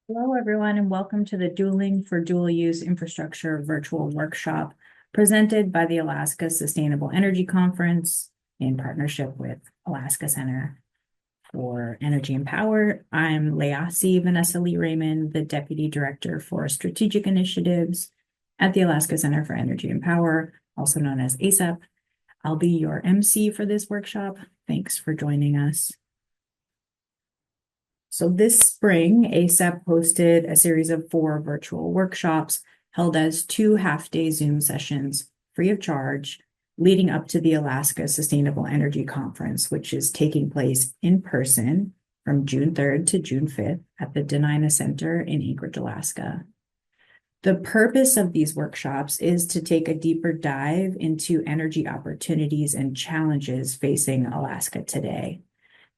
Hello, everyone, and welcome to the Dueling for Dual Use Infrastructure virtual workshop presented by the Alaska Sustainable Energy Conference in partnership with Alaska Center for Energy and Power. I'm Layasi Vanessa Lee Raymond, the Deputy Director for Strategic Initiatives at the Alaska Center for Energy and Power, also known as ACEP. I'll be your MC for this workshop. Thanks for joining us. So this spring, ACEP hosted a series of 4 virtual workshops held as 2 half-day Zoom sessions free of charge, leading up to the Alaska Sustainable Energy Conference, which is taking place in person from June 3rd to June 5th at the Denina Center in Anchorage, Alaska. The purpose of these workshops is to take a deeper dive into energy opportunities and challenges facing Alaska today.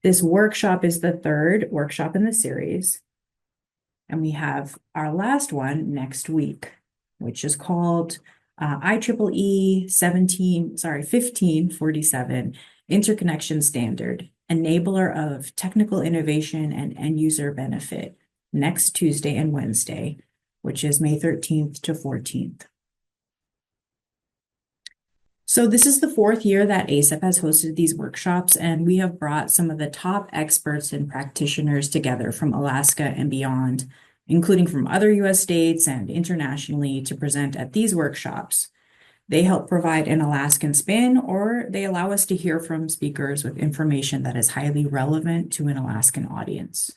This workshop is the 3rd workshop in the series, and we have our last one next week, which is called IEEE 1547 Interconnection Standard, Enabler of Technical Innovation and End User Benefit, next Tuesday and Wednesday, which is May 13th to 14th. So this is the 4th year that ACEP has hosted these workshops, and we have brought some of the top experts and practitioners together from Alaska and beyond, including from other U.S. states and internationally, to present at these workshops. They help provide an Alaskan spin, or they allow us to hear from speakers with information that is highly relevant to an Alaskan audience.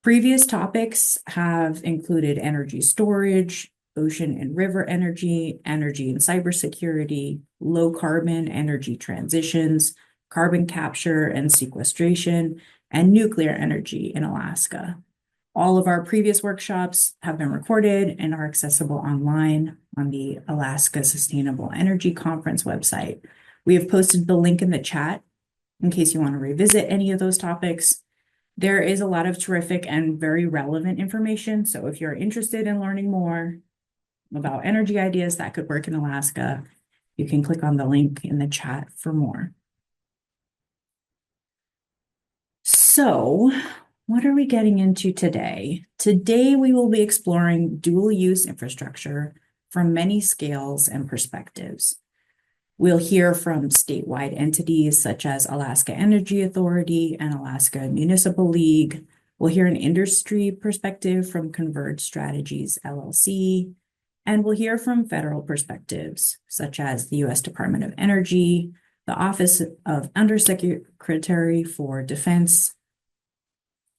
Previous topics have included energy storage, ocean and river energy, energy and cybersecurity, low carbon energy transitions, carbon capture and sequestration, and nuclear energy in Alaska. All of our previous workshops have been recorded and are accessible online on the Alaska Sustainable Energy Conference website. We have posted the link in the chat in case you want to revisit any of those topics. There is a lot of terrific and very relevant information, so if you're interested in learning more about energy ideas that could work in Alaska, you can click on the link in the chat for more. So, what are we getting into today? Today, we will be exploring dual-use infrastructure from many scales and perspectives. We'll hear from statewide entities such as Alaska Energy Authority and Alaska Municipal League. We'll hear an industry perspective from Converge Strategies, LLC, and we'll hear from federal perspectives, such as the U.S. Department of Energy, the Office of Undersecretary for Defense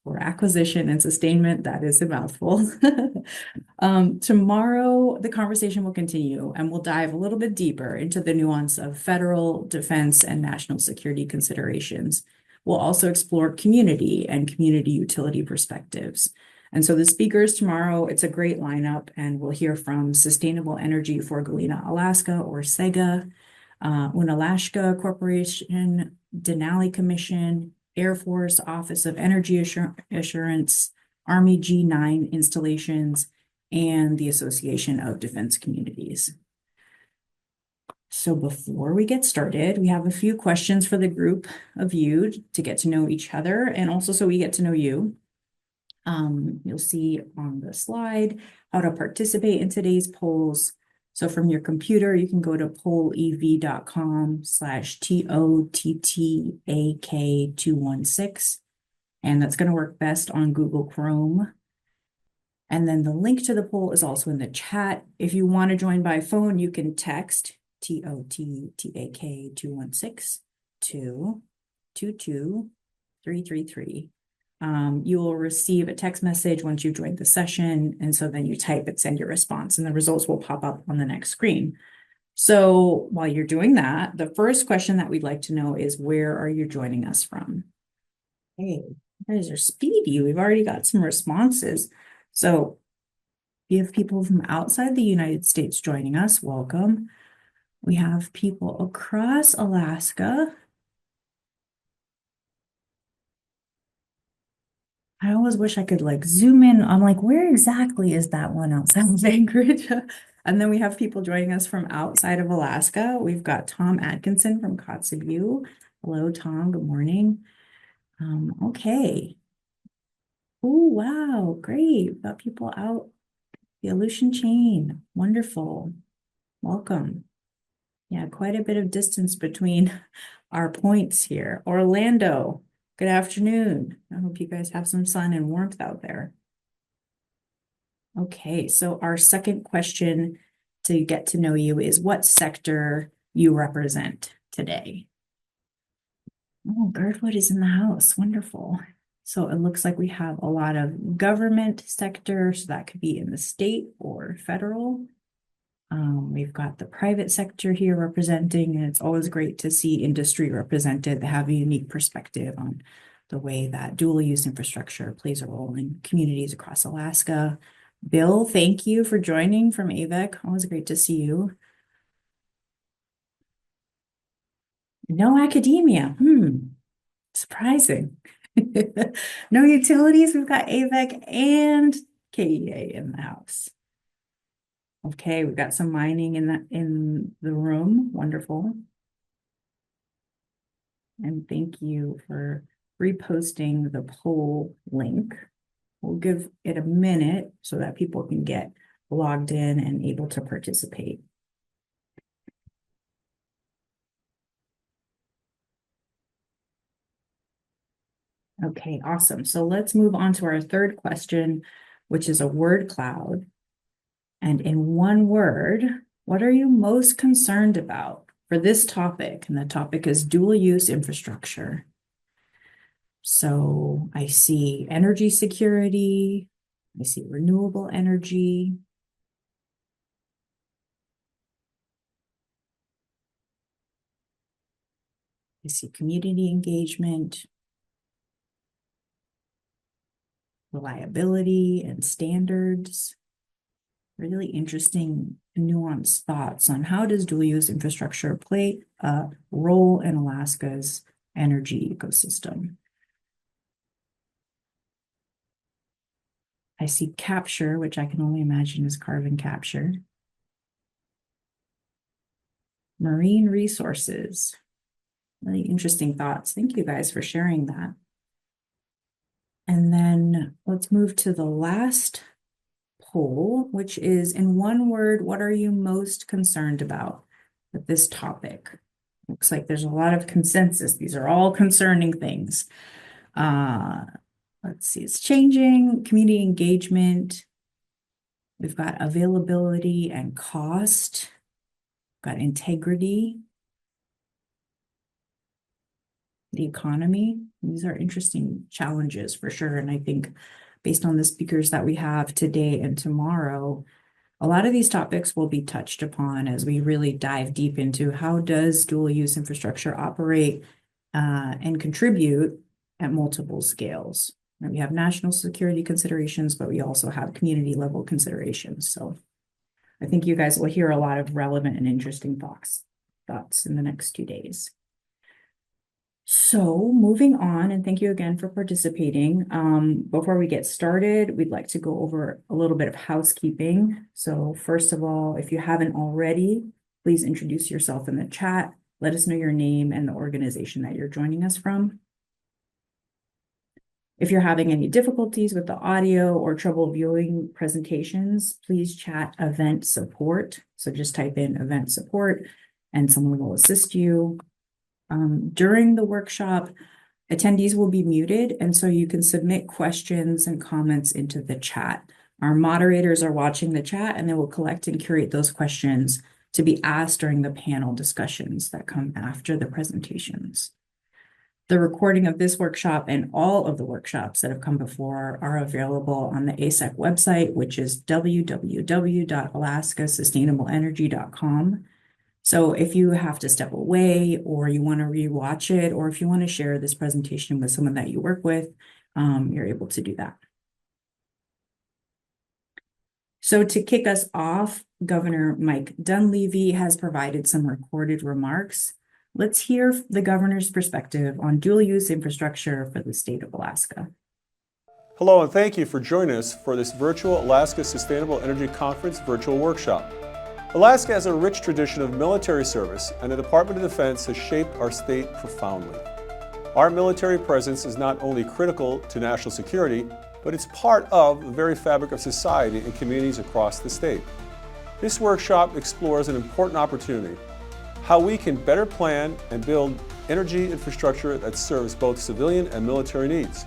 for Acquisition and Sustainment. That is a mouthful. Tomorrow, the conversation will continue, and we'll dive a little bit deeper into the nuance of federal, defense, and national security considerations. We'll also explore community and community utility perspectives. And so the speakers tomorrow, it's a great lineup, and we'll hear from Sustainable Energy for Galena, Alaska, or SEGA, Unalaska Corporation, Denali Commission, Air Force Office of Energy Assurance, Army G9 Installations, and the Association of Defense Communities. So before we get started, we have a few questions for the group of you to get to know each other, and also so we get to know you. You'll see on the slide how to participate in today's polls. So from your computer, you can go to pollev.com/TOTTAK216, and that's going to work best on Google Chrome. And then the link to the poll is also in the chat. If you want to join by phone, you can text TOTTAK216 to 22333. You will receive a text message once you've joined the session, and so then you type and send your response, and the results will pop up on the next screen. So while you're doing that, the first question that we'd like to know is, where are you joining us from? Hey, you guys are speedy. We've already got some responses. So if you have people from outside the United States joining us, welcome. We have people across Alaska. I always wish I could like zoom in. I'm like, where exactly is that one outside of Anchorage? And then we have people joining us from outside of Alaska. We've got Tom Atkinson from Kotzebue. Hello, Tom. Good morning. Okay. Oh, wow, great. We've got people out the Aleutian chain. Wonderful. Welcome. Yeah, quite a bit of distance between our points here. Orlando, good afternoon. I hope you guys have some sun and warmth out there. Okay, so our second question to get to know you is what sector you represent today. Oh, Girdwood is in the house. Wonderful. So it looks like we have a lot of government sector, so that could be in the state or federal. We've got the private sector here representing, and it's always great to see industry represented that have a unique perspective on the way that dual use infrastructure plays a role in communities across Alaska. Bill, thank you for joining from AVEC. Always great to see you. No academia. Surprising. No utilities. We've got AVEC and KEA in the house. Okay, we've got some mining in the room. Wonderful. And thank you for reposting the poll link. We'll give it a minute so that people can get logged in and able to participate. Okay, awesome. So let's move on to our third question, which is a word cloud. And in one word, what are you most concerned about for this topic? And the topic is dual use infrastructure. So I see energy security, I see renewable energy. I see community engagement, reliability and standards. Really interesting, nuanced thoughts on how does dual use infrastructure play a role in Alaska's energy ecosystem. I see capture, which I can only imagine is carbon capture. Marine resources. Really interesting thoughts. Thank you guys for sharing that. And then let's move to the last poll, which is in one word, what are you most concerned about with this topic? Looks like there's a lot of consensus. These are all concerning things. Let's see, it's changing, community engagement. We've got availability and cost. We've got integrity. The economy. These are interesting challenges for sure. And I think based on the speakers that we have today and tomorrow, a lot of these topics will be touched upon as we really dive deep into how does dual use infrastructure operate and contribute at multiple scales. And we have national security considerations, but we also have community level considerations. So I think you guys will hear a lot of relevant and interesting thoughts in the next 2 days. So moving on, and thank you again for participating. Before we get started, we'd like to go over a little bit of housekeeping. So first of all, if you haven't already, please introduce yourself in the chat. Let us know your name and the organization that you're joining us from. If you're having any difficulties with the audio or trouble viewing presentations, please chat event support. So just type in event support and someone will assist you. During the workshop, attendees will be muted, and so you can submit questions and comments into the chat. Our moderators are watching the chat, and they will collect and curate those questions to be asked during the panel discussions that come after the presentations. The recording of this workshop and all of the workshops that have come before are available on the ASEC website, which is www.alaskasustainableenergy.com. So if you have to step away or you want to rewatch it, or if you want to share this presentation with someone that you work with, you're able to do that. So to kick us off, Governor Mike Dunleavy has provided some recorded remarks. Let's hear the governor's perspective on dual use infrastructure for the state of Alaska. Hello, and thank you for joining us for this virtual Alaska Sustainable Energy Conference virtual workshop. Alaska has a rich tradition of military service, and the Department of Defense has shaped our state profoundly. Our military presence is not only critical to national security, but it's part of the very fabric of society and communities across the state. This workshop explores an important opportunity: how we can better plan and build energy infrastructure that serves both civilian and military needs.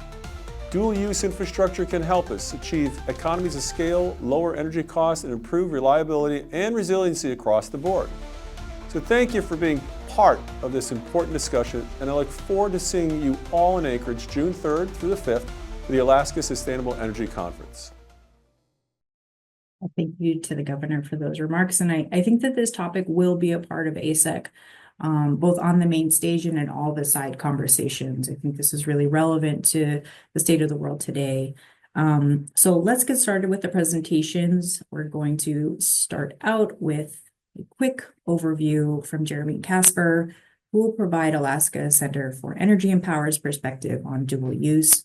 Dual-use infrastructure can help us achieve economies of scale, lower energy costs, and improve reliability and resiliency across the board. So thank you for being part of this important discussion, and I look forward to seeing you all in Anchorage June 3rd through the 5th for the Alaska Sustainable Energy Conference. Thank you to the governor for those remarks. And I think that this topic will be a part of ASEC, both on the main stage and in all the side conversations. I think this is really relevant to the state of the world today. So let's get started with the presentations. We're going to start out with a quick overview from Jeremy Casper, who will provide Alaska Center for Energy and Power's perspective on dual use.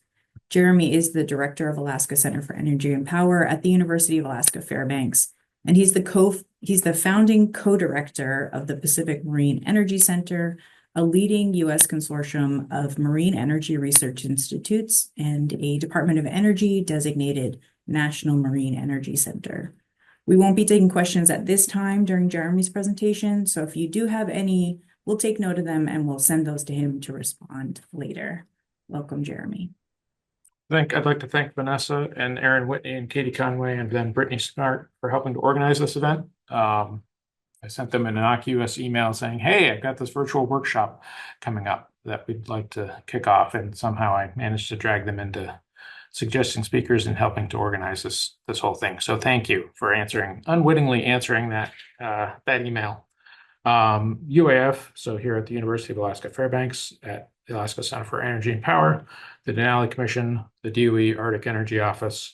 Jeremy is the director of Alaska Center for Energy and Power at the University of Alaska Fairbanks, and he's the founding co-director of the Pacific Marine Energy Center, a leading U.S. consortium of marine energy research institutes and a Department of Energy designated National Marine Energy Center. We won't be taking questions at this time during Jeremy's presentation, so if you do have any, we'll take note of them and we'll send those to him to respond later. Welcome, Jeremy. I'd like to thank Vanessa and Aaron Whitney and Katie Conway and then Brittany Snart for helping to organize this event. I sent them an innocuous email saying, hey, I've got this virtual workshop coming up that we'd like to kick off. And somehow I managed to drag them into suggesting speakers and helping to organize this whole thing. So thank you for unwittingly answering that email. UAF, so here at the University of Alaska Fairbanks at the Alaska Center for Energy and Power, the Denali Commission, the DOE Arctic Energy Office,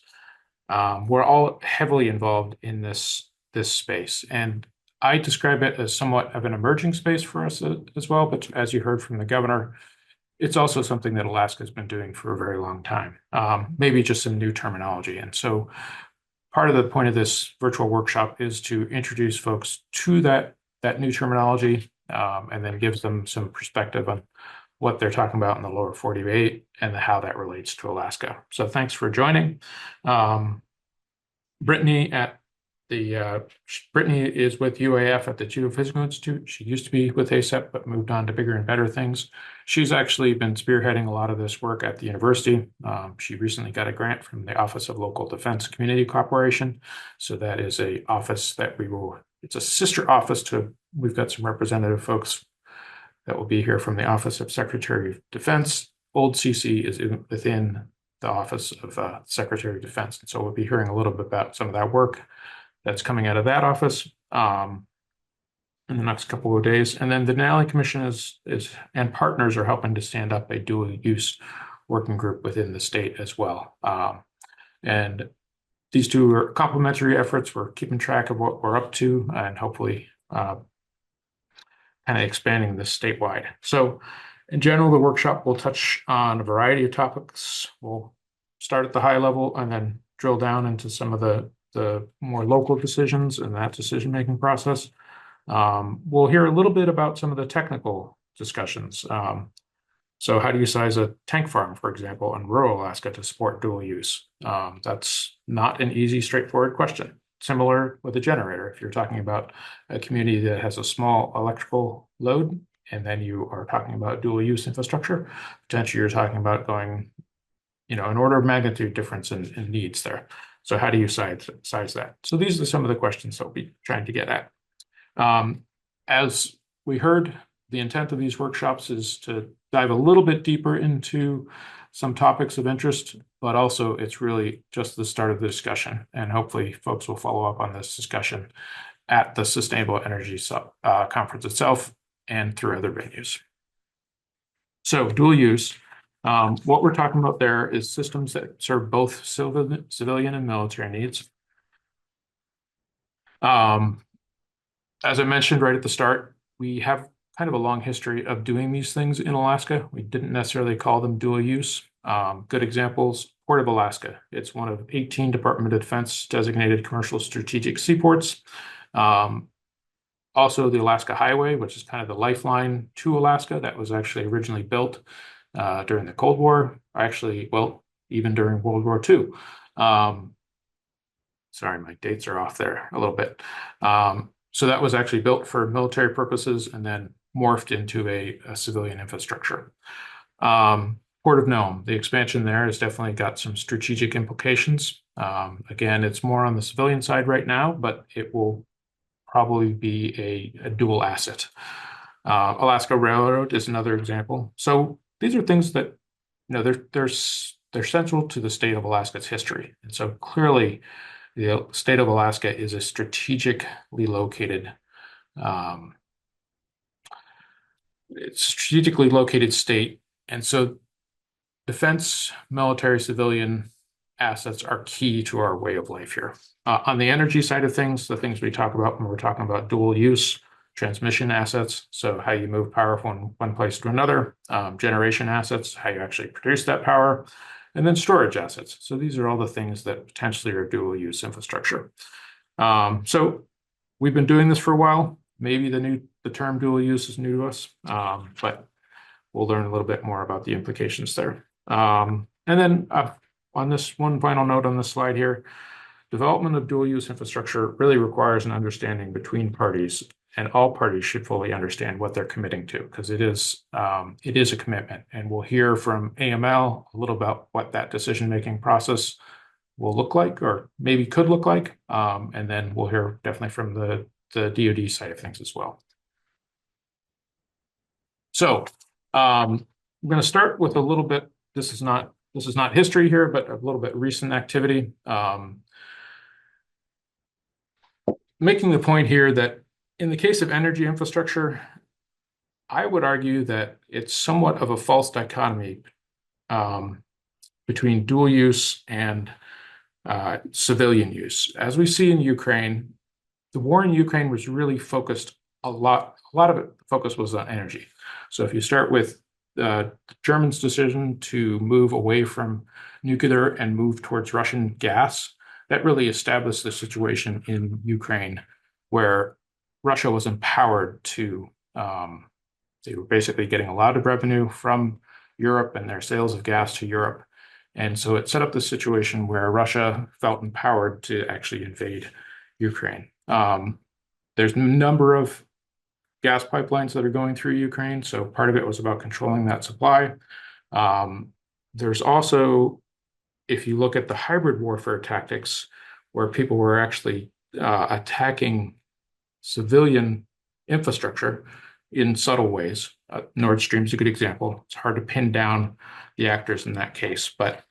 we're all heavily involved in this space. And I describe it as somewhat of an emerging space for us as well, but as you heard from the governor, it's also something that Alaska has been doing for a very long time, maybe just some new terminology. And so part of the point of this virtual workshop is to introduce folks to that new terminology, and then gives them some perspective on what they're talking about in the lower 48 and how that relates to Alaska. So thanks for joining. Brittany is with UAF at the Geophysical Institute. She used to be with ASEP, but moved on to bigger and better things. She's actually been spearheading a lot of this work at the university. She recently got a grant from the Office of Local Defense Community Cooperation. So that is a office that it's a sister office we've got some representative folks that will be here from the Office of Secretary of Defense. Old CC is within the Office of Secretary of Defense. And so we'll be hearing a little bit about some of that work that's coming out of that office in the next couple of days. And then the Denali Commission and partners are helping to stand up a dual use working group within the state as well. And these two are complementary efforts. We're keeping track of what we're up to and hopefully kind of expanding this statewide. So in general, the workshop will touch on a variety of topics. We'll start at the high level and then drill down into some of the more local decisions and that decision-making process. We'll hear a little bit about some of the technical discussions. So how do you size a tank farm, for example, in rural Alaska to support dual use? That's not an easy, straightforward question. Similar with a generator. If you're talking about a community that has a small electrical load, and then you are talking about dual use infrastructure, potentially you're talking about going, an order of magnitude difference in needs there. So how do you size that? So these are some of the questions that we'll be trying to get at. As we heard, the intent of these workshops is to dive a little bit deeper into some topics of interest, but also it's really just the start of the discussion. And hopefully folks will follow up on this discussion at the Sustainable Energy Conference itself and through other venues. So dual use, what we're talking about there is systems that serve both civilian and military needs. As I mentioned right at the start, we have kind of a long history of doing these things in Alaska. We didn't necessarily call them dual use. Good examples, Port of Alaska. It's one of 18 Department of Defense designated commercial strategic seaports. Also the Alaska Highway, which is kind of the lifeline to Alaska. That was actually originally built during the Cold War. Actually, well, even during World War II. Sorry, my dates are off there a little bit. So that was actually built for military purposes and then morphed into a civilian infrastructure. Port of Nome, the expansion there has definitely got some strategic implications. Again, it's more on the civilian side right now, but it will probably be a dual asset. Alaska Railroad is another example. So these are things that, they're central to the state of Alaska's history. And so clearly the state of Alaska is a strategically located state. And so defense, military, civilian assets are key to our way of life here. On the energy side of things, the things we talk about when we're talking about dual use, transmission assets, so how you move power from one place to another, generation assets, how you actually produce that power, and then storage assets. So these are all the things that potentially are dual use infrastructure. So we've been doing this for a while. Maybe the term dual use is new to us, but we'll learn a little bit more about the implications there. And then on this one final note on this slide here, development of dual use infrastructure really requires an understanding between parties, and all parties should fully understand what they're committing to, because it is a commitment. And we'll hear from AML a little about what that decision-making process will look like, or maybe could look like. And then we'll hear definitely from the DoD side of things as well. So I'm going to start with a little bit, this is not history here, but a little bit recent activity. Making the point here that in the case of energy infrastructure, I would argue that it's somewhat of a false dichotomy between dual use and civilian use. As we see in Ukraine, the war in Ukraine was really focused a lot of it focus was on energy. So if you start with the Germans' decision to move away from nuclear and move towards Russian gas, that really established the situation in Ukraine where Russia was empowered to, they were basically getting a lot of revenue from Europe and their sales of gas to Europe. And so it set up the situation where Russia felt empowered to actually invade Ukraine. There's a number of gas pipelines that are going through Ukraine, so part of it was about controlling that supply. There's also, if you look at the hybrid warfare tactics, where people were actually attacking civilian infrastructure in subtle ways. Nord Stream's a good example. It's hard to pin down the actors in that case, but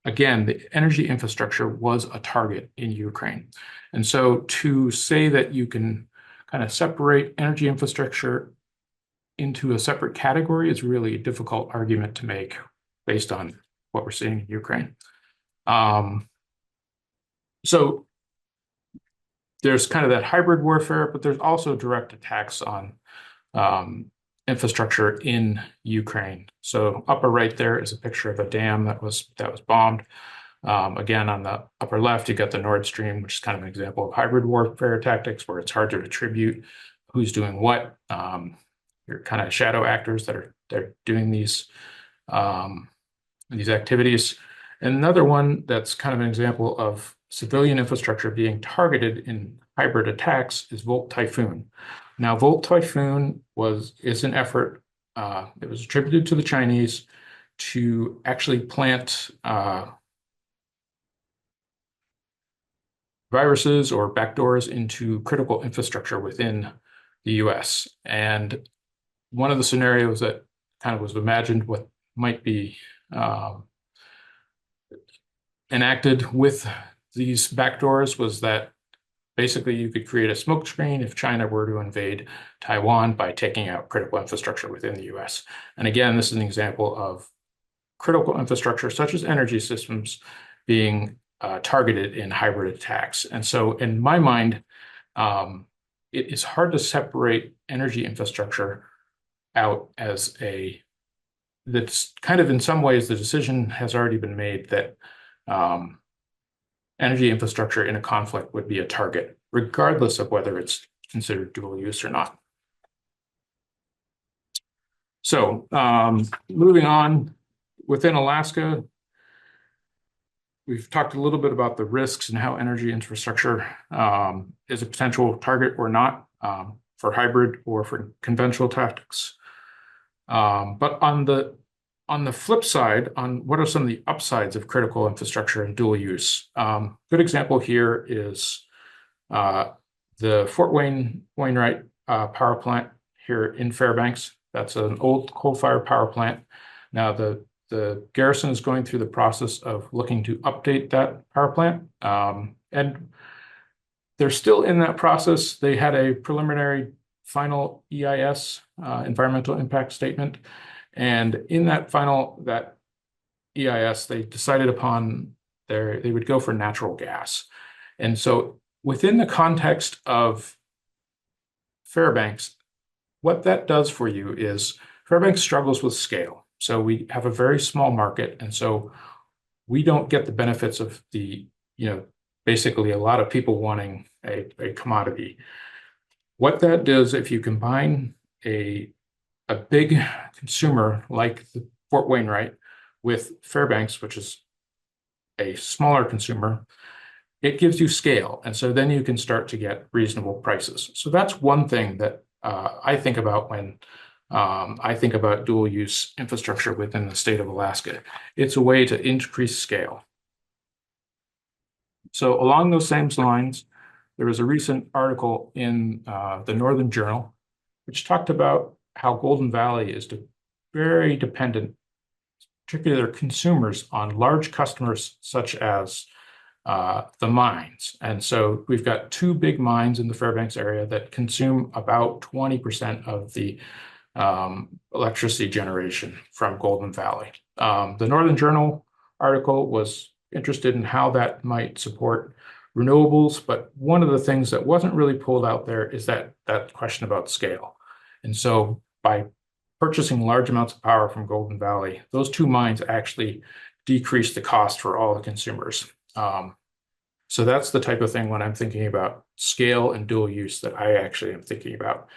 again, the energy infrastructure was a target in Ukraine. And so to say that you can kind of separate energy infrastructure into a separate category is really a difficult argument to make based on what we're seeing in Ukraine. So there's kind of that hybrid warfare, but there's also direct attacks on infrastructure in Ukraine. So upper right there is a picture of a dam that was bombed. Again, on the upper left, you got the Nord Stream, which is kind of an example of hybrid warfare tactics where it's hard to attribute who's doing what. You're kind of shadow actors they're doing these activities. And another one that's kind of an example of civilian infrastructure being targeted in hybrid attacks is Volt Typhoon. Now, Volt Typhoon is an effort, it was attributed to the Chinese to actually plant viruses or backdoors into critical infrastructure within the US. And one of the scenarios that kind of was imagined what might be enacted with these backdoors was that basically you could create a smokescreen if China were to invade Taiwan by taking out critical infrastructure within the US. And again, this is an example of critical infrastructure such as energy systems being targeted in hybrid attacks. And so in my mind, it is hard to separate energy infrastructure out as that's kind of in some ways the decision has already been made that energy infrastructure in a conflict would be a target, regardless of whether it's considered dual use or not. So moving on, within Alaska, we've talked a little bit about the risks and how energy infrastructure is a potential target or not for hybrid or for conventional tactics. But on the flip side, on what are some of the upsides of critical infrastructure and dual use? Good example here is the Fort Wainwright power plant here in Fairbanks. That's an old coal-fired power plant. Now the garrison is going through the process of looking to update that power plant, and they're still in that process. They had a preliminary final EIS, environmental impact statement, and in that EIS, they decided upon they would go for natural gas. And so within the context of Fairbanks, what that does for you is Fairbanks struggles with scale. So we have a very small market, and so we don't get the benefits of basically a lot of people wanting a commodity. What that does, if you combine a big consumer like the Fort Wainwright with Fairbanks, which is a smaller consumer, it gives you scale. And so then you can start to get reasonable prices. So that's one thing that I think about when I think about dual use infrastructure within the state of Alaska. It's a way to increase scale. So along those same lines, there was a recent article in the Northern Journal, which talked about how Golden Valley is very dependent, particularly their consumers, on large customers such as the mines. And so we've got two big mines in the Fairbanks area that consume about 20% of the electricity generation from Golden Valley. The Northern Journal article was interested in how that might support renewables, but one of the things that wasn't really pulled out there is that question about scale. And so by purchasing large amounts of power from Golden Valley, those two mines actually decrease the cost for all the consumers. So that's the type of thing when I'm thinking about scale and dual use that I actually am thinking about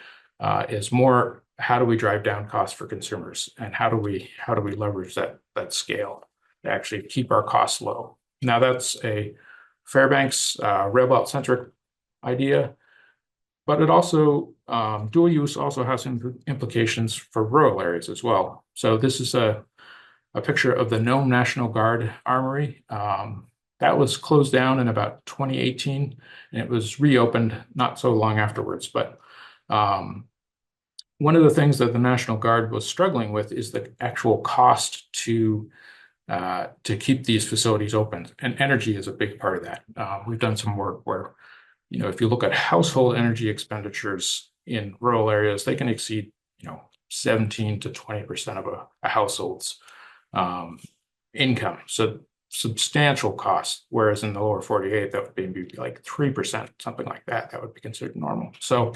is more how do we drive down costs for consumers and how do we leverage that scale to actually keep our costs low. Now that's a Fairbanks railbelt centric idea, but it also dual use also has some implications for rural areas as well. So this is a picture of the Nome National Guard Armory. That was closed down in about 2018, and it was reopened not so long afterwards. But one of the things that the National Guard was struggling with is the actual cost to keep these facilities open, and energy is a big part of that. We've done some work where, if you look at household energy expenditures in rural areas, they can exceed, 17 to 20% of a household's income. So substantial cost, whereas in the lower 48, that would be like 3%, something like that. That would be considered normal. So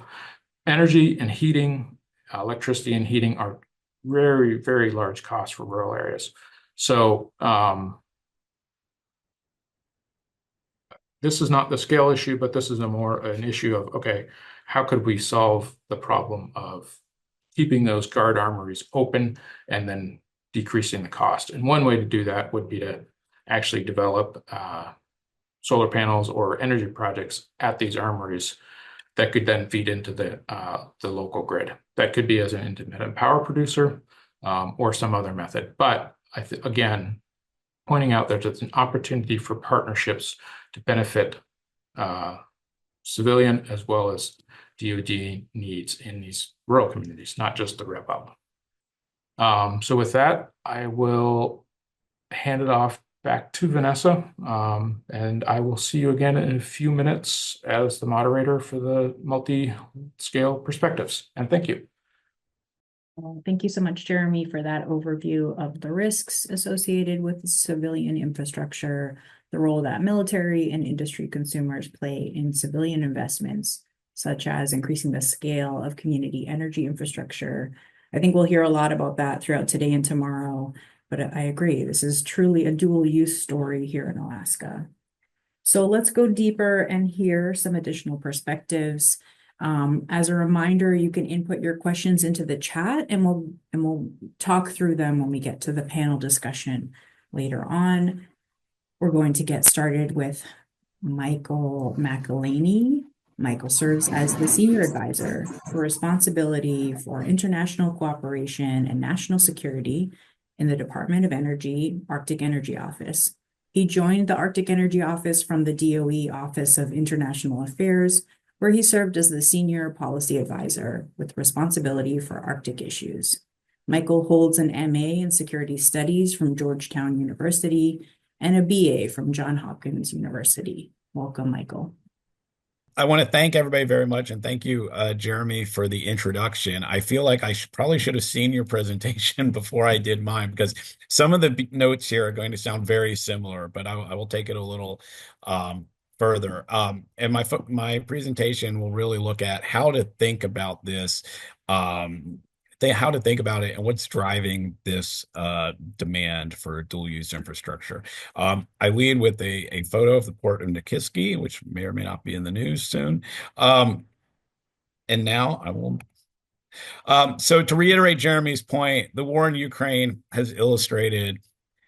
energy and heating, electricity and heating are very, very large costs for rural areas. So this is not the scale issue, but this is an issue of, okay, how could we solve the problem of keeping those guard armories open and then decreasing the cost? And one way to do that would be to actually develop solar panels or energy projects at these armories that could then feed into the local grid. That could be as an independent power producer or some other method. But again, pointing out that there's an opportunity for partnerships to benefit civilian as well as DoD needs in these rural communities, not just the rep up. So with that, I will hand it off back to Vanessa, and I will see you again in a few minutes as the moderator for the multi-scale perspectives. And thank you. Well, thank you so much, Jeremy, for that overview of the risks associated with civilian infrastructure, the role that military and industry consumers play in civilian investments, such as increasing the scale of community energy infrastructure. I think we'll hear a lot about that throughout today and tomorrow. But I agree, this is truly a dual use story here in Alaska. So let's go deeper and hear some additional perspectives. As a reminder, you can input your questions into the chat and we'll talk through them when we get to the panel discussion later on. We're going to get started with Michael McElhaney. Michael serves as the Senior Advisor for responsibility for international cooperation and national security in the Department of Energy, Arctic Energy Office. He joined the Arctic Energy Office from the DOE Office of International Affairs, where he served as the Senior Policy Advisor with responsibility for Arctic issues. Michael holds an MA in Security Studies from Georgetown University and a BA from Johns Hopkins University. Welcome, Michael. I want to thank everybody very much, and thank you, Jeremy, for the introduction. I feel like I probably should have seen your presentation before I did mine because some of the notes here are going to sound very similar, but I will take it a little further. And my presentation will really look at how to think about this, how to think about it, and what's driving this demand for dual use infrastructure. I lead with a photo of the port of Nikiski, which may or may not be in the news soon. And now I will. So to reiterate Jeremy's point, the war in Ukraine has illustrated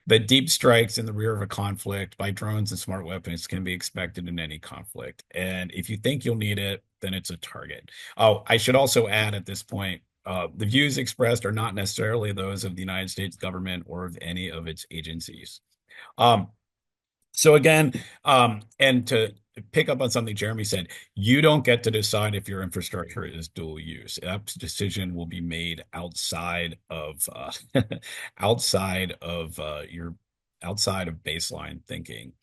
that deep strikes in the rear of a conflict by drones and smart weapons can be expected in any conflict. And if you think you'll need it, then it's a target. Oh, I should also add at this point, the views expressed are not necessarily those of the United States government or of any of its agencies. So again, and to pick up on something Jeremy said, you don't get to decide if your infrastructure is dual use. That decision will be made outside of outside of baseline thinking.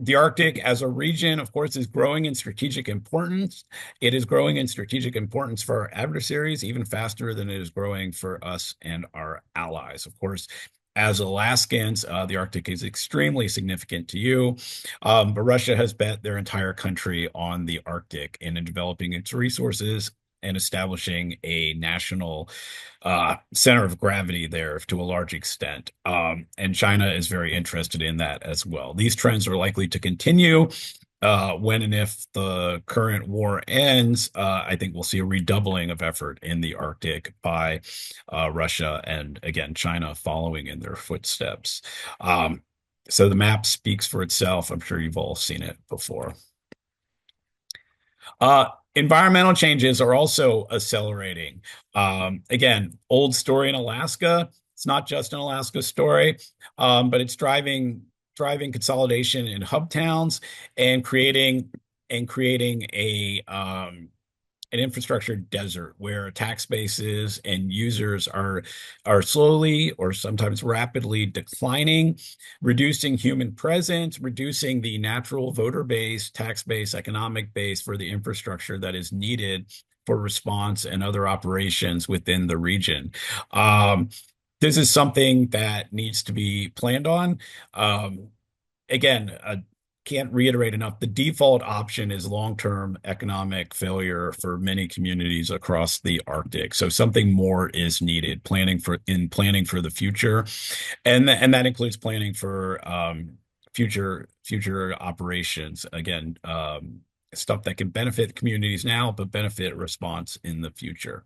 The Arctic as a region, of course, is growing in strategic importance. It is growing in strategic importance for our adversaries, even faster than it is growing for us and our allies. Of course, as Alaskans, the Arctic is extremely significant to you, but Russia has bet their entire country on the Arctic and in developing its resources and establishing a national center of gravity there to a large extent. And China is very interested in that as well. These trends are likely to continue. When and if the current war ends, I think we'll see a redoubling of effort in the Arctic by Russia and, again, China following in their footsteps. So the map speaks for itself. I'm sure you've all seen it before. Environmental changes are also accelerating. Again, old story in Alaska. It's not just an Alaska story, but it's driving consolidation in hub towns and creating an infrastructure desert where tax bases and users are slowly or sometimes rapidly declining, reducing human presence, reducing the natural voter base, tax base, economic base for the infrastructure that is needed for response and other operations within the region. This is something that needs to be planned on. Again, can't reiterate enough, the default option is long-term economic failure for many communities across the Arctic. So something more is needed, planning for the future. And that includes planning for future operations. Again, stuff that can benefit communities now, but benefit response in the future.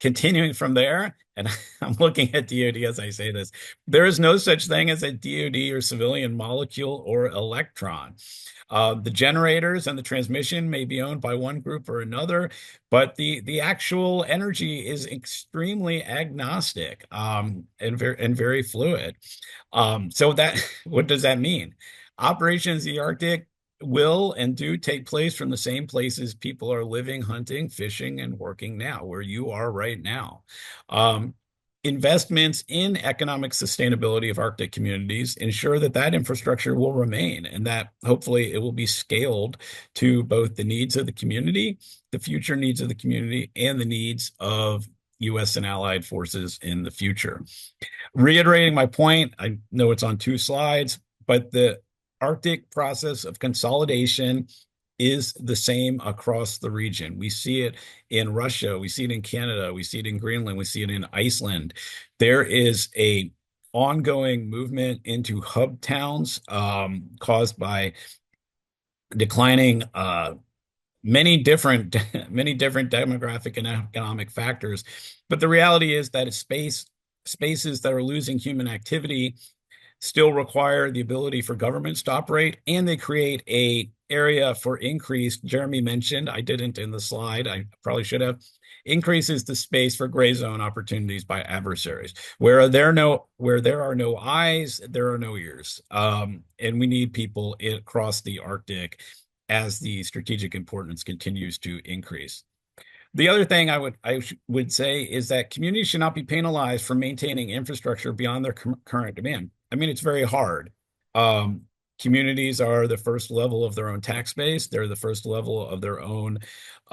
Continuing from there, and I'm looking at DoD as I say this, there is no such thing as a DoD or civilian molecule or electron. The generators and the transmission may be owned by one group or another, but the actual energy is extremely agnostic and very fluid. So that what does that mean? Operations in the Arctic will and do take place from the same places people are living, hunting, fishing, and working now, where you are right now. Investments in economic sustainability of Arctic communities ensure that infrastructure will remain and that hopefully it will be scaled to both the needs of the community, the future needs of the community, and the needs of U.S. and allied forces in the future. Reiterating my point, I know it's on 2 slides, but the Arctic process of consolidation is the same across the region. We see it in Russia, we see it in Canada, we see it in Greenland, we see it in Iceland. There is a ongoing movement into hub towns caused by declining many different many different demographic and economic factors. But the reality is that spaces that are losing human activity still require the ability for governments to operate, and they create a area for increased, Jeremy mentioned, I didn't in the slide, I probably should have, increases the space for gray zone opportunities by adversaries. Where there are no eyes, there are no ears. And we need people across the Arctic as the strategic importance continues to increase. The other thing I would say is that communities should not be penalized for maintaining infrastructure beyond their current demand. I mean, it's very hard. Um, Communities are the first level of their own tax base. They're the first level of their own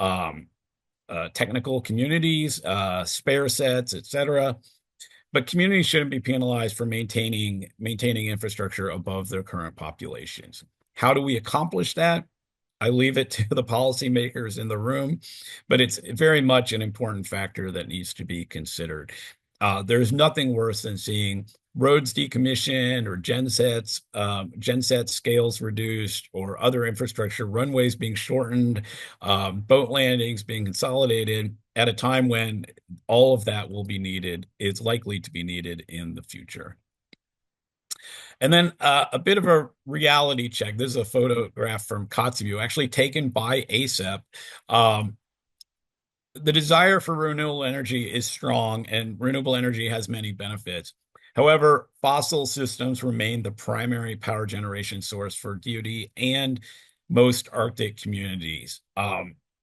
um, technical communities, spare sets, etc. But communities shouldn't be penalized for maintaining infrastructure above their current populations. How do we accomplish that? I leave it to the policymakers in the room, but it's very much an important factor that needs to be considered. There's nothing worse than seeing roads decommissioned or genset scales reduced, or other infrastructure, runways being shortened, boat landings being consolidated at a time when all of that will be needed, is likely to be needed in the future. And then a bit of a reality check. This is a photograph from Kotzebue, actually taken by ASEP. Um, the desire for renewable energy is strong, and renewable energy has many benefits. However, fossil systems remain the primary power generation source for DoD and most Arctic communities.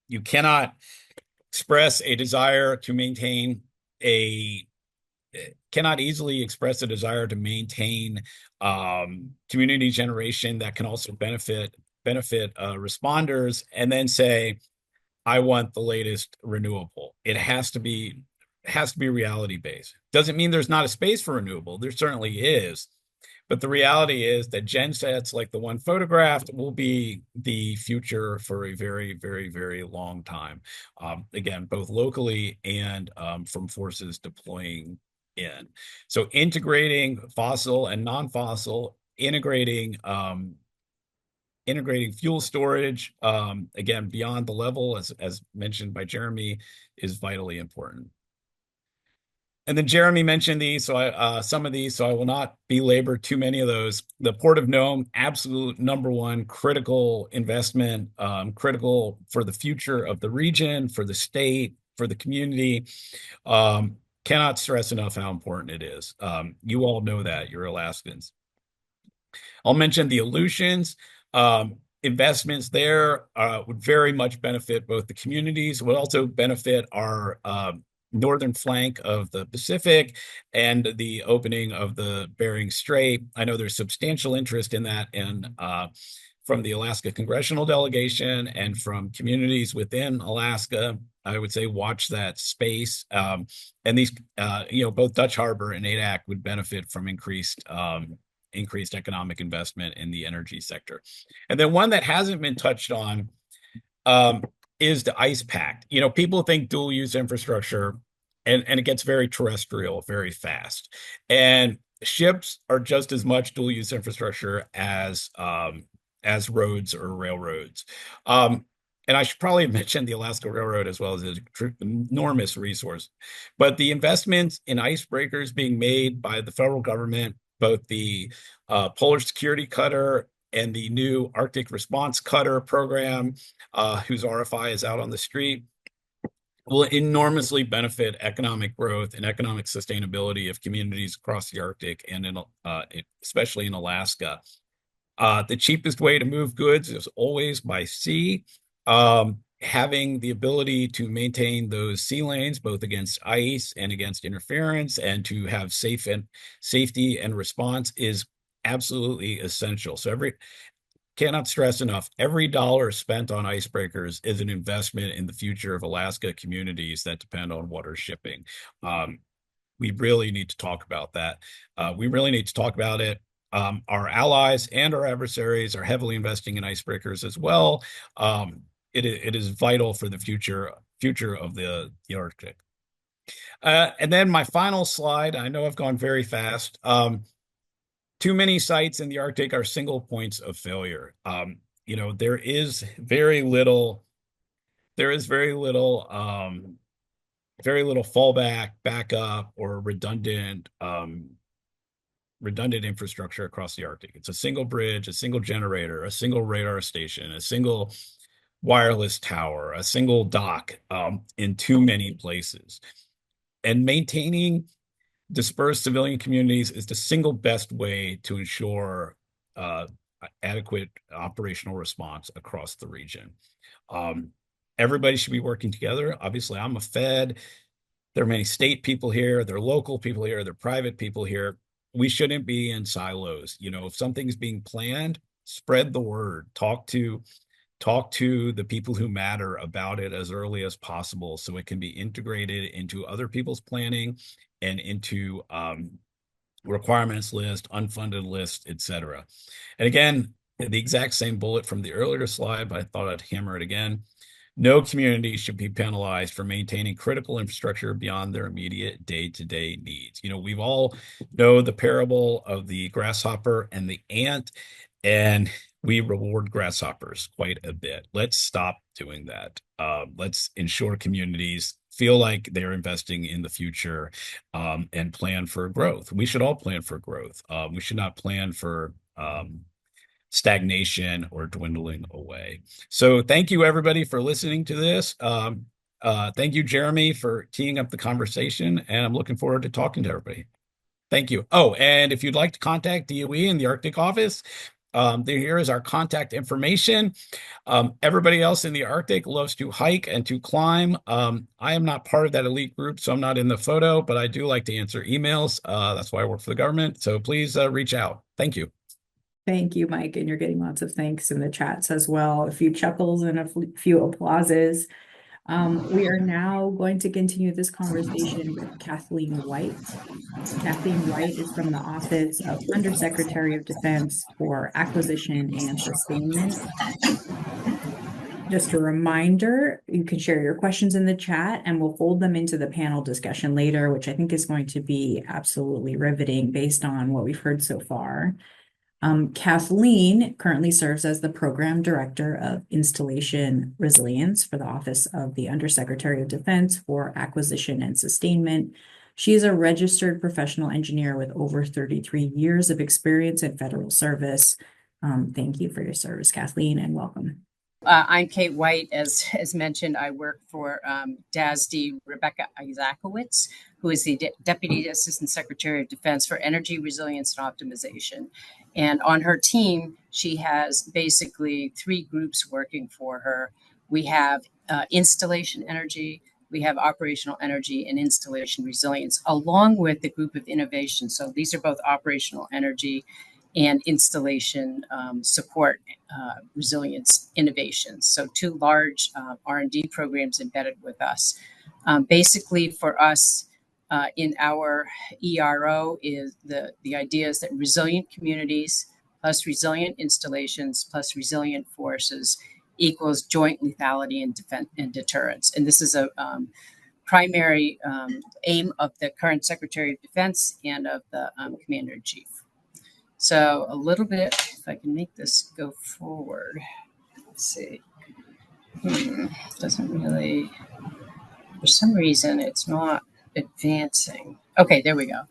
You cannot express a desire to maintain a cannot easily express a desire to maintain community generation that can also benefit responders, and then say, I want the latest renewable. It has to be reality based. Doesn't mean there's not a space for renewable. There certainly is. But the reality is that gensets like the one photographed will be the future for a very, very, very long time. Again, both locally and from forces deploying in. So integrating fossil and non-fossil, integrating fuel storage, again, beyond the level, as mentioned by Jeremy, is vitally important. And then Jeremy mentioned these, so some of these, so I will not belabor too many of those. The Port of Nome, absolute number one critical investment, critical for the future of the region, for the state, for the community. Cannot stress enough how important it is. You all know that, you're Alaskans. I'll mention the Aleutians. Investments there would very much benefit both the communities, would also benefit our northern flank of the Pacific and the opening of the Bering Strait. I know there's substantial interest in that, and from the Alaska congressional delegation and from communities within Alaska. I would say watch that space. And these, both Dutch Harbor and ADAC would benefit from increased economic investment in the energy sector. And then one that hasn't been touched on is the ice pact. People think dual use infrastructure, and it gets very terrestrial very fast. And ships are just as much dual use infrastructure as roads or railroads. And I should probably mention the Alaska Railroad as well, as an enormous resource. But the investments in icebreakers being made by the federal government, both the Polar Security Cutter and the new Arctic Response Cutter program, whose RFI is out on the street, will enormously benefit economic growth and economic sustainability of communities across the Arctic, and especially in Alaska. The cheapest way to move goods is always by sea. Having the ability to maintain those sea lanes, both against ice and against interference, and to have safety and response, is absolutely essential. So cannot stress enough, every dollar spent on icebreakers is an investment in the future of Alaska communities that depend on water shipping. We really need to talk about that. We really need to talk about it. Our allies and our adversaries are heavily investing in icebreakers as well. It is vital for the future of the Arctic. And then my final slide, I know I've gone very fast. Too many sites in the Arctic are single points of failure. There is very little there is very little fallback, backup, or redundant infrastructure across the Arctic. It's a single bridge, a single generator, a single radar station, a single wireless tower, a single dock in too many places. And maintaining dispersed civilian communities is the single best way to ensure uh, adequate operational response across the region. Um, Everybody should be working together. Obviously, I'm a Fed. There are many state people here, there are local people here, there are private people here. We shouldn't be in silos. You know, if something's being planned, spread the word. Talk to the people who matter about it as early as possible so it can be integrated into other people's planning and into requirements list, unfunded list, etc. And again, the exact same bullet from the earlier slide, but I thought I'd hammer it again. No community should be penalized for maintaining critical infrastructure beyond their immediate day-to-day needs. You know, we've all know the parable of the grasshopper and the ant, and we reward grasshoppers quite a bit. Let's stop doing that. Let's ensure communities feel like they're investing in the future and plan for growth. We should all plan for growth. We should not plan for stagnation or dwindling away. So thank you everybody for listening to this. Thank you, Jeremy, for teeing up the conversation, and I'm looking forward to talking to everybody. Thank you. Oh, and if you'd like to contact DOE in the Arctic office, here is our contact information. Everybody else in the Arctic loves to hike and to climb. I am not part of that elite group, so I'm not in the photo, but I do like to answer emails. That's why I work for the government. So please reach out. Thank you. Thank you, Mike, and you're getting lots of thanks in the chats as well. A few chuckles and a few applauses. We are now going to continue this conversation with Kathleen White. Kathleen White is from the Office of Undersecretary of Defense for Acquisition and Sustainment. Just a reminder, you can share your questions in the chat and we'll fold them into the panel discussion later, which I think is going to be absolutely riveting based on what we've heard so far. Kathleen currently serves as the Program Director of Installation Resilience for the Office of the Undersecretary of Defense for Acquisition and Sustainment. She is a registered professional engineer with over 33 years of experience in federal service. Thank you for your service, Kathleen, and welcome. I'm Kate White. As mentioned, I work for DASD Rebecca Isakowitz, who is the Deputy Assistant Secretary of Defense for Energy Resilience and Optimization. And on her team, she has basically three groups working for her. We have installation energy, we have operational energy, and installation resilience, along with the group of innovation. So these are both operational energy and installation support resilience innovations. So two large R&D programs embedded with us. Basically for us in our ERO is the idea is that resilient communities plus resilient installations plus resilient forces equals joint lethality and defense and deterrence. And this is a primary aim of the current Secretary of Defense and of the Commander-in-Chief. So a little bit, if I can make this go forward, let's see. Doesn't really, for some reason, it's not advancing. Okay, there we go.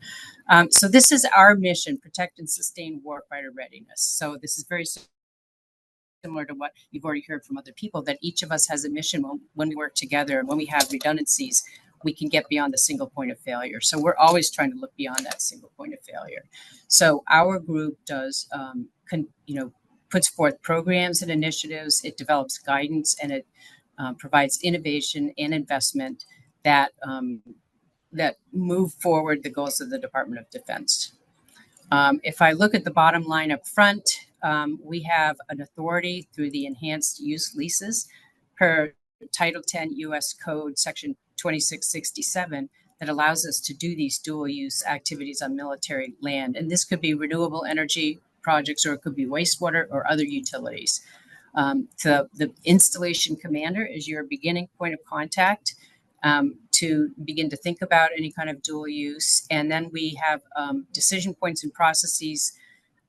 So this is our mission, protect and sustain warfighter readiness. So this is very similar to what you've already heard from other people, that each of us has a mission when we work together, and when we have redundancies, we can get beyond the single point of failure. So we're always trying to look beyond that single point of failure. So our group does, puts forth programs and initiatives, it develops guidance, and it provides innovation and investment that move forward the goals of the Department of Defense. If I look at the bottom line up front, we have an authority through the enhanced use leases per Title 10 U.S. Code Section 2667 that allows us to do these dual use activities on military land. And this could be renewable energy projects, or it could be wastewater or other utilities. The installation commander is your beginning point of contact to begin to think about any kind of dual use. And then we have decision points and processes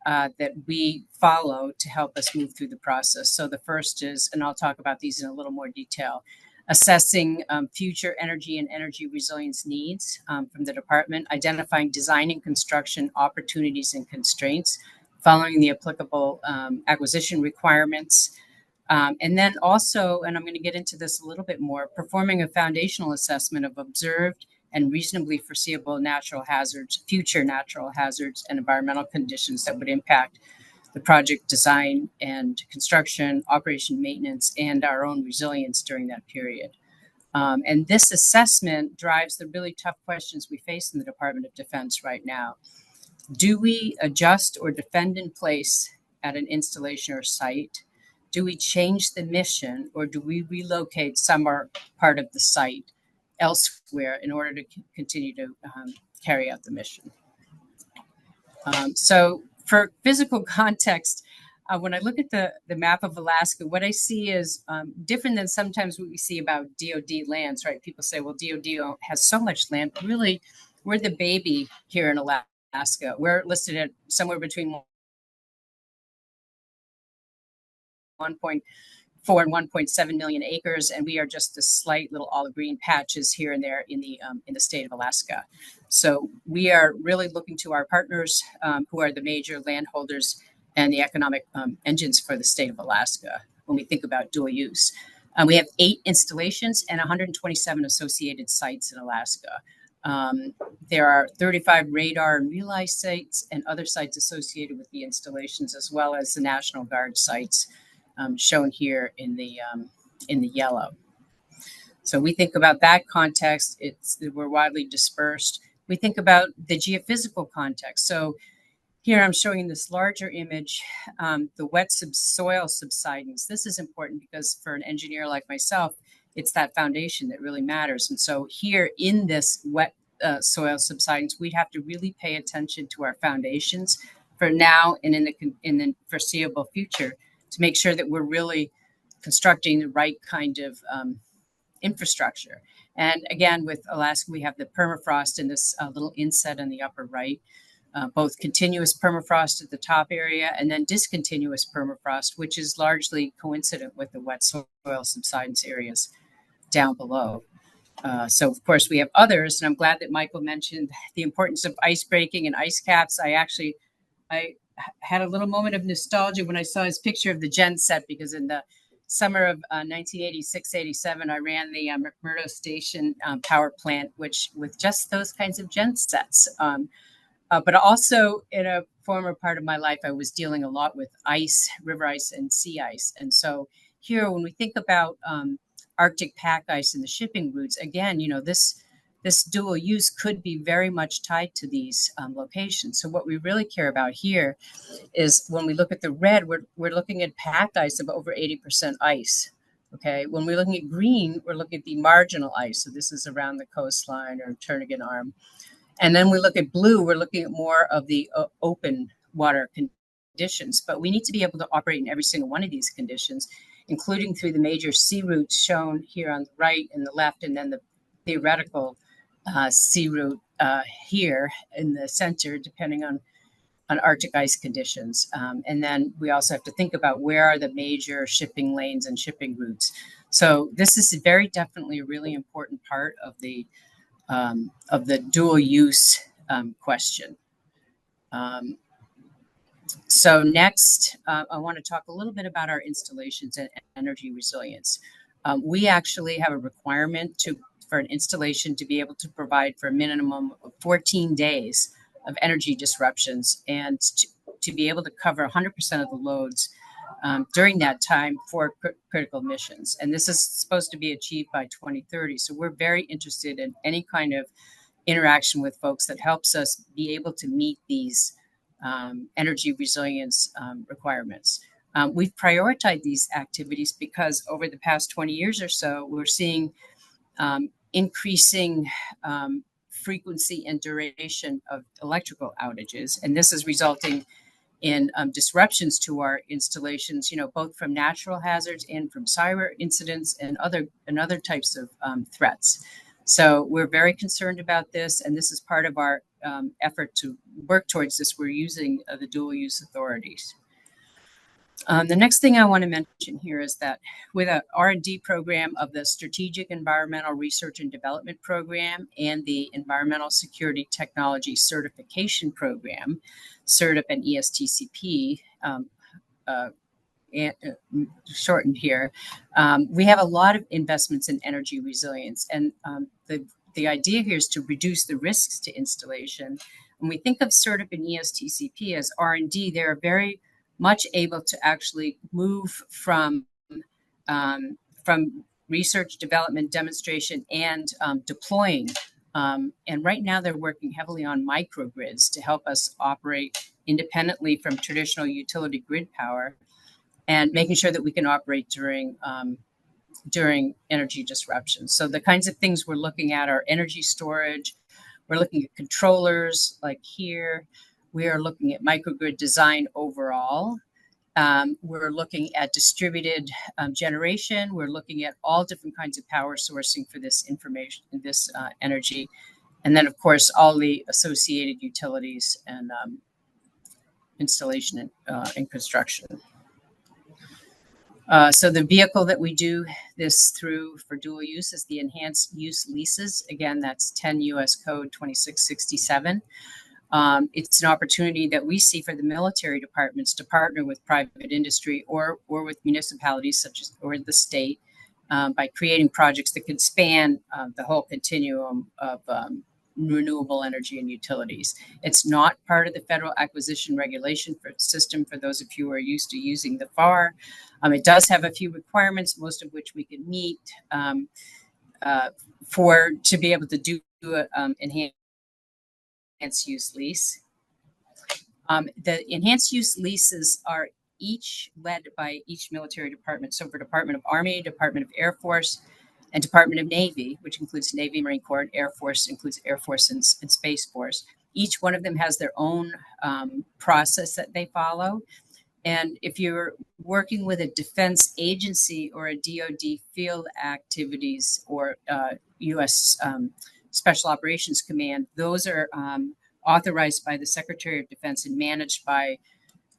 that we follow to help us move through the process. So the first is, and I'll talk about these in a little more detail, assessing future energy and energy resilience needs from the department, identifying design and construction opportunities and constraints, following the applicable acquisition requirements, and then also, and I'm going to get into this a little bit more, performing a foundational assessment of observed and reasonably foreseeable natural hazards, future natural hazards, and environmental conditions that would impact the project design and construction, operation, maintenance, and our own resilience during that period. And this assessment drives the really tough questions we face in the Department of Defense right now. Do we adjust or defend in place at an installation or site? Do we change the mission, or do we relocate some or part of the site elsewhere in order to continue to carry out the mission? So for physical context, when I look at the map of Alaska, what I see is different than sometimes what we see about DoD lands, right? People say, well, DoD has so much land. But really, we're the baby here in Alaska. We're listed at somewhere between 1.4 and 1.7 million acres, and we are just a slight little olive green patches here and there in the state of Alaska. So we are really looking to our partners who are the major landholders and the economic engines for the state of Alaska when we think about dual use. We have 8 installations and 127 associated sites in Alaska. There are 35 radar and relay sites and other sites associated with the installations, as well as the National Guard sites shown here in the yellow. So we think about that context. We're widely dispersed. We think about the geophysical context. So here I'm showing this larger image, the wet soil subsidence. This is important because for an engineer like myself, it's that foundation that really matters. And so here in this wet soil subsidence, we have to really pay attention to our foundations for now and in the foreseeable future to make sure that we're really constructing the right kind of infrastructure. And again, with Alaska, we have the permafrost in this little inset in the upper right. Both continuous permafrost at the top area and then discontinuous permafrost, which is largely coincident with the wet soil subsidence areas down below. So, of course, we have others, and I'm glad that Michael mentioned the importance of ice breaking and ice caps. I had a little moment of nostalgia when I saw his picture of the gen set, because in the summer of 1986-87, I ran the McMurdo Station power plant, which with just those kinds of gen sets. But also in a former part of my life, I was dealing a lot with ice, river ice, and sea ice. And so here, when we think about Arctic pack ice and the shipping routes, again, this dual use could be very much tied to these locations. So what we really care about here is when we look at the red, we're looking at pack ice of over 80% ice. Okay, when we're looking at green, we're looking at the marginal ice. So this is around the coastline or Turnagain Arm. And then we look at blue, we're looking at more of the open water conditions. But we need to be able to operate in every single one of these conditions, including through the major sea routes shown here on the right and the left, and then the theoretical sea route here in the center, depending on Arctic ice conditions. And then we also have to think about where are the major shipping lanes and shipping routes. So this is very definitely a really important part of the dual use question. So next, I want to talk a little bit about our installations and energy resilience. We actually have a requirement for an installation to be able to provide for a minimum of 14 days of energy disruptions and to be able to cover 100% of the loads during that time for critical missions. And this is supposed to be achieved by 2030. So we're very interested in any kind of interaction with folks that helps us be able to meet these energy resilience requirements. We've prioritized these activities because over the past 20 years or so, we're seeing increasing frequency and duration of electrical outages. And this is resulting in disruptions to our installations, both from natural hazards and from cyber incidents and other types of threats. So we're very concerned about this, and this is part of our effort to work towards this. We're using the dual use authorities. The next thing I want to mention here is that with a R&D program of the Strategic Environmental Research and Development Program and the Environmental Security Technology Certification Program, CERTIP and ESTCP, uh, shortened here, we have a lot of investments in energy resilience. And the idea here is to reduce the risks to installation. When we think of CERTIP and ESTCP as R&D, they're very much able to actually move from research, development, demonstration, and deploying. And right now they're working heavily on microgrids to help us operate independently from traditional utility grid power and making sure that we can operate during energy disruptions. So the kinds of things we're looking at are energy storage. We're looking at controllers like here. We are looking at microgrid design overall. We're looking at distributed generation. We're looking at all different kinds of power sourcing for this information, this energy. And then, of course, all the associated utilities and installation and construction. So the vehicle that we do this through for dual use is the enhanced use leases. Again, that's 10 US Code 2667. It's an opportunity that we see for the military departments to partner with private industry or with municipalities such as or the state by creating projects that could span the whole continuum of renewable energy and utilities. It's not part of the federal acquisition regulation system for those of you who are used to using the FAR. It does have a few requirements, most of which we can meet to be able to do enhanced use lease. The enhanced use leases are each led by each military department. So for Department of Army, Department of Air Force, and Department of Navy, which includes Navy, Marine Corps, and Air Force, includes Air Force and Space Force. Each one of them has their own process that they follow. And if you're working with a defense agency or a DoD field activities or U.S. Special Operations Command, those are authorized by the Secretary of Defense and managed by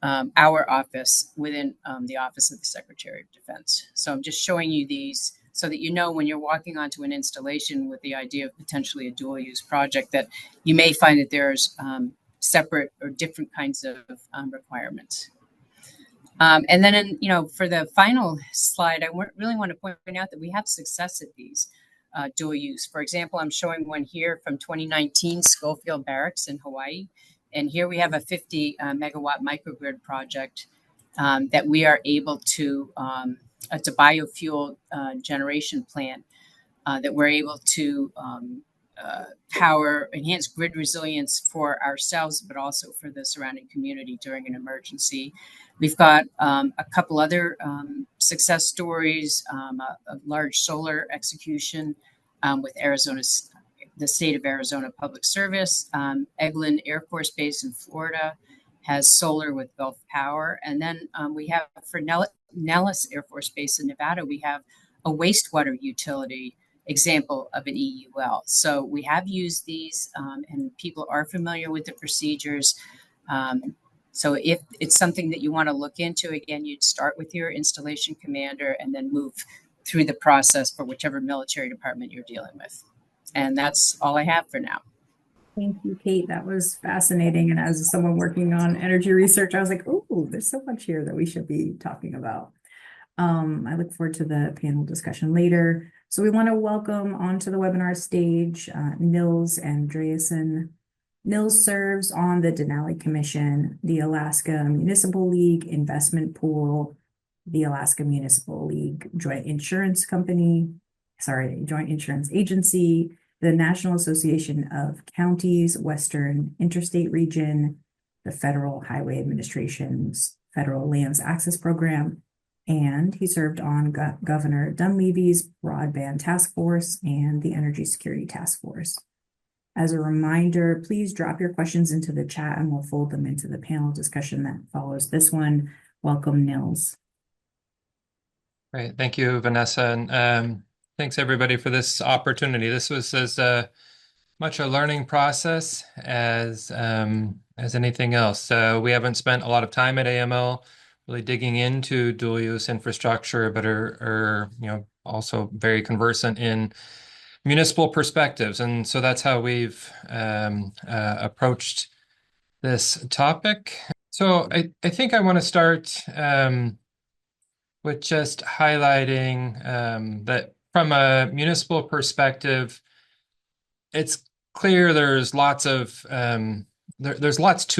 our office within the Office of the Secretary of Defense. So I'm just showing you these so that you know when you're walking onto an installation with the idea of potentially a dual use project that you may find that there's separate or different kinds of requirements. And then, for the final slide, I really want to point out that we have success at these dual use. For example, I'm showing one here from 2019, Schofield Barracks in Hawaii. And here we have a 50 megawatt microgrid project that we are able to, it's a biofuel generation plant that we're able to power, enhance grid resilience for ourselves, but also for the surrounding community during an emergency. We've got a couple other success stories, a large solar execution with the state of Arizona Public Service. Eglin Air Force Base in Florida has solar with Gulf Power. And then we have for Nellis Air Force Base in Nevada, we have a wastewater utility example of an EU well. So we have used these and people are familiar with the procedures. So if it's something that you want to look into, again, you'd start with your installation commander and then move through the process for whichever military department you're dealing with. And that's all I have for now. Thank you, Kate. That was fascinating. And as someone working on energy research, I was like, oh, there's so much here that we should be talking about. I look forward to the panel discussion later. So we want to welcome onto the webinar stage Nils Andreasen. Nils serves on the Denali Commission, the Alaska Municipal League Investment Pool, the Alaska Municipal League Joint Insurance Agency, the National Association of Counties, Western Interstate Region, the Federal Highway Administration's Federal Lands Access Program, and he served on Governor Dunleavy's Broadband Task Force and the Energy Security Task Force. As a reminder, please drop your questions into the chat and we'll fold them into the panel discussion that follows this one. Welcome, Nils. Great. Thank you, Vanessa. And thanks, everybody, for this opportunity. This was as much a learning process as anything else. We haven't spent a lot of time at AML really digging into dual use infrastructure, but are also very conversant in municipal perspectives. And so that's how we've approached this topic. So I think I want to start with just highlighting that from a municipal perspective, it's clear there's lots to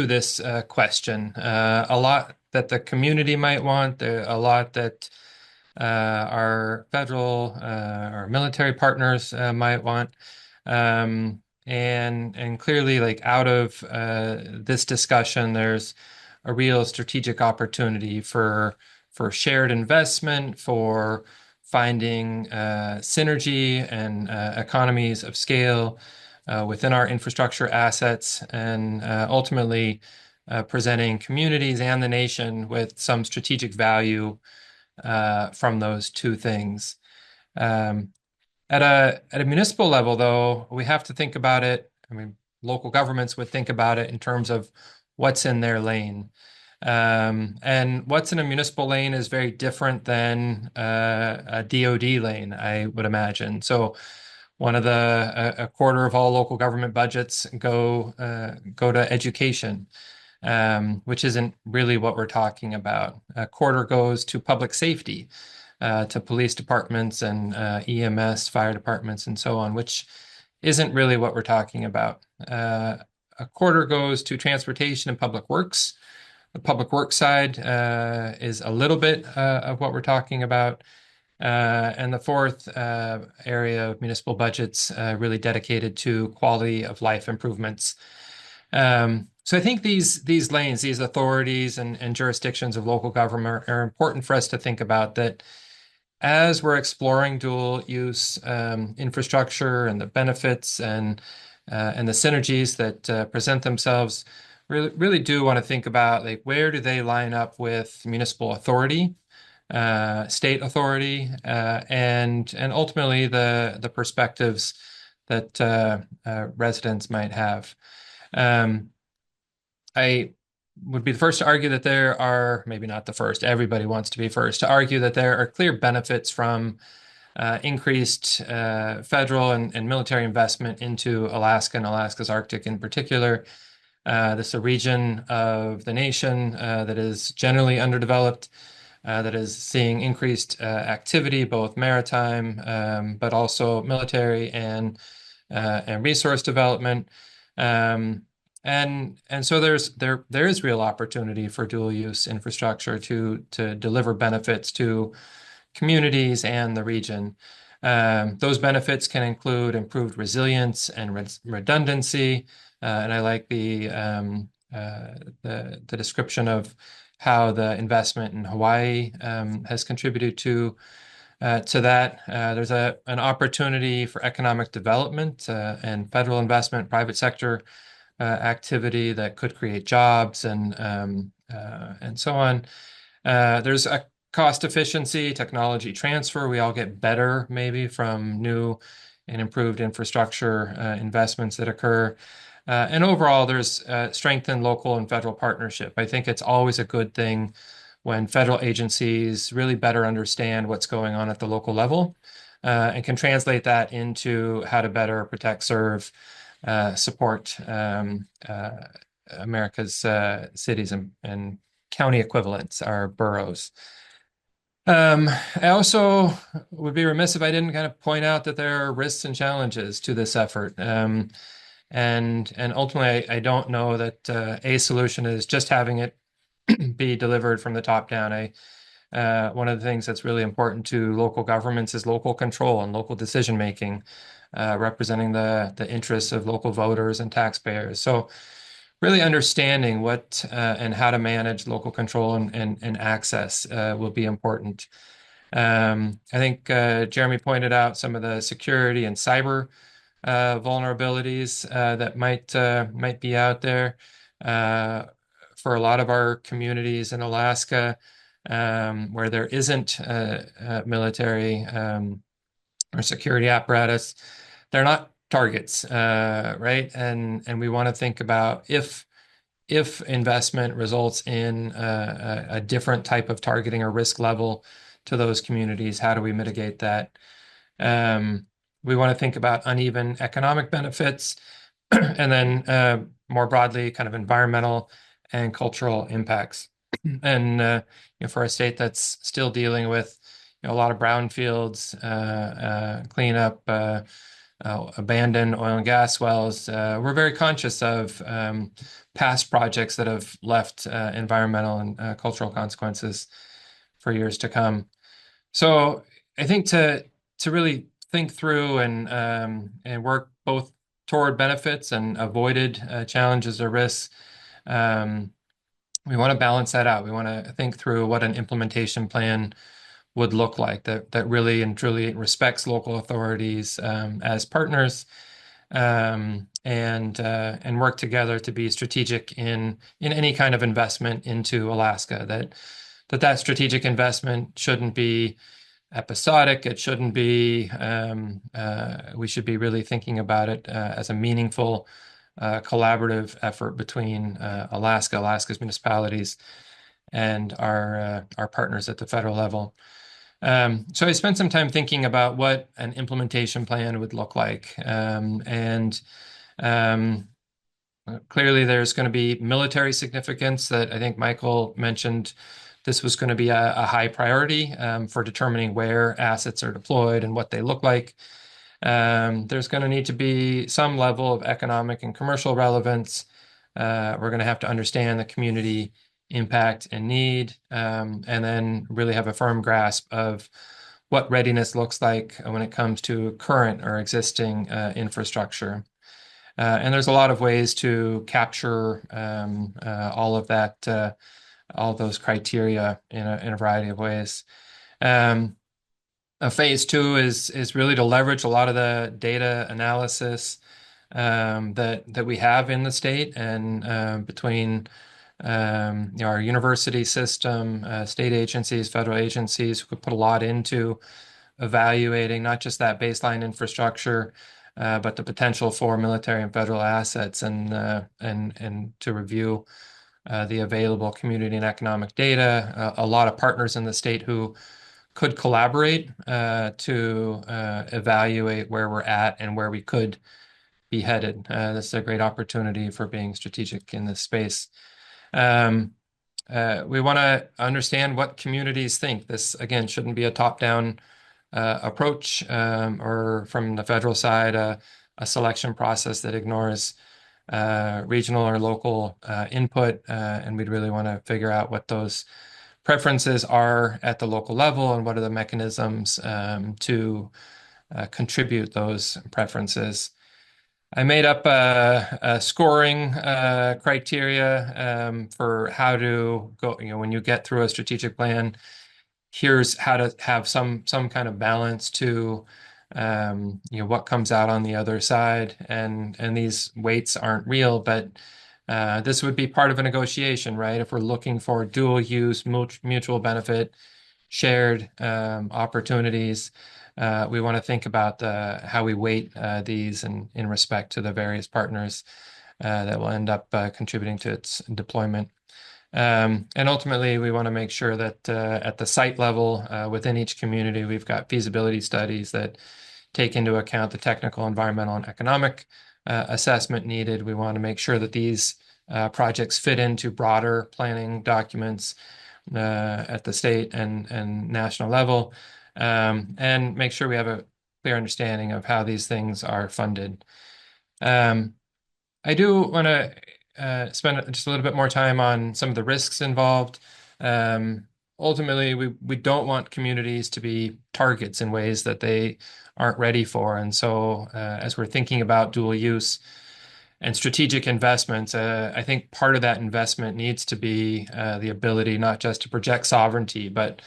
this question. A lot that the community might want, a lot that our federal or military partners might want. And clearly, like out of this discussion, there's a real strategic opportunity for shared investment, for finding synergy and economies of scale within our infrastructure assets, and ultimately presenting communities and the nation with some strategic value from those two things. Um, at a municipal level, though, we have to think about it. I mean, local governments would think about it in terms of what's in their lane. And what's in a municipal lane is very different than a DoD lane, I would imagine. So one of a quarter of all local government budgets go to education, which isn't really what we're talking about. A quarter goes to public safety, to police departments and EMS, fire departments, and so on, which isn't really what we're talking about. A quarter goes to transportation and public works. The public works side is a little bit of what we're talking about. And the fourth area of municipal budgets really dedicated to quality of life improvements. So I think these lanes, these authorities and jurisdictions of local government are important for us to think about, that as we're exploring dual use infrastructure and the benefits and the synergies that present themselves, really do want to think about, like, where do they line up with municipal authority, state authority, and ultimately the perspectives that residents might have. I would be the first to argue that there are, maybe not the first, everybody wants to be first, to argue that there are clear benefits from increased federal and military investment into Alaska and Alaska's Arctic in particular. This is a region of the nation that is generally underdeveloped, that is seeing increased activity, both maritime, but also military and resource development. And so there is real opportunity for dual use infrastructure to deliver benefits to communities and the region. Those benefits can include improved resilience and redundancy. And I like the description of how the investment in Hawaii has contributed to that. There's an opportunity for economic development and federal investment, private sector activity that could create jobs and so on. There's a cost efficiency, technology transfer. We all get better maybe from new and improved infrastructure investments that occur. And overall, there's strengthened local and federal partnership. I think it's always a good thing when federal agencies really better understand what's going on at the local level and can translate that into how to better protect, serve, support America's cities and county equivalents, our boroughs. I also would be remiss if I didn't kind of point out that there are risks and challenges to this effort. And ultimately, I don't know that a solution is just having it be delivered from the top down. One of the things that's really important to local governments is local control and local decision making, representing the interests of local voters and taxpayers. So really understanding what and how to manage local control and access will be important. I think Jeremy pointed out some of the security and cyber vulnerabilities that might be out there for a lot of our communities in Alaska, where there isn't military or security apparatus. They're not targets, right? And we want to think about, if if investment results in a different type of targeting or risk level to those communities, how do we mitigate that? We want to think about uneven economic benefits, and then more broadly, kind of environmental and cultural impacts. And for a state that's still dealing with a lot of brownfields cleanup, abandoned oil and gas wells, we're very conscious of past projects that have left environmental and cultural consequences for years to come. So I think to really think through and work both toward benefits and avoided challenges or risks, we want to balance that out. We want to think through what an implementation plan would look like that really and truly respects local authorities as partners, and work together to be strategic in any kind of investment into Alaska. That strategic investment shouldn't be episodic. It shouldn't be. We should be really thinking about it as a meaningful collaborative effort between Alaska's municipalities, and our partners at the federal level. So I spent some time thinking about what an implementation plan would look like. And clearly there's going to be military significance that I think Michael mentioned. This was going to be a high priority for determining where assets are deployed and what they look like. There's going to need to be some level of economic and commercial relevance. We're going to have to understand the community impact and need, and then really have a firm grasp of what readiness looks like when it comes to current or existing infrastructure. And there's a lot of ways to capture all of that, all those criteria in a variety of ways. Phase two is really to leverage a lot of the data analysis that we have in the state, and between our university system, state agencies, federal agencies, who could put a lot into evaluating not just that baseline infrastructure, but the potential for military and federal assets, and to review the available community and economic data. A lot of partners in the state who could collaborate to evaluate where we're at and where we could be headed. This is a great opportunity for being strategic in this space. We want to understand what communities think. This, again, shouldn't be a top-down approach, or from the federal side, a selection process that ignores regional or local input. And we'd really want to figure out what those preferences are at the local level and what are the mechanisms to contribute those preferences. I made up a scoring criteria for how to go, when you get through a strategic plan, here's how to have some kind of balance to what comes out on the other side. And these weights aren't real, but this would be part of a negotiation, right? If we're looking for dual use, mutual benefit, shared opportunities, we want to think about how we weight these in respect to the various partners that will end up contributing to its deployment. And ultimately, we want to make sure that at the site level, within each community, we've got feasibility studies that take into account the technical, environmental, and economic assessment needed. We want to make sure that these projects fit into broader planning documents at the state and national level, and make sure we have a clear understanding of how these things are funded. I do want to spend just a little bit more time on some of the risks involved. Ultimately, we don't want communities to be targets in ways that they aren't ready for. And so as we're thinking about dual use and strategic investments, I think part of that investment needs to be the ability not just to project sovereignty, but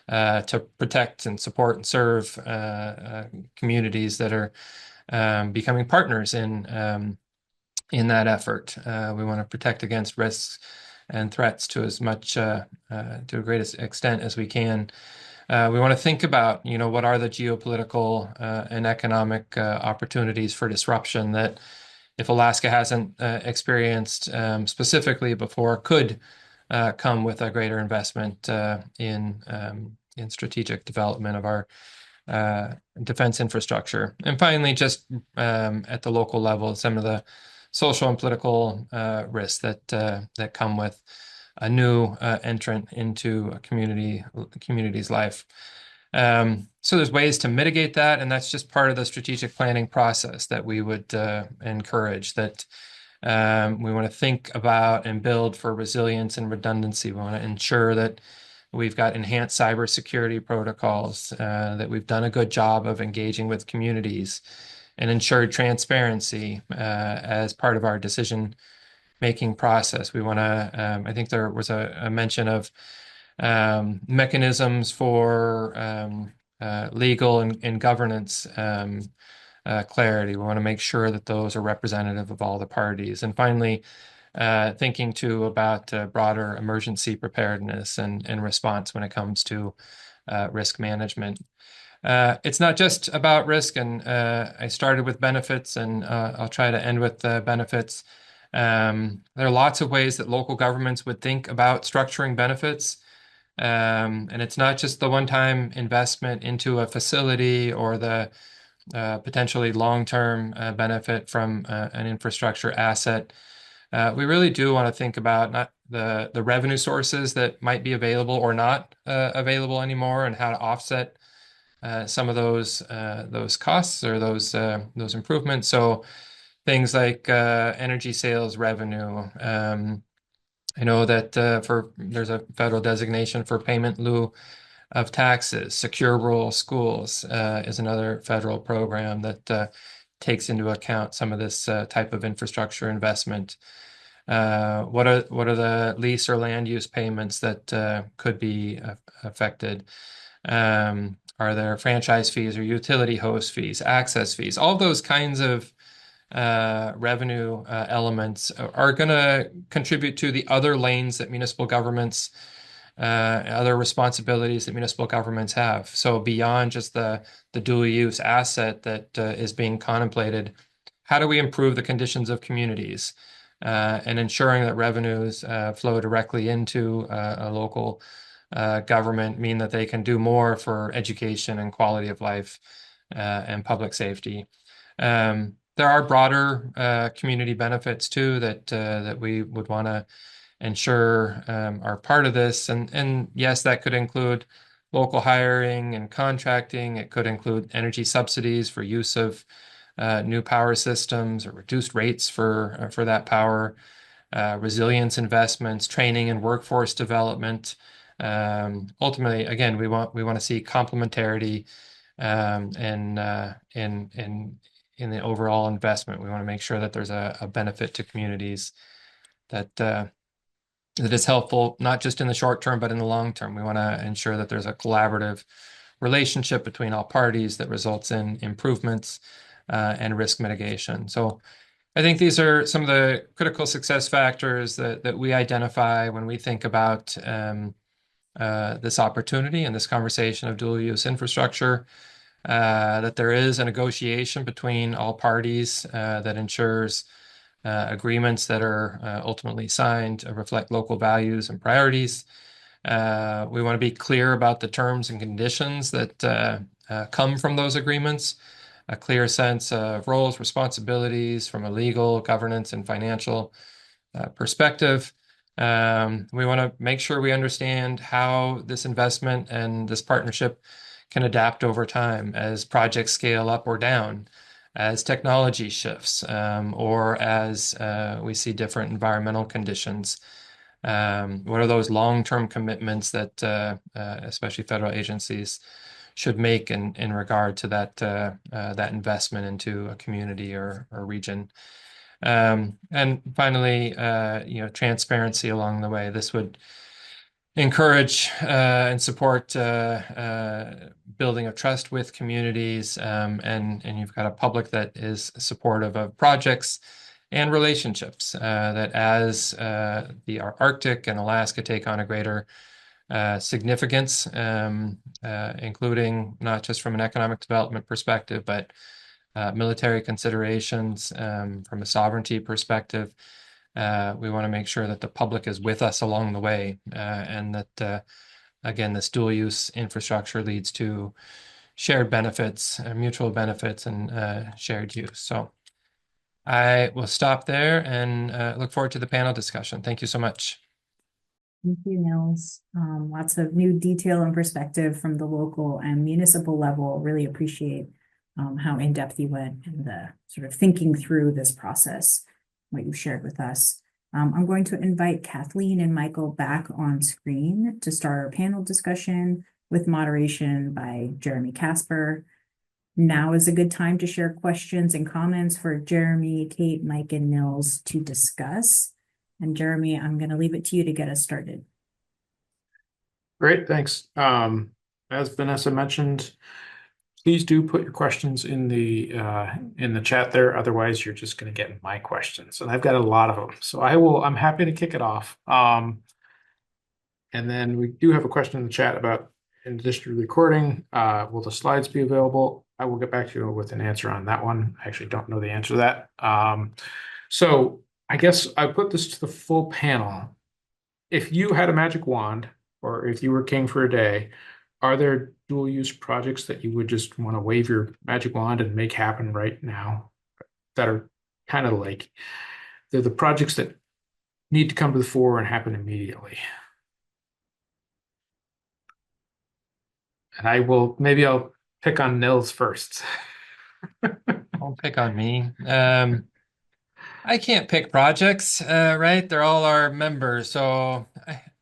to protect and support and serve communities that are becoming partners in that effort. We want to protect against risks and threats to as much to a greatest extent as we can. We want to think about, what are the geopolitical and economic opportunities for disruption that if Alaska hasn't experienced specifically before, could come with a greater investment in strategic development of our defense infrastructure. And finally, just at the local level, some of the social and political risks that come with a new entrant into a community's life. So there's ways to mitigate that, and that's just part of the strategic planning process that we would encourage, that we want to think about and build for resilience and redundancy. We want to ensure that we've got enhanced cybersecurity protocols, that we've done a good job of engaging with communities and ensured transparency as part of our decision-making process. We want to, I think there was a mention of mechanisms for legal and governance clarity. We want to make sure that those are representative of all the parties. And finally, thinking too about broader emergency preparedness and response when it comes to risk management. It's not just about risk, and I started with benefits, and I'll try to end with benefits. There are lots of ways that local governments would think about structuring benefits. And it's not just the one-time investment into a facility or the potentially long-term benefit from an infrastructure asset. We really do want to think about not the revenue sources that might be available or not available anymore, and how to offset some of those costs or those improvements. So things like energy sales revenue. I know that there's a federal designation for payment in lieu of taxes. Secure Rural Schools is another federal program that takes into account some of this type of infrastructure investment. What are the lease or land use payments that could be affected? Are there franchise fees or utility host fees, access fees? All those kinds of revenue elements are going to contribute to the other lanes that municipal governments, other responsibilities that municipal governments have. So beyond just the dual use asset that is being contemplated, how do we improve the conditions of communities and ensuring that revenues flow directly into a local government, mean that they can do more for education and quality of life and public safety. There are broader community benefits too that we would want to ensure are part of this. And yes, that could include local hiring and contracting. It could include energy subsidies for use of new power systems or reduced rates for that power, resilience investments, training and workforce development. Ultimately, again, we want to see complementarity in the overall investment. We want to make sure that there's a benefit to communities that is helpful, not just in the short term, but in the long term. We want to ensure that there's a collaborative relationship between all parties that results in improvements and risk mitigation. So I think these are some of the critical success factors that we identify when we think about this opportunity and this conversation of dual use infrastructure. That there is a negotiation between all parties that ensures agreements that are ultimately signed reflect local values and priorities. We want to be clear about the terms and conditions that come from those agreements, a clear sense of roles, responsibilities from a legal, governance, and financial perspective. We want to make sure we understand how this investment and this partnership can adapt over time as projects scale up or down, as technology shifts, or as we see different environmental conditions. What are those long-term commitments that especially federal agencies should make in regard to that investment into a community or region? And finally, transparency along the way. This would encourage and support building of trust with communities, and you've got a public that is supportive of projects and relationships, that as the Arctic and Alaska take on a greater significance, including not just from an economic development perspective, but military considerations, from a sovereignty perspective. We want to make sure that the public is with us along the way, and that, again, this dual use infrastructure leads to shared benefits, mutual benefits, and shared use. So I will stop there and look forward to the panel discussion. Thank you so much. Thank you, Nils. Lots of new detail and perspective from the local and municipal level. Really appreciate how in-depth you went in the sort of thinking through this process, what you shared with us. I'm going to invite Kathleen and Michael back on screen to start our panel discussion with moderation by Jeremy Casper. Now is a good time to share questions and comments for Jeremy, Kate, Mike, and Nils to discuss. And Jeremy, I'm going to leave it to you to get us started. Great, thanks. As Vanessa mentioned, please do put your questions in the chat there. Otherwise, you're just going to get my questions, and I've got a lot of them. So I'm happy to kick it off. And then we do have a question in the chat about, in addition to recording, will the slides be available? I will get back to you with an answer on that one. I actually don't know the answer to that. So I guess I put this to the full panel. If you had a magic wand, or if you were king for a day, are there dual use projects that you would just want to wave your magic wand and make happen right now that are kind of like they're the projects that need to come to the fore and happen immediately? And maybe I'll pick on Nils first. Don't pick on me. I can't pick projects, right? They're all our members. So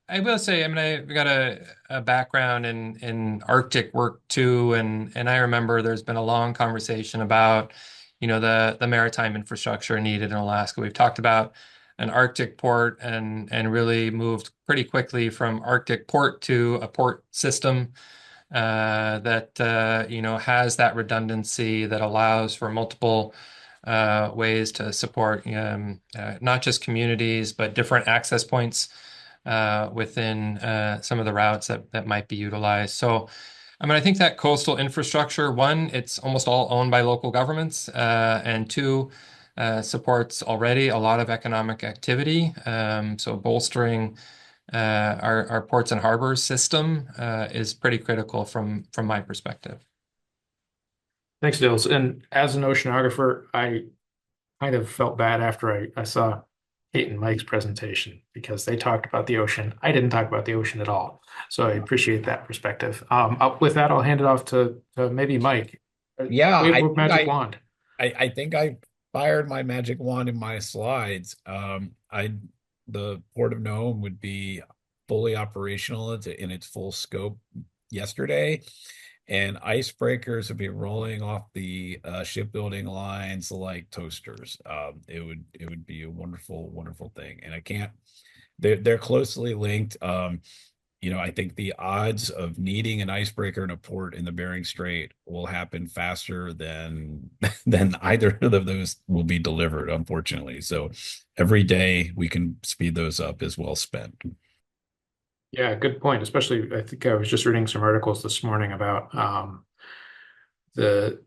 I will say, I mean, I've got a background in Arctic work too, and I remember there's been a long conversation about, the maritime infrastructure needed in Alaska. We've talked about an Arctic port and really moved pretty quickly from Arctic port to a port system that has that redundancy that allows for multiple ways to support not just communities, but different access points within some of the routes that might be utilized. So, I mean, I think that coastal infrastructure, one, it's almost all owned by local governments, and two, supports already a lot of economic activity. So bolstering our ports and harbors system is pretty critical from my perspective. Thanks, Nils. And as an oceanographer, I kind of felt bad after I saw Kate and Mike's presentation because they talked about the ocean. I didn't talk about the ocean at all. So I appreciate that perspective. With that, I'll hand it off to maybe Mike. Yeah, Wave magic wand. I think I fired my magic wand in my slides. The Port of Nome would be fully operational in its full scope yesterday, and icebreakers would be rolling off the shipbuilding lines like toasters. It would be a wonderful, wonderful thing, and they're closely linked. I think the odds of needing an icebreaker in a port in the Bering Strait will happen faster than either of those will be delivered, unfortunately. So every day we can speed those up is well spent. Yeah, good point. Especially, I think I was just reading some articles this morning about the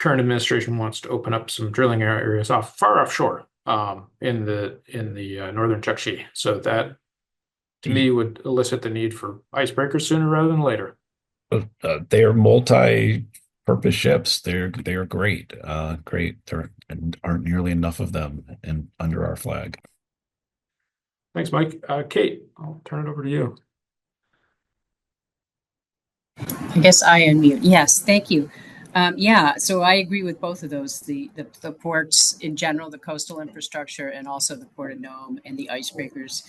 current administration wants to open up some drilling areas far offshore in the northern Chukchi. So that, to me, would elicit the need for icebreakers sooner rather than later. They are multi-purpose ships. They are great. Great. There aren't nearly enough of them under our flag. Thanks, Mike. Kate, I'll turn it over to you. I guess I unmute. Yes, thank you. Yeah, so I agree with both of those, the ports in general, the coastal infrastructure, and also the Port of Nome and the icebreakers.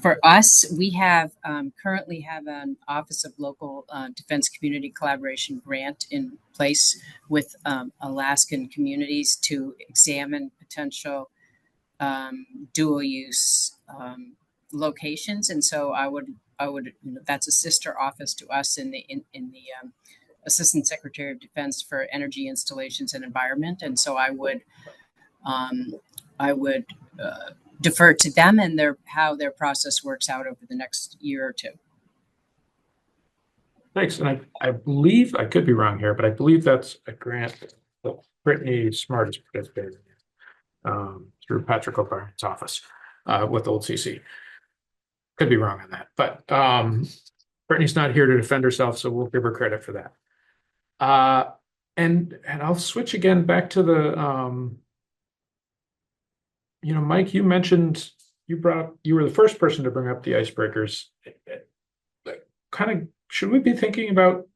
For us, we currently have an Office of Local Defense Community Collaboration grant in place with Alaskan communities to examine potential dual use locations, and so I would that's a sister office to us in the Assistant Secretary of Defense for Energy Installations and Environment, and so I would defer to them and how their process works out over the next year or two. Thanks. And I believe, I could be wrong here, but I believe that's a grant that Brittany Smart is participating in, through Patrick O'Brien's office, with Old CC. Could be wrong on that, but, Brittany's not here to defend herself, so we'll give her credit for that. Uh, and I'll switch again back to the, Mike, you mentioned you were the first person to bring up the icebreakers. Kind of, should we be thinking about,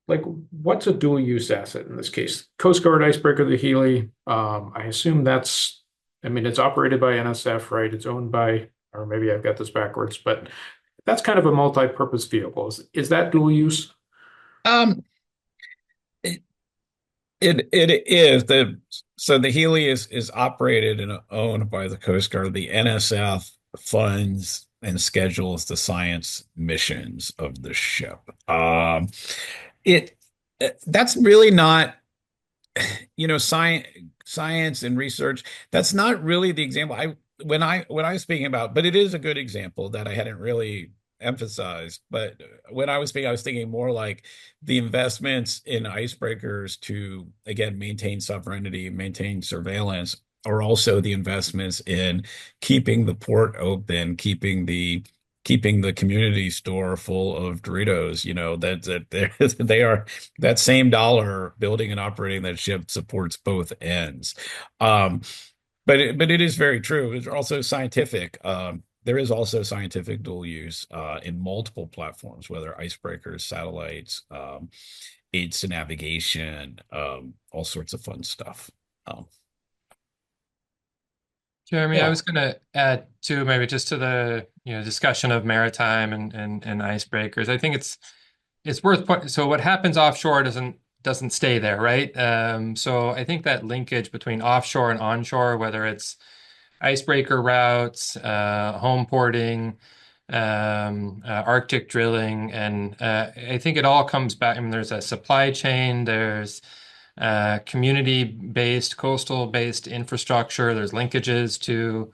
like, what's a dual use asset in this case? Coast Guard icebreaker, the Healy. I assume I mean, it's operated by NSF, right? It's owned by, or maybe I've got this backwards, but that's kind of a multi-purpose vehicle. Is that dual use? Um, it, it is so the Healy is operated and owned by the Coast Guard. The NSF funds and schedules the science missions of the ship. It that's really not, science and research. That's not really the example when I was speaking about, but it is a good example that I hadn't really emphasized. But when I was speaking, I was thinking more like the investments in icebreakers to, again, maintain sovereignty, maintain surveillance, or also the investments in keeping the port open, keeping the community store full of Doritos. They are that same dollar building and operating that ship supports both ends. Um, but it is very true. It's also scientific. There is also scientific dual use in multiple platforms, whether icebreakers, satellites, aids to navigation, all sorts of fun stuff. Um, Jeremy, I Yeah. was going to add too, maybe just to the discussion of maritime and icebreakers. I think it's worth point. So what happens offshore doesn't stay there, right? So I think that linkage between offshore and onshore, whether it's icebreaker routes, home porting, Arctic drilling, and I think it all comes back. I mean, there's a supply chain, there's community-based, coastal-based infrastructure. There's linkages to,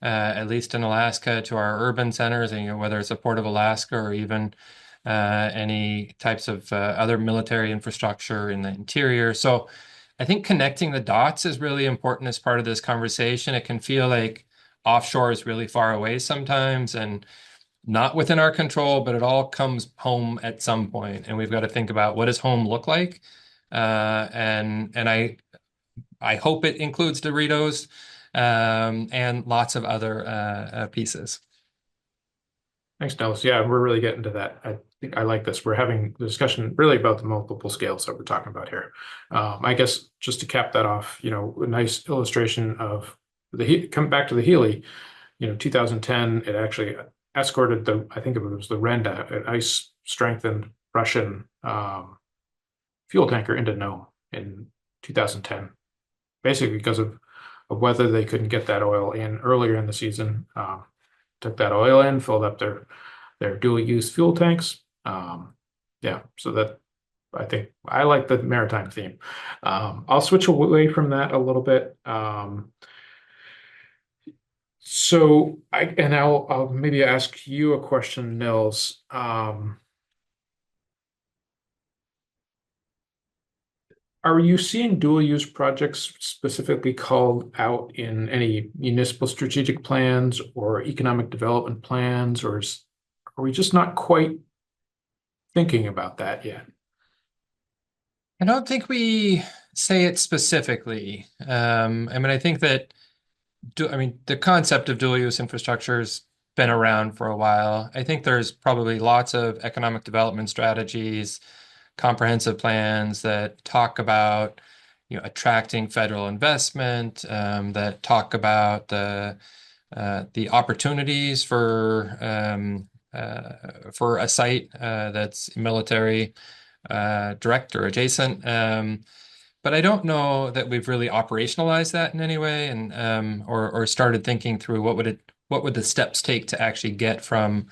at least in Alaska, to our urban centers, and whether it's the Port of Alaska or even any types of other military infrastructure in the interior. So I think connecting the dots is really important as part of this conversation. It can feel like offshore is really far away sometimes and not within our control, but it all comes home at some point, and we've got to think about what does home look like. And I hope it includes Doritos, and lots of other pieces. Thanks, Nels. Yeah, we're really getting to that. I think I like this. We're having the discussion really about the multiple scales that we're talking about here. I guess just to cap that off, a nice illustration of come back to the Healy, 2010, it actually escorted I think it was the Renda, an ice strengthened Russian fuel tanker into Nome in 2010, basically because of whether they couldn't get that oil in earlier in the season. Took that oil in, filled up their dual use fuel tanks. Yeah, so that I think I like the maritime theme. I'll switch away from that a little bit. So I'll maybe ask you a question, Nils. Are you seeing dual use projects specifically called out in any municipal strategic plans or economic development plans, or are we just not quite thinking about that yet? I don't think we say it specifically. I mean, I think that the concept of dual use infrastructure has been around for a while. I think there's probably lots of economic development strategies, comprehensive plans that talk about, attracting federal investment, that talk about the opportunities for a site that's military director adjacent. But I don't know that we've really operationalized that in any way, and or started thinking through what would the steps take to actually get from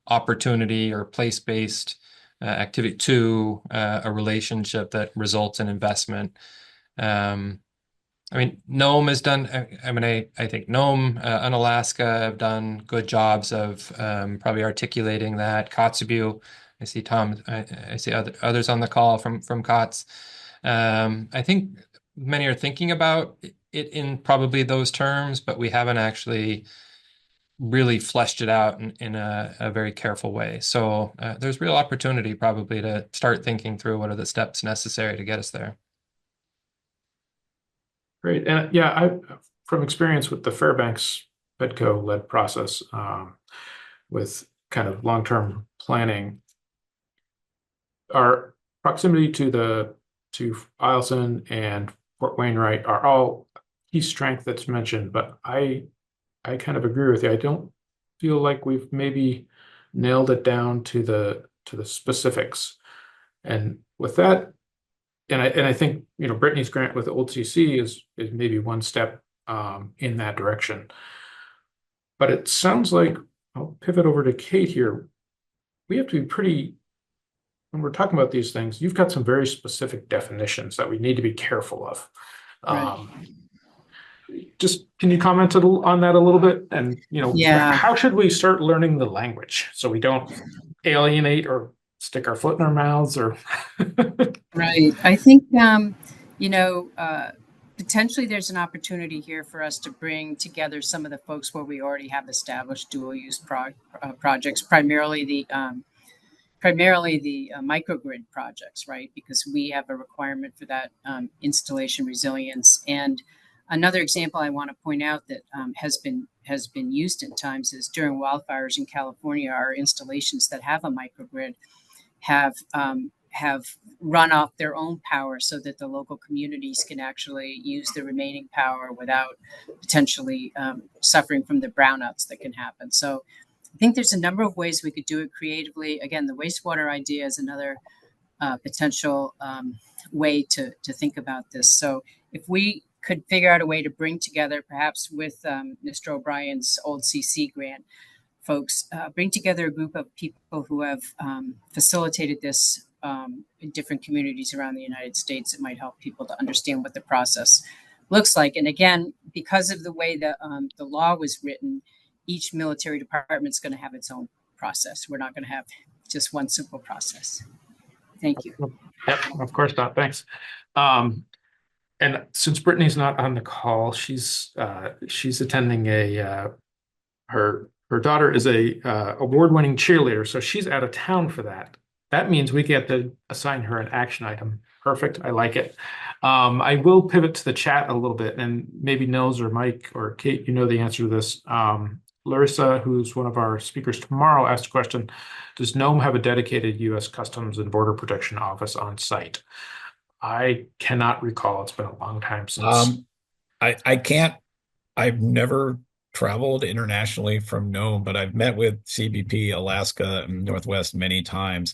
opportunity or place-based activity to a relationship that results in investment. I mean, Nome has done, I think Nome and Alaska have done good jobs of probably articulating that. Kotzebue, I see Tom, I see others on the call from COTS. I think many are thinking about it in probably those terms, but we haven't actually really fleshed it out in a very careful way. So there's real opportunity probably to start thinking through what are the steps necessary to get us there. Great. And yeah, from experience with the Fairbanks Petco led process, with kind of long-term planning, our proximity to Eielson and Fort Wainwright are all key strength that's mentioned, but I kind of agree with you. I don't feel like we've maybe nailed it down to the specifics. And with that, and I think Brittany's grant with Old CC is maybe one step in that direction. But it sounds like I'll pivot over to Kate here. We have to be pretty when we're talking about these things. You've got some very specific definitions that we need to be careful of. Right. Just can you comment on that a little bit? And Yeah. how should we start learning the language so we don't alienate or stick our foot in our mouths or Right. I think, potentially there's an opportunity here for us to bring together some of the folks where we already have established dual use projects, primarily the microgrid projects, right? Because we have a requirement for that installation resilience. And another example I want to point out that has been used at times is during wildfires in California, our installations that have a microgrid have run off their own power so that the local communities can actually use the remaining power without potentially suffering from the brownouts that can happen. So I think there's a number of ways we could do it creatively. Again, the wastewater idea is another potential way to think about this. So if we could figure out a way to bring together, perhaps with Mr. O'Brien's Old CC grant, folks, bring together a group of people who have facilitated this in different communities around the United States, it might help people to understand what the process looks like. And again, because of the way the law was written, each military department is going to have its own process. We're not going to have just one simple process. Thank you. Yep, of course not. Thanks. And since Brittany's not on the call, she's attending her daughter is a award-winning cheerleader, so she's out of town for that. That means we get to assign her an action item. Perfect. I like it. I will pivot to the chat a little bit, and maybe Nils or Mike or Kate, the answer to this. Larissa, who's one of our speakers tomorrow, asked a question: does Nome have a dedicated U.S. Customs and Border Protection office on site? I cannot recall. It's been a long time since. I can't. I've never traveled internationally from Nome, but I've met with CBP, Alaska, and Northwest many times.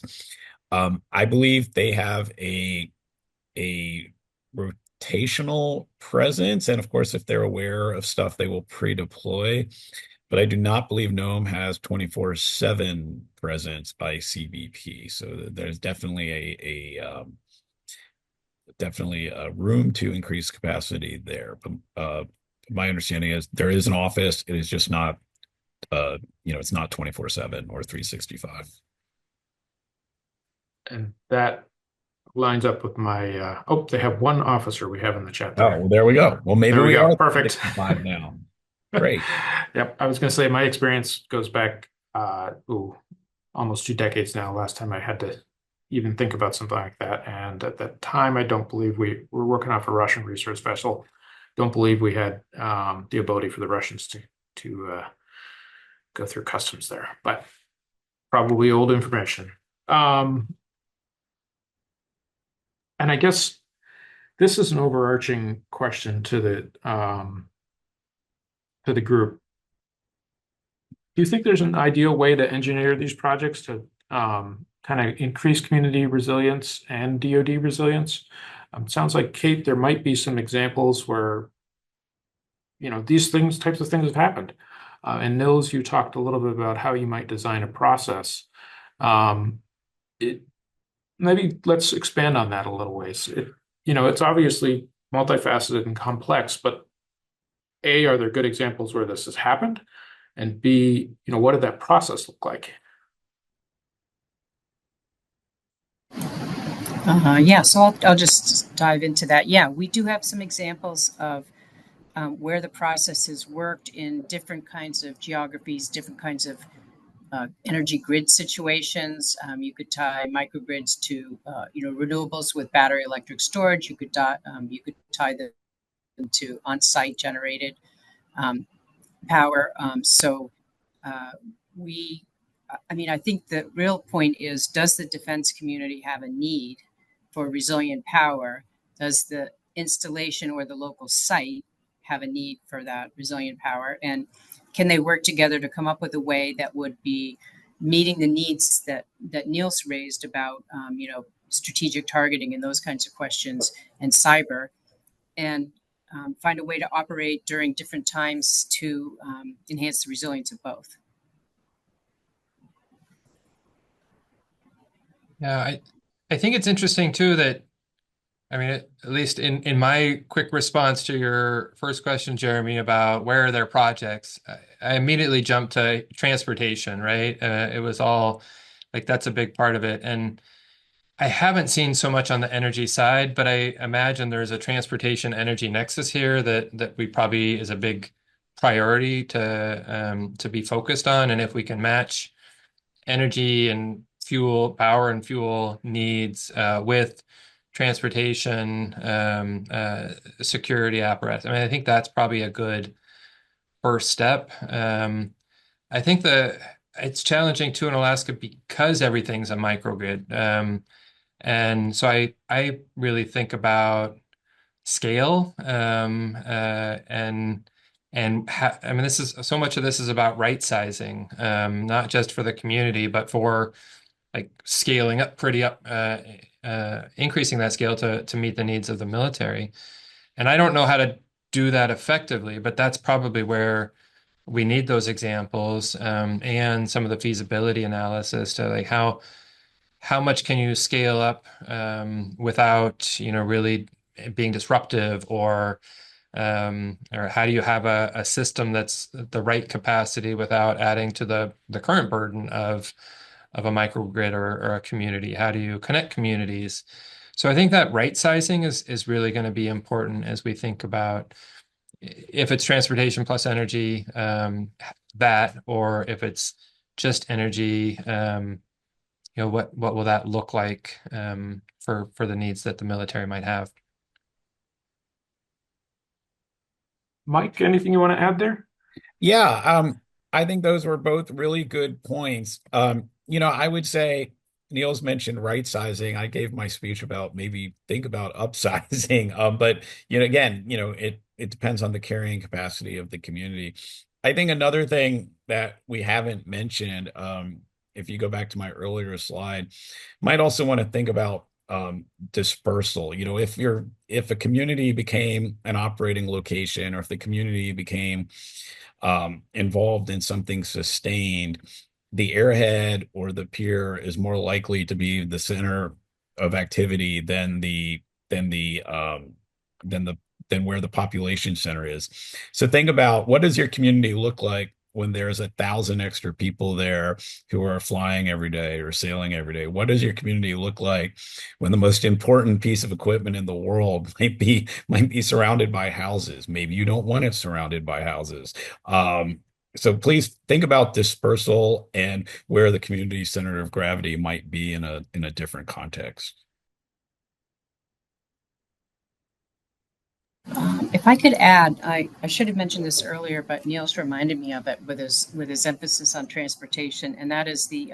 I believe they have a rotational presence, and of course, if they're aware of stuff, they will pre-deploy. But I do not believe Nome has 24/7 presence by CBP. So there's definitely a room to increase capacity there. But my understanding is there is an office. It is just not, it's not 24/7 or 365. And that lines up with my, they have one officer we have in the chat there. Oh, well, there we go. Well, maybe There we go. are Perfect. 65 now. Great. Yep. I was going to say my experience goes back, almost 2 decades now. Last time I had to even think about something like that. And at that time, I don't believe we were working off a Russian research vessel. Don't believe we had the ability for the Russians to go through customs there, but probably old information. And I guess this is an overarching question to the group. Do you think there's an ideal way to engineer these projects to kind of increase community resilience and DoD resilience? Sounds like, Kate, there might be some examples where these types of things have happened. And Nils, you talked a little bit about how you might design a process. Maybe let's expand on that a little ways. It's obviously multifaceted and complex, but A, are there good examples where this has happened? And B, what did that process look like? Yeah, so I'll just dive into that. Yeah, we do have some examples of where the process has worked in different kinds of geographies, different kinds of energy grid situations. You could tie microgrids to renewables with battery electric storage. You could tie them to on-site generated um, power. Uh, we, I mean, I think the real point is, does the defense community have a need for resilient power? Does the installation or the local site have a need for that resilient power? And can they work together to come up with a way that would be meeting the needs that Niels raised about, strategic targeting and those kinds of questions and cyber, and find a way to operate during different times to enhance the resilience of both? Yeah, I think it's interesting too that, I mean, at least in my quick response to your first question, Jeremy, about where are their projects, I immediately jumped to transportation, right? It was all like that's a big part of it. And I haven't seen so much on the energy side, but I imagine there's a transportation energy nexus here that we probably is a big priority to be focused on. And if we can match energy and fuel, power and fuel needs with transportation security apparatus. I mean, I think that's probably a good first step. I think it's challenging too in Alaska because everything's a microgrid. And so I really think about scale I mean, this is so much of this is about right sizing, not just for the community, but for like scaling up pretty up, increasing that scale to meet the needs of the military. And I don't know how to do that effectively, but that's probably where we need those examples, and some of the feasibility analysis to like how much can you scale up without really being disruptive, or how do you have a system that's the right capacity without adding to the current burden of a microgrid or a community? How do you connect communities? So I think that right sizing is really going to be important as we think about if it's transportation plus energy, that, or if it's just energy, what will that look like for the needs that the military might have? Mike, anything you want to add there? Yeah, I think those were both really good points. I would say Niels mentioned right sizing. I gave my speech about maybe think about upsizing. But again, it depends on the carrying capacity of the community. I think another thing that we haven't mentioned, if you go back to my earlier slide, might also want to think about dispersal. If a community became an operating location, or if the community became involved in something sustained, the airhead or the pier is more likely to be the center of activity than the than where the population center is. So think about, what does your community look like when there's 1,000 extra people there who are flying every day or sailing every day? What does your community look like when the most important piece of equipment in the world might be surrounded by houses? Maybe you don't want it surrounded by houses. So please think about dispersal and where the community center of gravity might be in a different context. If I could add, I should have mentioned this earlier, but Niels reminded me of it with his emphasis on transportation, and that is the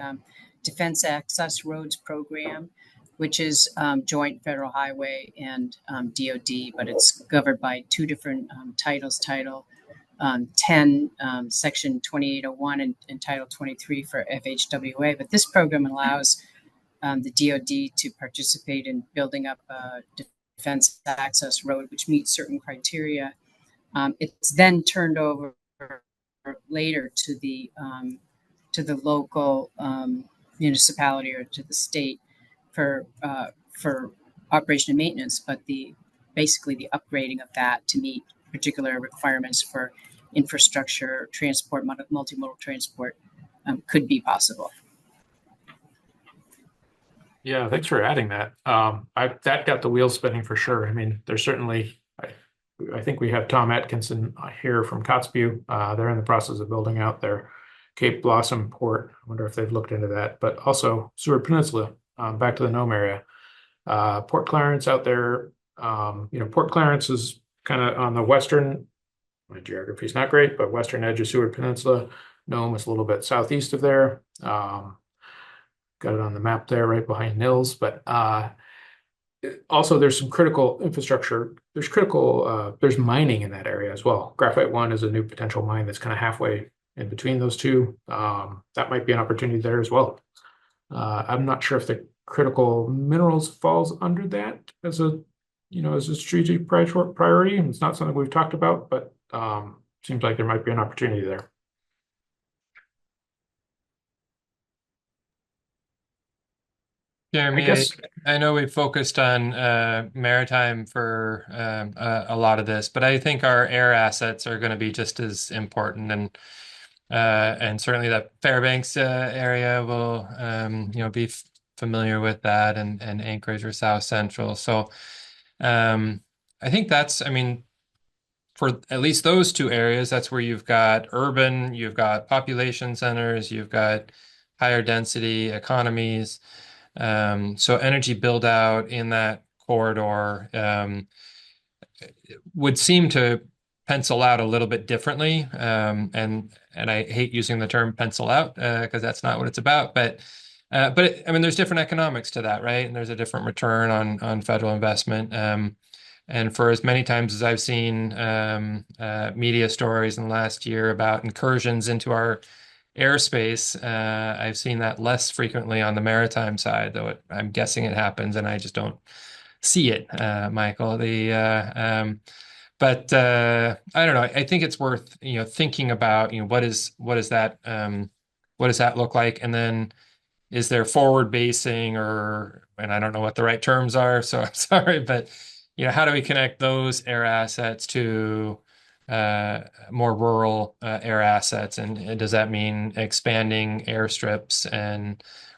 Defense Access Roads Program, which is joint federal highway and DoD, but it's governed by two different titles: Title 10, Section 2801, and Title 23 for FHWA. But this program allows the DoD to participate in building up defense access road, which meets certain criteria. It's then turned over later to the local municipality or to the state for operation and maintenance. But the basically the upgrading of that to meet particular requirements for infrastructure, transport, multimodal transport could be possible. Yeah, thanks for adding that. That got the wheels spinning for sure. I mean, there's certainly, I think we have Tom Atkinson here from Kotzebue. They're in the process of building out their Cape Blossom port. I wonder if they've looked into that. But also Seward Peninsula, back to the Nome area. Port Clarence out there. Port Clarence is kind of on the western, my geography is not great, but western edge of Seward Peninsula. Nome is a little bit southeast of there. Got it on the map there right behind Nils, but also there's some critical infrastructure. There's mining in that area as well. Graphite One is a new potential mine that's kind of halfway in between those two. That might be an opportunity there as well. I'm not sure if the critical minerals falls under that as a strategic priority. And it's not something we've talked about, but seems like there might be an opportunity there. Jeremy, I know we focused on maritime for a lot of this, but I think our air assets are going to be just as important, and certainly that Fairbanks area will be familiar with that, and Anchorage or South Central. So I think that's, I mean, for at least those two areas, that's where you've got urban, you've got population centers, you've got higher density economies. So energy build out in that corridor would seem to pencil out a little bit differently. And I hate using the term pencil out because that's not what it's about. But I mean, there's different economics to that, right? And there's a different return on federal investment. And for as many times as I've seen media stories in the last year about incursions into our airspace, I've seen that less frequently on the maritime side, though I'm guessing it happens, and I just don't see it, Michael. But I don't know. I think it's worth thinking about what does that look like, and then is there forward basing and I don't know what the right terms are, so I'm sorry, but how do we connect those air assets to more rural air assets, and does that mean expanding airstrips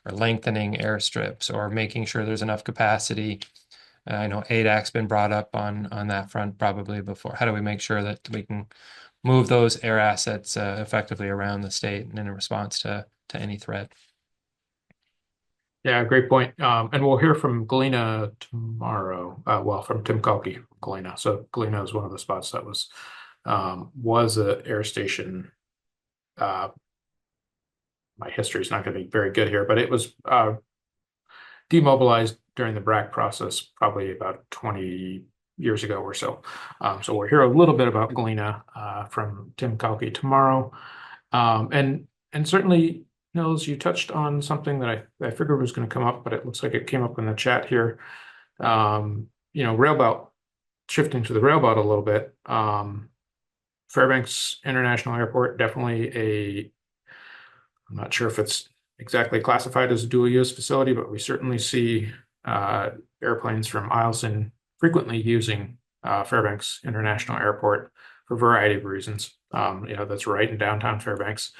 or lengthening airstrips or making sure there's enough capacity? I know ADAC's been brought up on that front probably before. How do we make sure that we can move those air assets effectively around the state and in response to any threat? Yeah, great point. And we'll hear from Galena tomorrow. From Tim Kalki from Galena. So Galena is one of the spots that was an air station. My history is not going to be very good here, but it was demobilized during the BRAC process probably about 20 years ago or so. So we'll hear a little bit about Galena from Tim Kalki tomorrow. And certainly, Nils, you touched on something that I figured was going to come up, but it looks like it came up in the chat here. Rail belt, shifting to the rail belt a little bit. Fairbanks International Airport, definitely I'm not sure if it's exactly classified as a dual use facility, but we certainly see airplanes from Eielson frequently using Fairbanks International Airport for a variety of reasons. That's right in downtown Fairbanks.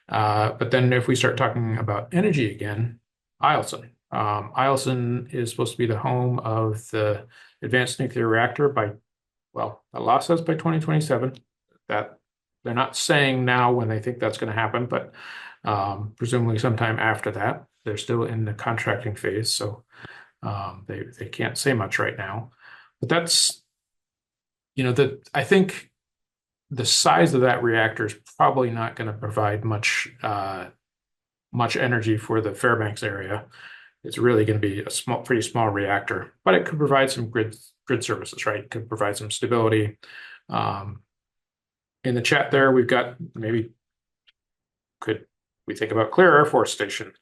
But then if we start talking about energy again, Eielson. Eielson is supposed to be the home of the advanced nuclear reactor the law says by 2027. That they're not saying now when they think that's going to happen, but presumably sometime after that. They're still in the contracting phase, so they can't say much right now. But that's, I think the size of that reactor is probably not going to provide much energy for the Fairbanks area. It's really going to be a pretty small reactor, but it could provide some grid services, right? It could provide some stability. In the chat there, we've got could we think about Clear Air Force Station,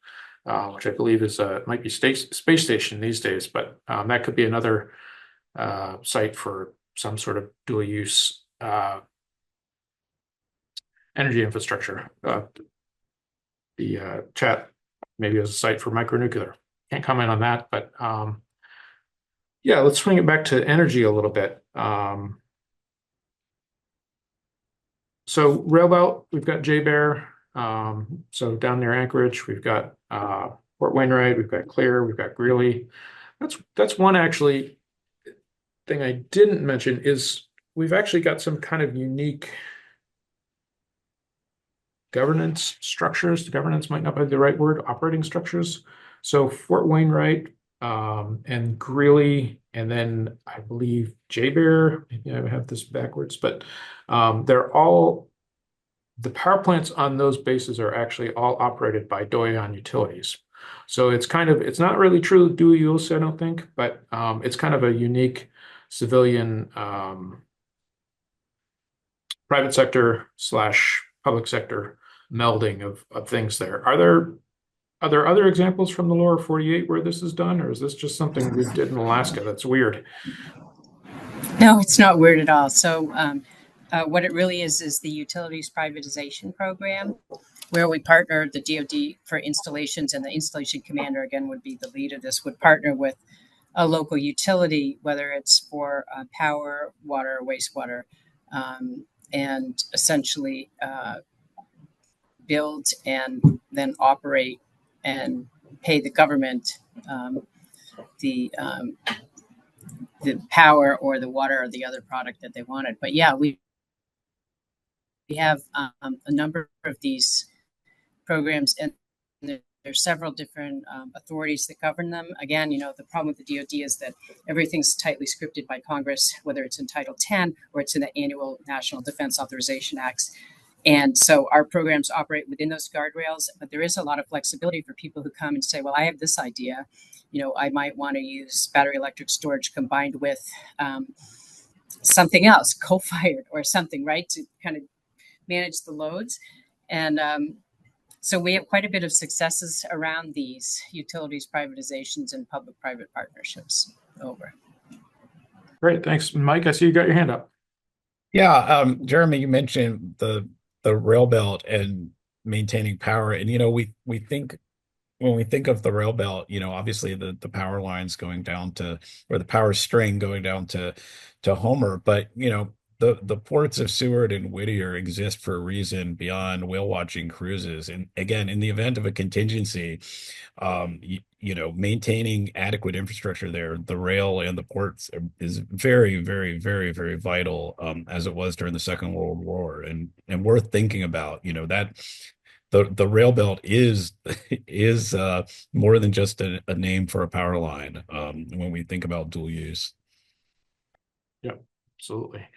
which I believe might be space station these days, but that could be another site for some sort of dual use energy infrastructure. The chat maybe as a site for micronuclear. Can't comment on that, but Yeah, let's swing it back to energy a little bit. So rail belt, we've got J-Bear. So down near Anchorage, we've got Fort Wainwright, we've got Clear, we've got Greeley. That's one actually thing I didn't mention is we've actually got some kind of unique governance structures. The governance might not be the right word, operating structures. So Fort Wainwright and Greeley, and then I believe J-Bear, maybe I have this backwards, but they're all the power plants on those bases are actually all operated by Doyon utilities. So it's not really true dual use, I don't think, but it's kind of a unique civilian private sector slash public sector melding of things there. Are there other examples from the lower 48 where this is done, or is this just something we did in Alaska that's weird? No, it's not weird at all. So, what it really is the utilities privatization program, where we partner the DoD for installations, and the installation commander again would be the lead of this. Would partner with a local utility, whether it's for power, water, or wastewater, and essentially build and then operate and pay the government the the power or the water or the other product that they wanted. But yeah, we have a number of these programs, and there's several different authorities that govern them. Again, the problem with the DoD is that everything's tightly scripted by Congress, whether it's in Title 10 or it's in the annual National Defense Authorization Acts. And so our programs operate within those guardrails, but there is a lot of flexibility for people who come and say, well, I have this idea. I might want to use battery electric storage combined with something else, coal-fired or something, right, to kind of manage the loads. And so we have quite a bit of successes around these utilities privatizations and public-private partnerships. Over. Great, thanks. Mike, I see you got your hand up. Yeah, Jeremy, you mentioned the rail belt and maintaining power, and we think when we think of the rail belt, obviously the power lines going down to, or the power string going down to Homer, but the ports of Seward and Whittier exist for a reason beyond whale watching cruises. And again, in the event of a contingency, maintaining adequate infrastructure there, the rail and the ports is very, very, very, very vital, as it was during the Second World War, and worth thinking about. That the rail belt is is more than just a name for a power line, when we think about dual use. Yeah, absolutely.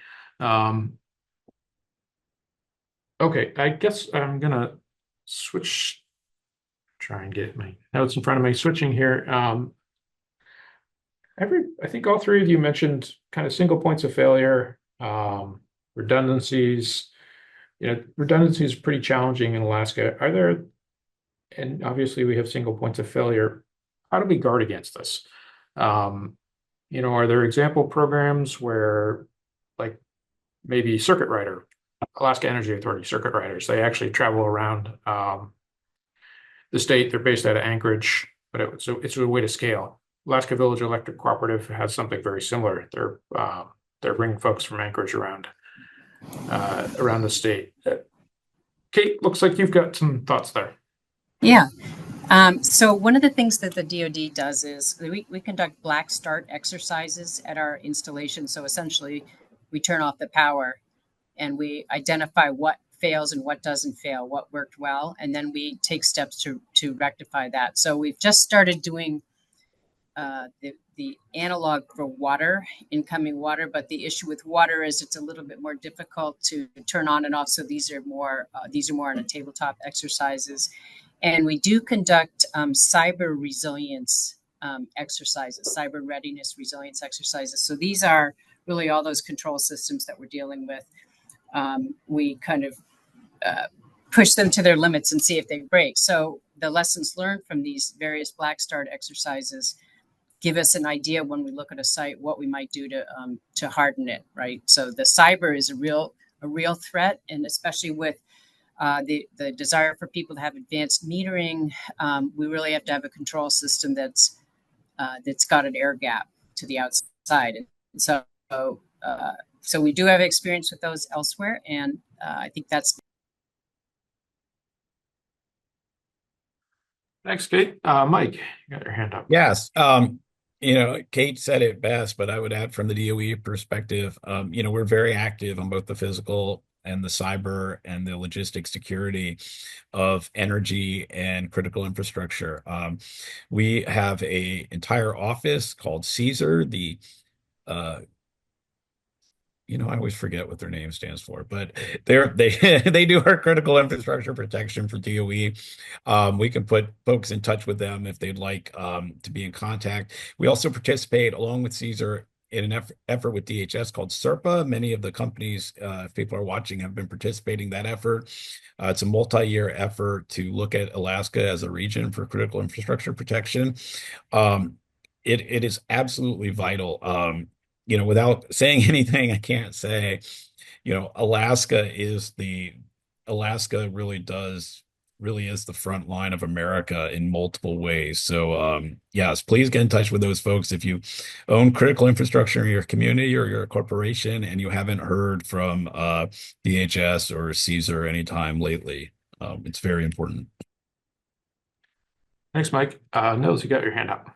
Okay, I guess I'm gonna switch, try and get my notes in front of me, switching here. I think all three of you mentioned kind of single points of failure, redundancies. Redundancy is pretty challenging in Alaska. And obviously we have single points of failure. How do we guard against this? Are there example programs where, like, maybe Circuit Rider, Alaska Energy Authority Circuit Riders, they actually travel around the state. They're based out of Anchorage, but it's a way to scale. Alaska Village Electric Cooperative has something very similar. They're bringing folks from Anchorage around the state. Kate, looks like you've got some thoughts there. Yeah. So one of the things that the DoD does is we conduct black start exercises at our installation. So essentially, we turn off the power and we identify what fails and what doesn't fail, what worked well, and then we take steps to rectify that. So we've just started doing the analog for water, incoming water, but the issue with water is it's a little bit more difficult to turn on and off. So these are more on a tabletop exercises, and we do conduct cyber resilience exercises, cyber readiness resilience exercises. So these are really all those control systems that we're dealing with. We kind of push them to their limits and see if they break. So the lessons learned from these various black start exercises give us an idea when we look at a site what we might do to harden it, right? So the cyber is a real threat, and especially with the desire for people to have advanced metering, we really have to have a control system that's got an air gap. to the outside. And so, so we do have experience with those elsewhere, and I think that's. Thanks, Kate. Mike, you got your hand up. Yes. Kate said it best, but I would add from the DOE perspective, we're very active on both the physical and the cyber and the logistics security of energy and critical infrastructure. We have a entire office called Caesar, uh, I always forget what their name stands for, but they they do our critical infrastructure protection for DOE. We can put folks in touch with them if they'd like to be in contact. We also participate along with Caesar in an effort with DHS called SERPA. Many of the companies, if people are watching, have been participating in that effort. It's a multi-year effort to look at Alaska as a region for critical infrastructure protection. It is absolutely vital. Without saying anything, I can't say, Alaska really is the front line of America in multiple ways. So, yes, please get in touch with those folks if you own critical infrastructure in your community or your corporation and you haven't heard from DHS or Caesar anytime lately. It's very important. Thanks, Mike. Nils, you got your hand up.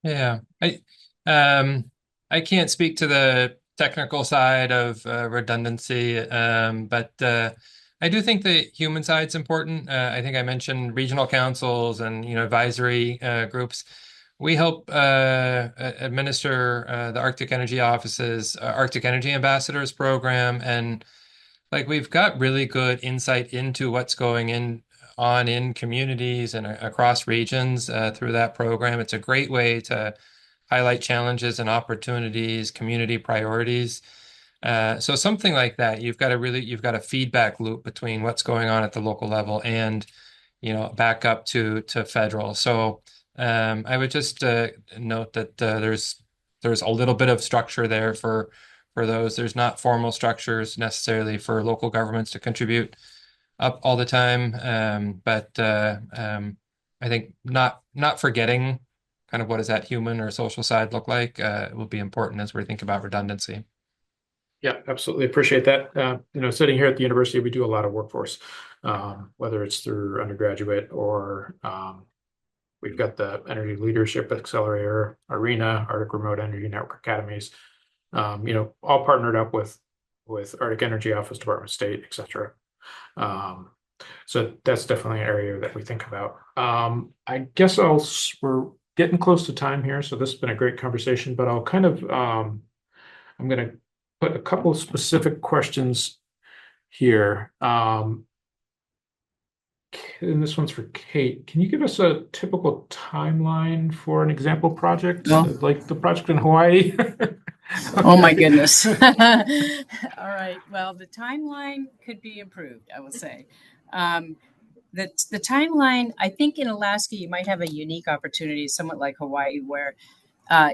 Yeah, I can't speak to the technical side of redundancy, but I do think the human side's important. I think I mentioned regional councils and advisory groups. We help administer the Arctic Energy Office's Arctic Energy Ambassadors program, and we've got really good insight into what's going on in communities and across regions through that program. It's a great way to highlight challenges and opportunities, community priorities. So something like that, you've got a feedback loop between what's going on at the local level and back up to federal. So I would just note that there's a little bit of structure there for those. There's not formal structures necessarily for local governments to contribute up all the time, but I think not forgetting kind of what does that human or social side look like will be important as we think about redundancy. Yeah, absolutely. Appreciate that. Sitting here at the university, we do a lot of workforce, whether it's through undergraduate or we've got the Energy Leadership Accelerator, ARENA, Arctic Remote Energy Network Academies, all partnered up with Arctic Energy Office, Department of State, et cetera. So that's definitely an area that we think about. I guess we're getting close to time here, so this has been a great conversation, but I'll kind of, I'm going to put a couple of specific questions here. And this one's for Kate. Can you give us a typical timeline for an example project, like the project in Hawaii? Oh my goodness. All right. Well, the timeline could be improved, I will say. The timeline, I think in Alaska, you might have a unique opportunity, somewhat like Hawaii, where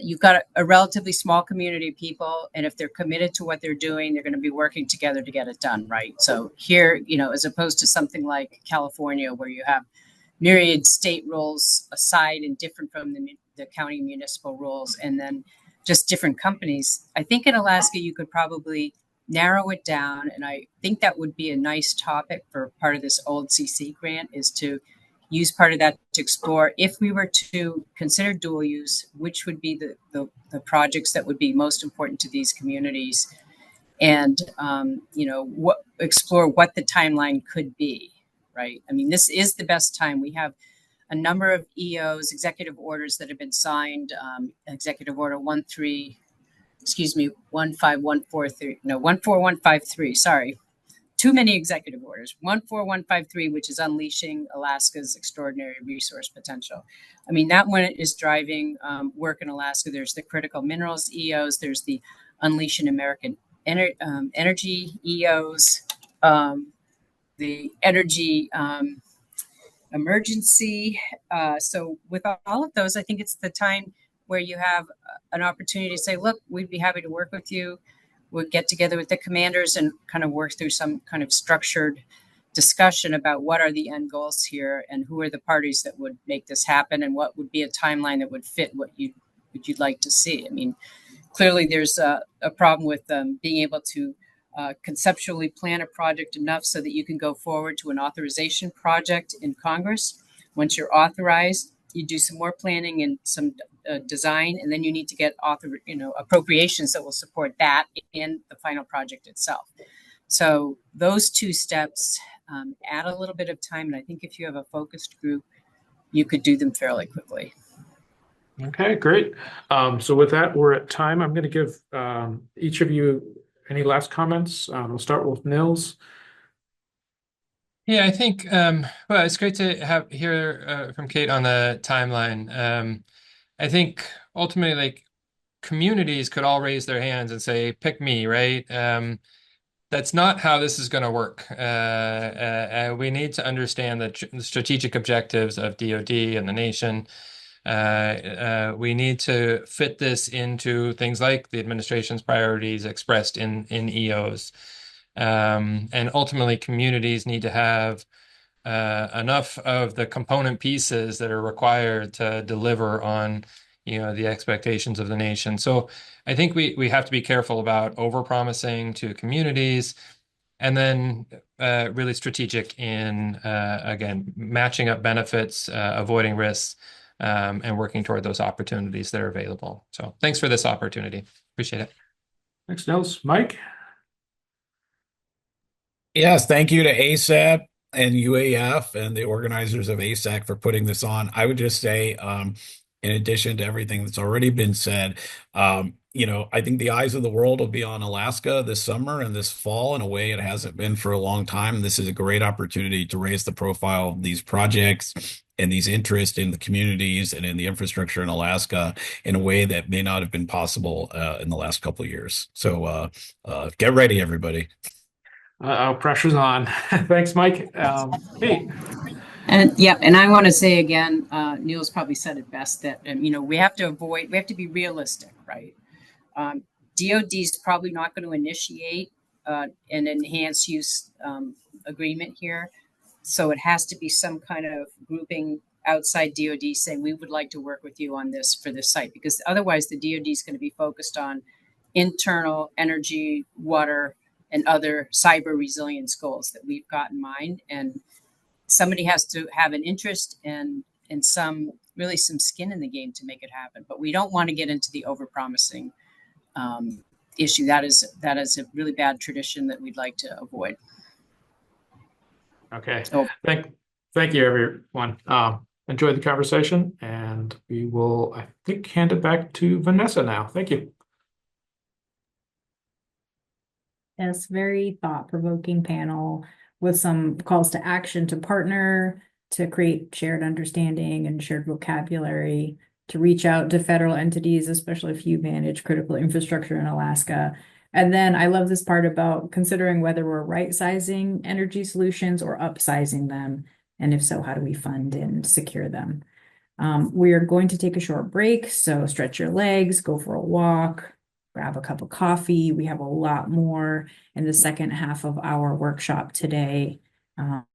you've got a relatively small community of people, and if they're committed to what they're doing, they're going to be working together to get it done, right? So here, as opposed to something like California, where you have myriad state rules aside and different from the county municipal rules, and then just different companies, I think in Alaska, you could probably narrow it down. And I think that would be a nice topic for part of this old CC grant, is to use part of that to explore, if we were to consider dual use, which would be the projects that would be most important to these communities, and explore what the timeline could be, right? I mean, this is the best time. We have a number of EOs, executive orders that have been signed, executive order 14153, sorry. Too many executive orders. 14153, which is unleashing Alaska's extraordinary resource potential. I mean, that one is driving work in Alaska. There's the critical minerals EOs. There's the Unleashing American Energy EOs. The energy emergency. So with all of those, I think it's the time where you have an opportunity to say, look, we'd be happy to work with you. We'll get together with the commanders and kind of work through some kind of structured discussion about what are the end goals here and who are the parties that would make this happen and what would be a timeline that would fit what you would you like to see? I mean, clearly there's a problem with being able to conceptually plan a project enough so that you can go forward to an authorization project in Congress. Once you're authorized, you do some more planning and some design, and then you need to get appropriations that will support that and the final project itself. So those two steps add a little bit of time, and I think if you have a focused group, you could do them fairly quickly. Okay, great. So with that, we're at time. I'm going to give each of you any last comments. We'll start with Nils. Yeah, I think well, it's great to hear from Kate on the timeline. I think ultimately, like, communities could all raise their hands and say, "Pick me," right? That's not how this is going to work. We need to understand the strategic objectives of DoD and the nation. We need to fit this into things like the administration's priorities expressed in EOs. And ultimately, communities need to have enough of the component pieces that are required to deliver on, the expectations of the nation. So I think we have to be careful about overpromising to communities, and then really strategic in again matching up benefits, avoiding risks, and working toward those opportunities that are available. So thanks for this opportunity. Appreciate it. Thanks, Nils. Mike? Yes, thank you to ASAP and UAF and the organizers of ASAC for putting this on. I would just say, in addition to everything that's already been said, I think the eyes of the world will be on Alaska this summer and this fall in a way it hasn't been for a long time. This is a great opportunity to raise the profile of these projects and these interests in the communities and in the infrastructure in Alaska in a way that may not have been possible in the last couple of years. So get ready, everybody. Pressure's on. Thanks, Mike. Kate? And I want to say again, Neil's probably said it best that we have to be realistic, right? DoD is probably not going to initiate an enhanced use agreement here, so it has to be some kind of grouping outside DoD saying we would like to work with you on this for this site, because otherwise the DoD is going to be focused on internal energy, water, and other cyber resilience goals that we've got in mind, and somebody has to have an interest and some skin in the game to make it happen. But we don't want to get into the overpromising issue. That is a really bad tradition that we'd like to avoid. Okay. Oh. Thank you, everyone. Enjoyed the conversation, and we will, I think, hand it back to Vanessa now. Thank you. Yes, very thought-provoking panel with some calls to action to partner, to create shared understanding and shared vocabulary, to reach out to federal entities, especially if you manage critical infrastructure in Alaska. And then I love this part about considering whether we're right-sizing energy solutions or upsizing them. And if so, how do we fund and secure them? We are going to take a short break, so stretch your legs, go for a walk, grab a cup of coffee. We have a lot more in the second half of our workshop today.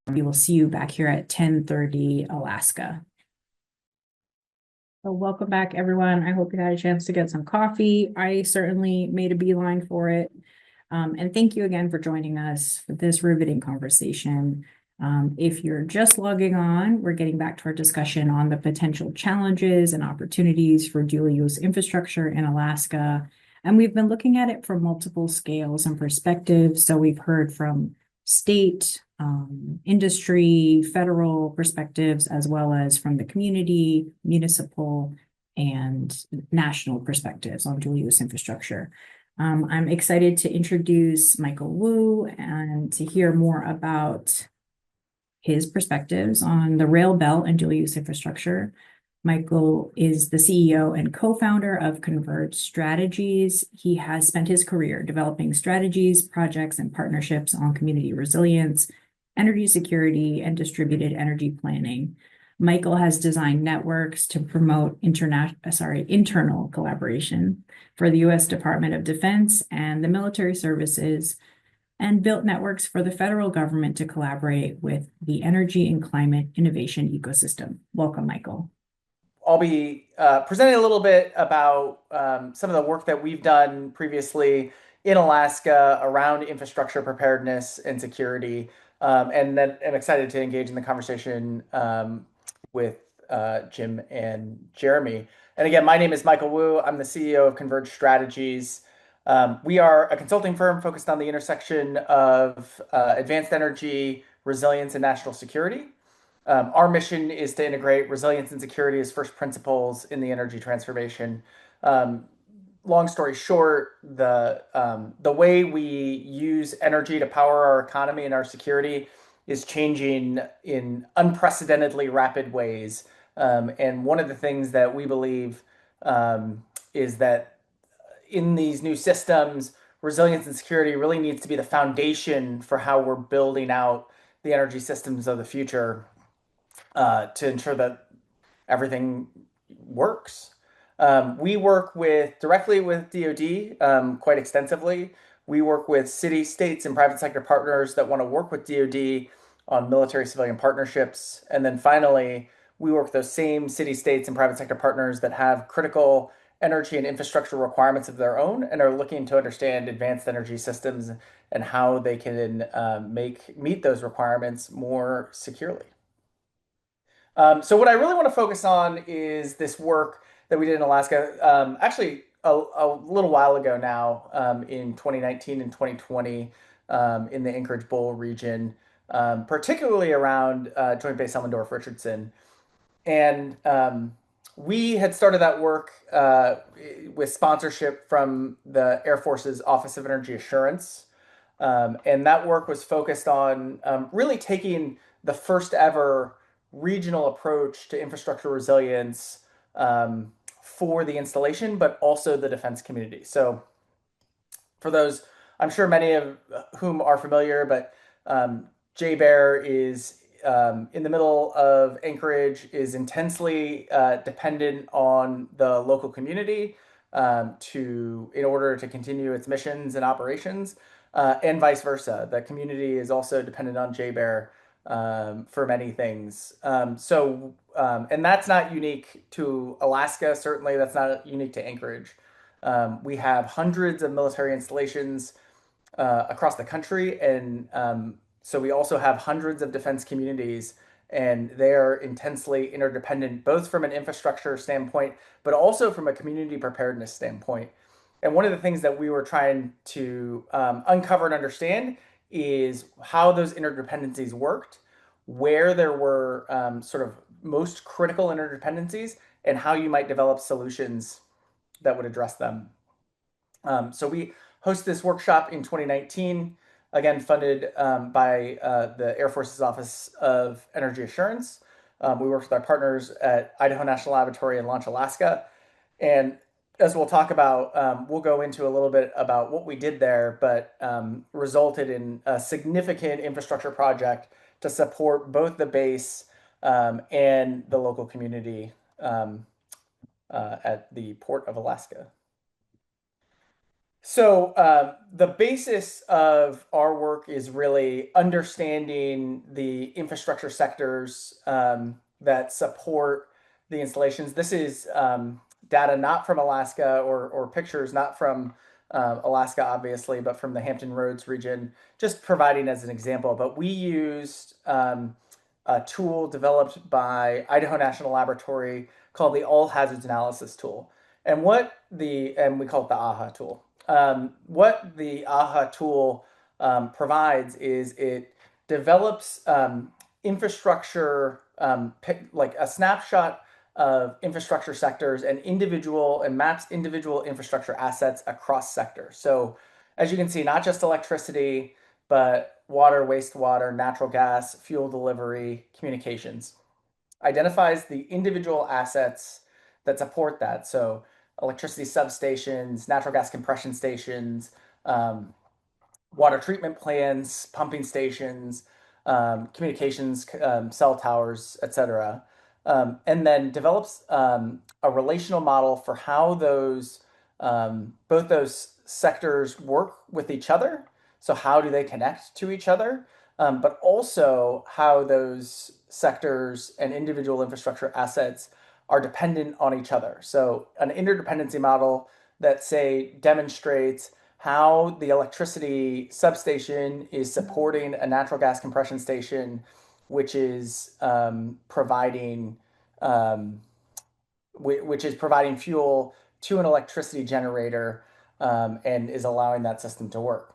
We will see you back here at 10:30 Alaska. So welcome back, everyone. I hope you had a chance to get some coffee. I certainly made a beeline for it. And thank you again for joining us for this riveting conversation. If you're just logging on, we're getting back to our discussion on the potential challenges and opportunities for dual-use infrastructure in Alaska. And we've been looking at it from multiple scales and perspectives. So we've heard from state, industry, federal perspectives, as well as from the community, municipal, and national perspectives on dual-use infrastructure. I'm excited to introduce Michael Wu and to hear more about his perspectives on the rail belt and dual-use infrastructure. Michael is the CEO and co-founder of Converge Strategies. He has spent his career developing strategies, projects, and partnerships on community resilience, energy security, and distributed energy planning. Michael has designed networks to promote internal collaboration for the U.S. Department of Defense and the military services, and built networks for the federal government to collaborate with the energy and climate innovation ecosystem. Welcome, Michael. I'll be presenting a little bit about some of the work that we've done previously in Alaska around infrastructure preparedness and security. And then I'm excited to engage in the conversation with Jim and Jeremy. And again, my name is Michael Wu. I'm the CEO of Converge Strategies. We are a consulting firm focused on the intersection of advanced energy, resilience, and national security. Our mission is to integrate resilience and security as first principles in the energy transformation. Long story short, the way we use energy to power our economy and our security is changing in unprecedentedly rapid ways. And one of the things that we believe is that in these new systems, resilience and security really needs to be the foundation for how we're building out the energy systems of the future to ensure that everything works. We work directly with DoD quite extensively. We work with city, states, and private sector partners that want to work with DoD on military-civilian partnerships. And then finally, we work with those same city, states, and private sector partners that have critical energy and infrastructure requirements of their own and are looking to understand advanced energy systems and how they can meet those requirements more securely. So what I really want to focus on is this work that we did in Alaska, actually a little while ago now, in 2019 and 2020, in the Anchorage Bowl region, particularly around Joint Base Elmendorf-Richardson. And we had started that work with sponsorship from the Air Force's Office of Energy Assurance. And that work was focused on really taking the first ever regional approach to infrastructure resilience for the installation, but also the defense community. So for those, I'm sure many of whom are familiar, but JBER is in the middle of Anchorage, is intensely dependent on the local community in order to continue its missions and operations, and vice versa. The community is also dependent on JBER for many things. And that's not unique to Alaska. Certainly, that's not unique to Anchorage. We have hundreds of military installations across the country, and so we also have hundreds of defense communities, and they are intensely interdependent, both from an infrastructure standpoint, but also from a community preparedness standpoint. And one of the things that we were trying to uncover and understand is how those interdependencies worked, where there were sort of most critical interdependencies, and how you might develop solutions that would address them. So we hosted this workshop in 2019, again funded by the Air Force's Office of Energy Assurance. We worked with our partners at Idaho National Laboratory and Launch Alaska. And as we'll talk about, we'll go into a little bit about what we did there, but resulted in a significant infrastructure project to support both the base and the local community at the Port of Alaska. So the basis of our work is really understanding the infrastructure sectors that support the installations. This is data not from Alaska or pictures not from Alaska, obviously, but from the Hampton Roads region, just providing as an example. But we used a tool developed by Idaho National Laboratory called the All Hazards Analysis Tool. And we call it the AHA tool. What the AHA tool provides is it develops infrastructure, like a snapshot of infrastructure sectors and maps individual infrastructure assets across sectors. So as you can see, not just electricity, but water, wastewater, natural gas, fuel delivery, communications. Identifies the individual assets that support that. So electricity substations, natural gas compression stations, water treatment plants, pumping stations, communications, cell towers, etc. And then develops a relational model for how both those sectors work with each other. So how do they connect to each other? But also how those sectors and individual infrastructure assets are dependent on each other. So an interdependency model that, say, demonstrates how the electricity substation is supporting a natural gas compression station, which is providing fuel to an electricity generator, and is allowing that system to work.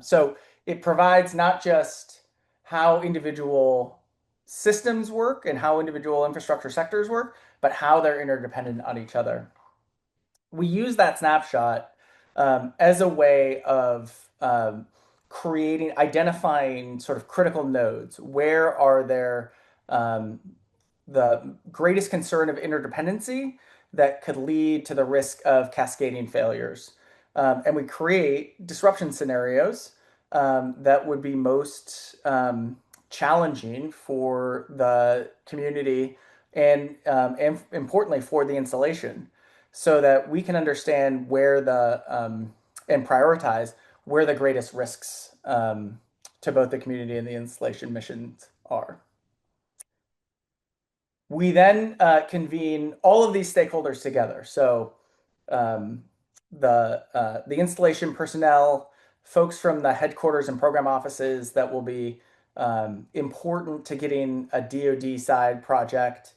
So it provides not just how individual systems work and how individual infrastructure sectors work, but how they're interdependent on each other. We use that snapshot as a way of identifying sort of critical nodes. Where are there the greatest concern of interdependency that could lead to the risk of cascading failures? And we create disruption scenarios that would be most challenging for the community and importantly for the installation, so that we can understand where and prioritize where the greatest risks to both the community and the installation missions are. We then convene all of these stakeholders together. So the installation personnel, folks from the headquarters and program offices that will be important to getting a DoD side project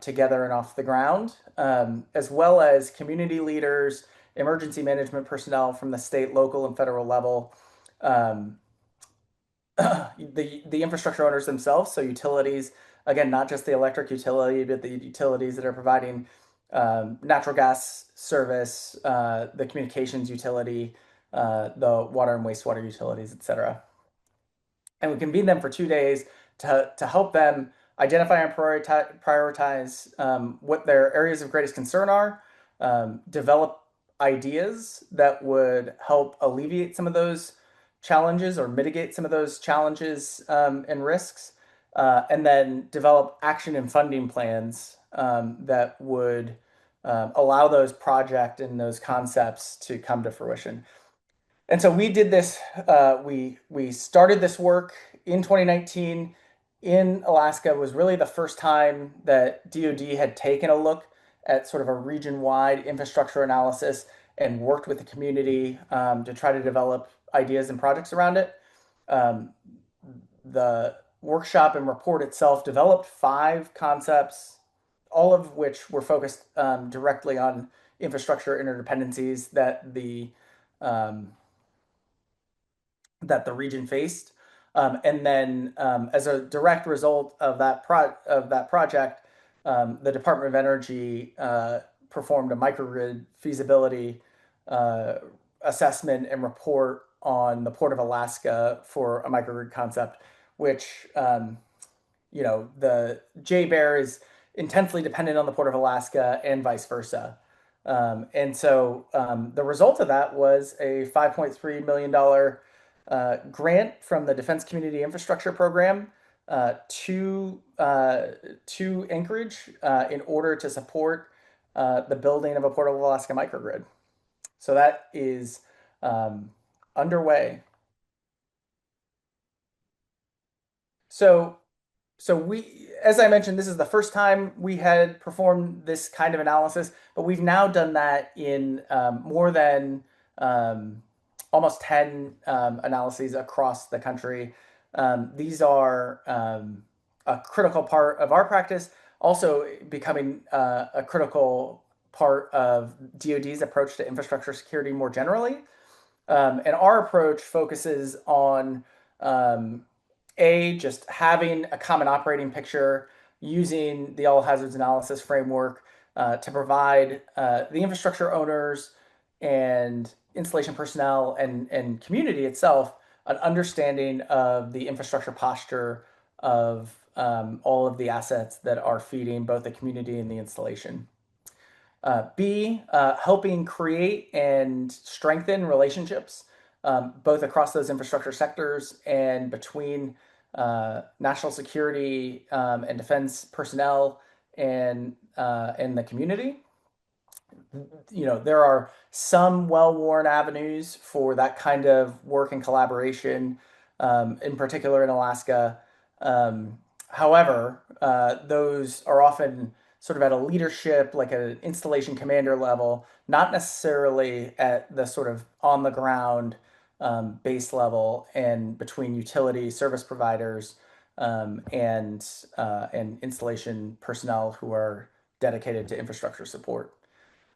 together and off the ground, as well as community leaders, emergency management personnel from the state, local, and federal level, the infrastructure owners themselves, so utilities, again, not just the electric utility, but the utilities that are providing natural gas service, the communications utility, the water and wastewater utilities, et cetera. And we convene them for 2 days to help them identify and prioritize what their areas of greatest concern are, develop ideas that would help alleviate some of those challenges or mitigate some of those challenges and risks, and then develop action and funding plans that would allow those projects and those concepts to come to fruition. And so we did this. We started this work in 2019 in Alaska. It was really the first time that DoD had taken a look at sort of a region-wide infrastructure analysis and worked with the community to try to develop ideas and projects around it. The workshop and report itself developed 5 concepts, all of which were focused directly on infrastructure interdependencies that the region faced. And then as a direct result of that project, the Department of Energy performed a microgrid feasibility assessment and report on the Port of Alaska for a microgrid concept, which the JBER is intensely dependent on the Port of Alaska and vice versa. And so the result of that was a $5.3 million grant from the Defense Community Infrastructure Program to Anchorage in order to support the building of a Port of Alaska microgrid. So that is underway. So we, as I mentioned, this is the first time we had performed this kind of analysis, but we've now done that in more than almost 10 analyses across the country. These are a critical part of our practice, also becoming a critical part of DoD's approach to infrastructure security more generally. And our approach focuses on just having a common operating picture, using the all hazards analysis framework to provide the infrastructure owners and installation personnel and community itself an understanding of the infrastructure posture of all of the assets that are feeding both the community and the installation. B, helping create and strengthen relationships both across those infrastructure sectors and between national security and defense personnel and the community. There are some well-worn avenues for that kind of work and collaboration, in particular in Alaska. However, those are often sort of at a leadership, like an installation commander level, not necessarily at the sort of on the ground base level and between utility service providers and installation personnel who are dedicated to infrastructure support.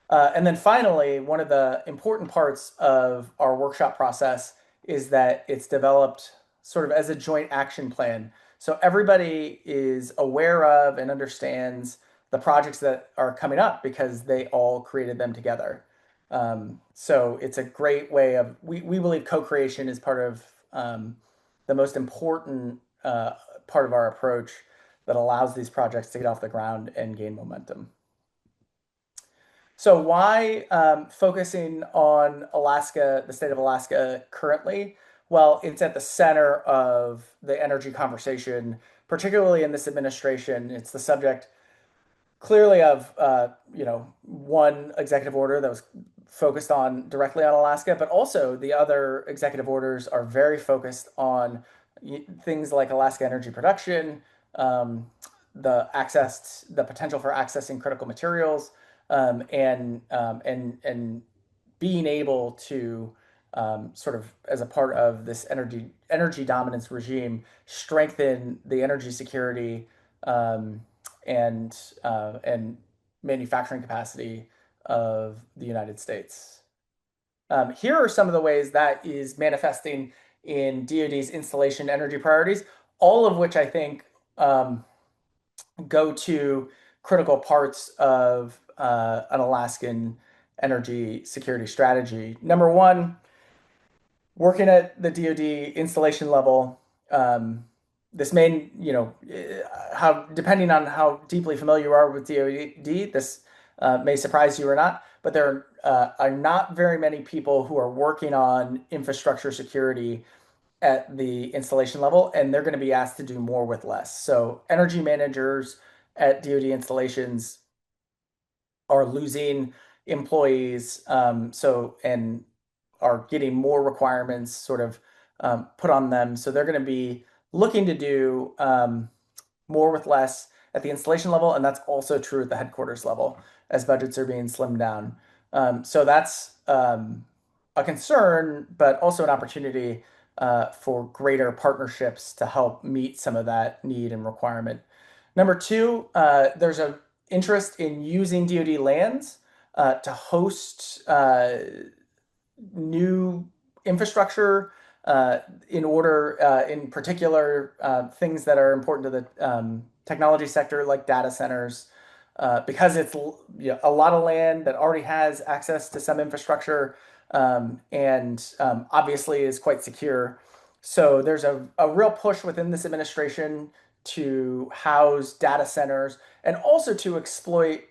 And then finally, one of the important parts of our workshop process is that it's developed sort of as a joint action plan. So everybody is aware of and understands the projects that are coming up because they all created them together. So it's a great way of, we believe co-creation is part of the most important part of our approach that allows these projects to get off the ground and gain momentum. So why focusing on Alaska, the state of Alaska currently? Well, it's at the center of the energy conversation, particularly in this administration. It's the subject clearly of one executive order that was focused on directly on Alaska, but also the other executive orders are very focused on things like Alaska energy production, the potential for accessing critical materials, and being able to sort of as a part of this energy dominance regime strengthen the energy security and manufacturing capacity of the United States. Here are some of the ways that is manifesting in DoD's installation energy priorities, all of which I think go to critical parts of an Alaskan energy security strategy. Number one, working at the DoD installation level, this may, how depending on how deeply familiar you are with DoD, this may surprise you or not, but there are not very many people who are working on infrastructure security at the installation level, and they're going to be asked to do more with less. So energy managers at DoD installations are losing employees, and are getting more requirements sort of put on them. So they're going to be looking to do more with less at the installation level, and that's also true at the headquarters level as budgets are being slimmed down. So that's a concern, but also an opportunity for greater partnerships to help meet some of that need and requirement. Number two, there's an interest in using DoD lands to host new infrastructure in particular, things that are important to the technology sector, like data centers, because it's a lot of land that already has access to some infrastructure and obviously is quite secure. So there's a real push within this administration to house data centers and also to exploit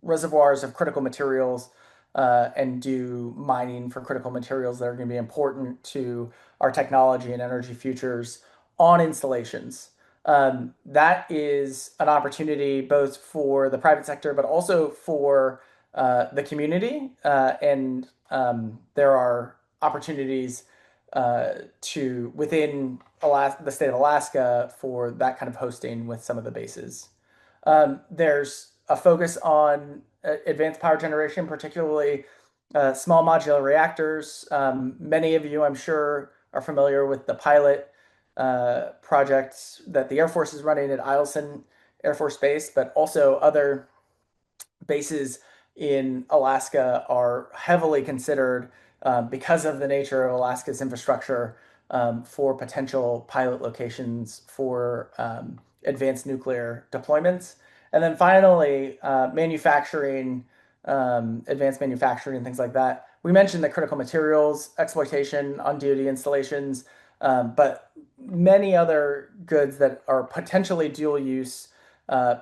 reservoirs of critical materials and do mining for critical materials that are going to be important to our technology and energy futures on installations. That is an opportunity both for the private sector, but also for the community. And there are opportunities within the state of Alaska for that kind of hosting with some of the bases. There's a focus on advanced power generation, particularly small modular reactors. Many of you, I'm sure, are familiar with the pilot projects that the Air Force is running at Eielson Air Force Base, but also other bases in Alaska are heavily considered because of the nature of Alaska's infrastructure for potential pilot locations for advanced nuclear deployments. And then finally, manufacturing, advanced manufacturing, and things like that. We mentioned the critical materials exploitation on DoD installations, but many other goods that are potentially dual use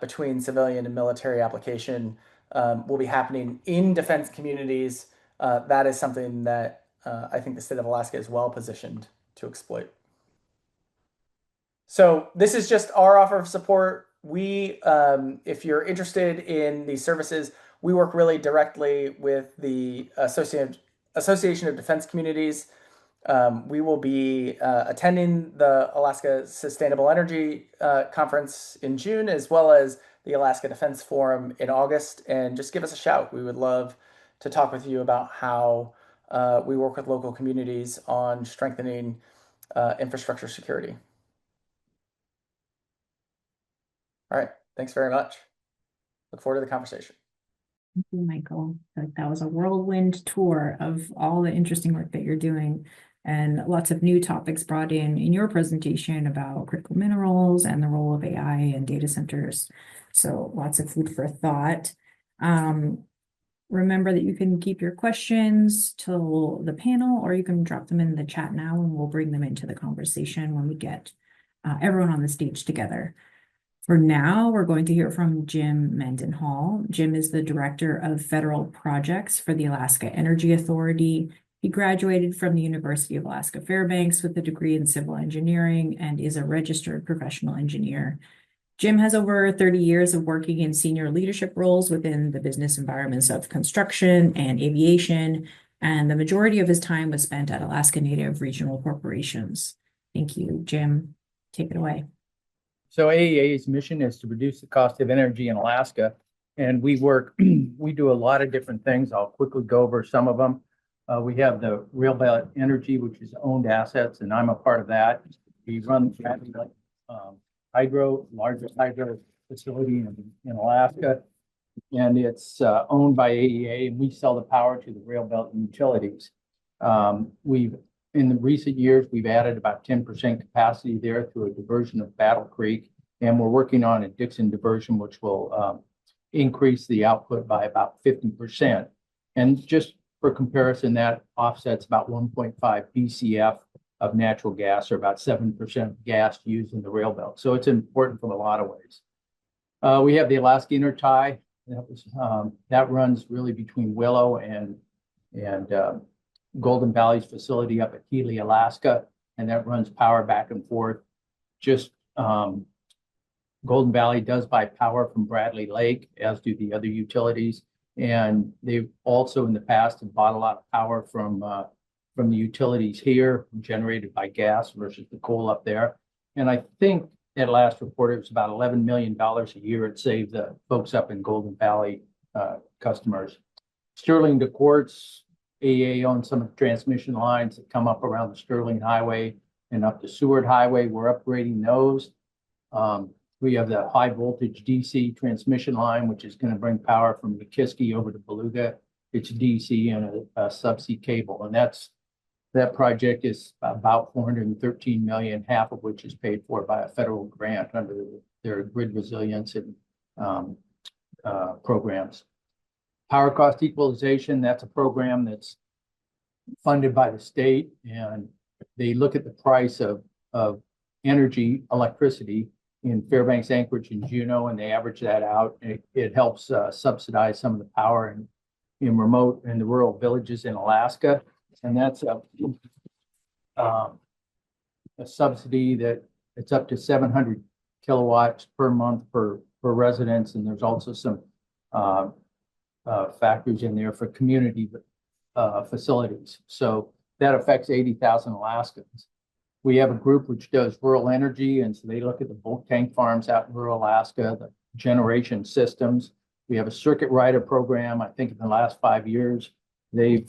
between civilian and military application will be happening in defense communities. That is something that I think the state of Alaska is well positioned to exploit. So this is just our offer of support. If you're interested in these services, we work really directly with the Association of Defense Communities We will be attending the Alaska Sustainable Energy Conference in June, as well as the Alaska Defense Forum in August. And just give us a shout. We would love to talk with you about how we work with local communities on strengthening infrastructure security. All right. Thanks very much. Look forward to the conversation. Thank you, Michael. That was a whirlwind tour of all the interesting work that you're doing, and lots of new topics brought in your presentation about critical minerals and the role of AI and data centers. So lots of food for thought. Remember that you can keep your questions till the panel, or you can drop them in the chat now and we'll bring them into the conversation when we get everyone on the stage together. For now, we're going to hear from Jim Mendenhall. Jim is the Director of Federal Projects for the Alaska Energy Authority. He graduated from the University of Alaska Fairbanks with a degree in civil engineering and is a registered professional engineer. Jim has over 30 years of working in senior leadership roles within the business environments of construction and aviation, and the majority of his time was spent at Alaska Native regional corporations. Thank you, Jim. Take it away. So AEA's mission is to reduce the cost of energy in Alaska, and we do a lot of different things. I'll quickly go over some of them. We have the Railbelt Energy, which is owned assets, and I'm a part of that. We run hydro, largest hydro facility in Alaska, and it's owned by AEA, and we sell the power to the Railbelt utilities. In the recent years, we've added about 10% capacity there through a diversion of Battle Creek, and we're working on a Dixon diversion, which will increase the output by about 50%. And just for comparison, that offsets about 1.5 BCF of natural gas, or about 7% of gas used in the rail belt. So it's important from a lot of ways. We have the Alaska Intertie. That runs really between Willow and Golden Valley's facility up at Healy, Alaska, and that runs power back and forth. Just Golden Valley does buy power from Bradley Lake, as do the other utilities, and they've also in the past have bought a lot of power from the utilities here, generated by gas versus the coal up there. And I think at last report it was about $11 million a year it saved the folks up in Golden Valley customers. Sterling to Quartz. AEA owns some of the transmission lines that come up around the Sterling Highway and up to Seward Highway. We're upgrading those. We have the high voltage DC transmission line, which is going to bring power from Nikiski over to Beluga. It's DC and a subsea cable, and that project is about $413 million, half of which is paid for by a federal grant under their grid resilience and programs. Power cost equalization, that's a program that's funded by the state, and they look at the price of energy, electricity in Fairbanks, Anchorage, and Juneau, and they average that out. It helps subsidize some of the power in remote and the rural villages in Alaska. And that's a subsidy that it's up to 700 kilowatts per month per residence. And there's also some factors in there for community facilities. So that affects 80,000 Alaskans. We have a group which does rural energy, and so they look at the bulk tank farms out in rural Alaska, the generation systems. We have a circuit rider program. I think in the last 5 years, they've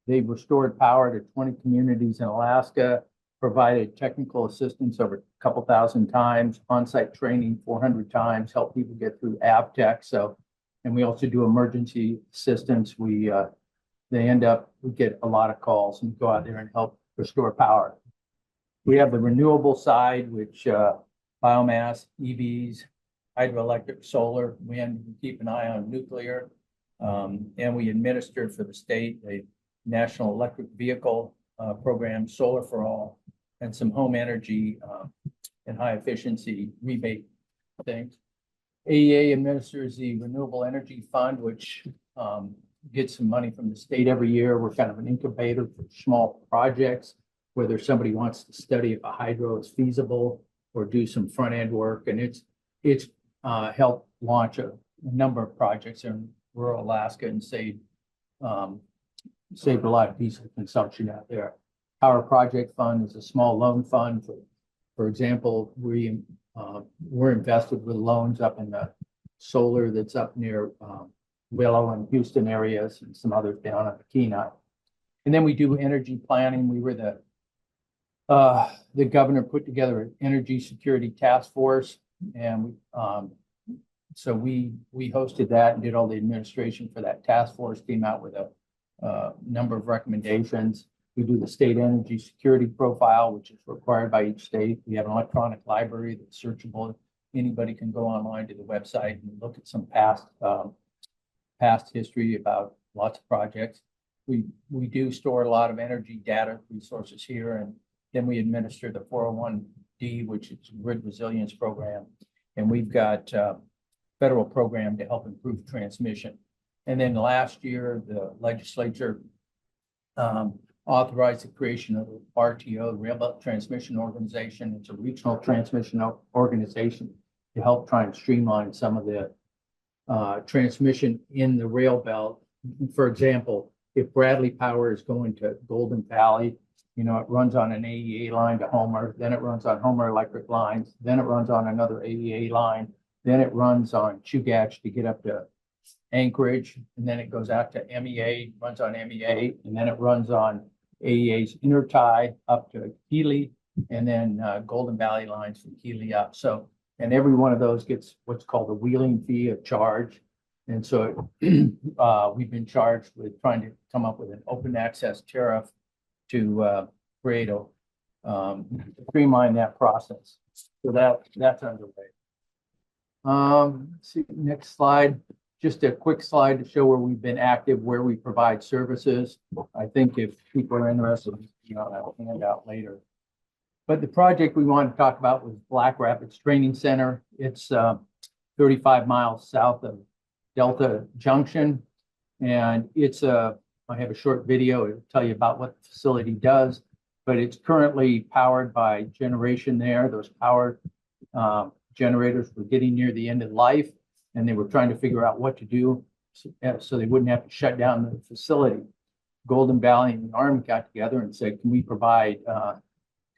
restored power to 20 communities in Alaska, provided technical assistance over a couple thousand times, on-site training 400 times, help people get through AvTech. So, and we also do emergency assistance. We get a lot of calls and go out there and help restore power. We have the renewable side, which biomass, EVs, hydroelectric, solar, wind, we keep an eye on nuclear. And we administer for the state a National Electric Vehicle program, Solar for All, and some home energy and high efficiency rebate things. AEA administers the Renewable Energy Fund, which gets some money from the state every year. We're kind of an incubator for small projects, whether somebody wants to study if a hydro is feasible or do some front end work. And it's helped launch a number of projects in rural Alaska and saved a lot of diesel consumption out there. Power Project Fund is a small loan fund. For example, we're invested with loans up in the solar that's up near Willow and Houston areas and some others down on the Kenai. And then we do energy planning. We were the governor put together an energy security task force, and so we hosted that and did all the administration for that task force. Came out with a number of recommendations. We do the state energy security profile, which is required by each state. We have an electronic library that's searchable. Anybody can go online to the website and look at some past history about lots of projects. We do store a lot of energy data resources here, and then we administer the 401D, which is grid resilience program. And we've got a federal program to help improve transmission. And then last year, the legislature authorized the creation of the RTO, Rail Belt Transmission Organization. It's a regional transmission organization to help try and streamline some of the transmission in the rail belt. For example, if Bradley Power is going to Golden Valley, it runs on an AEA line to Homer, then it runs on Homer Electric lines, then it runs on another AEA line, then it runs on Chugach to get up to Anchorage, and then it goes out to MEA, runs on MEA, and then it runs on AEA's intertie up to Healy, and then Golden Valley lines from Healy up. So, and every one of those gets what's called a wheeling fee, a charge. And so we've been charged with trying to come up with an open access tariff to create a streamline that process. So that's underway. Let's see, next slide. Just a quick slide to show where we've been active, where we provide services. I think if people are interested, I'll hand out later. But the project we wanted to talk about was Black Rapids Training Center. It's 35 miles south of Delta Junction. And I have a short video to tell you about what the facility does, but it's currently powered by generation there. Those power generators were getting near the end of life, and they were trying to figure out what to do so they wouldn't have to shut down the facility. Golden Valley and the Army got together and said, can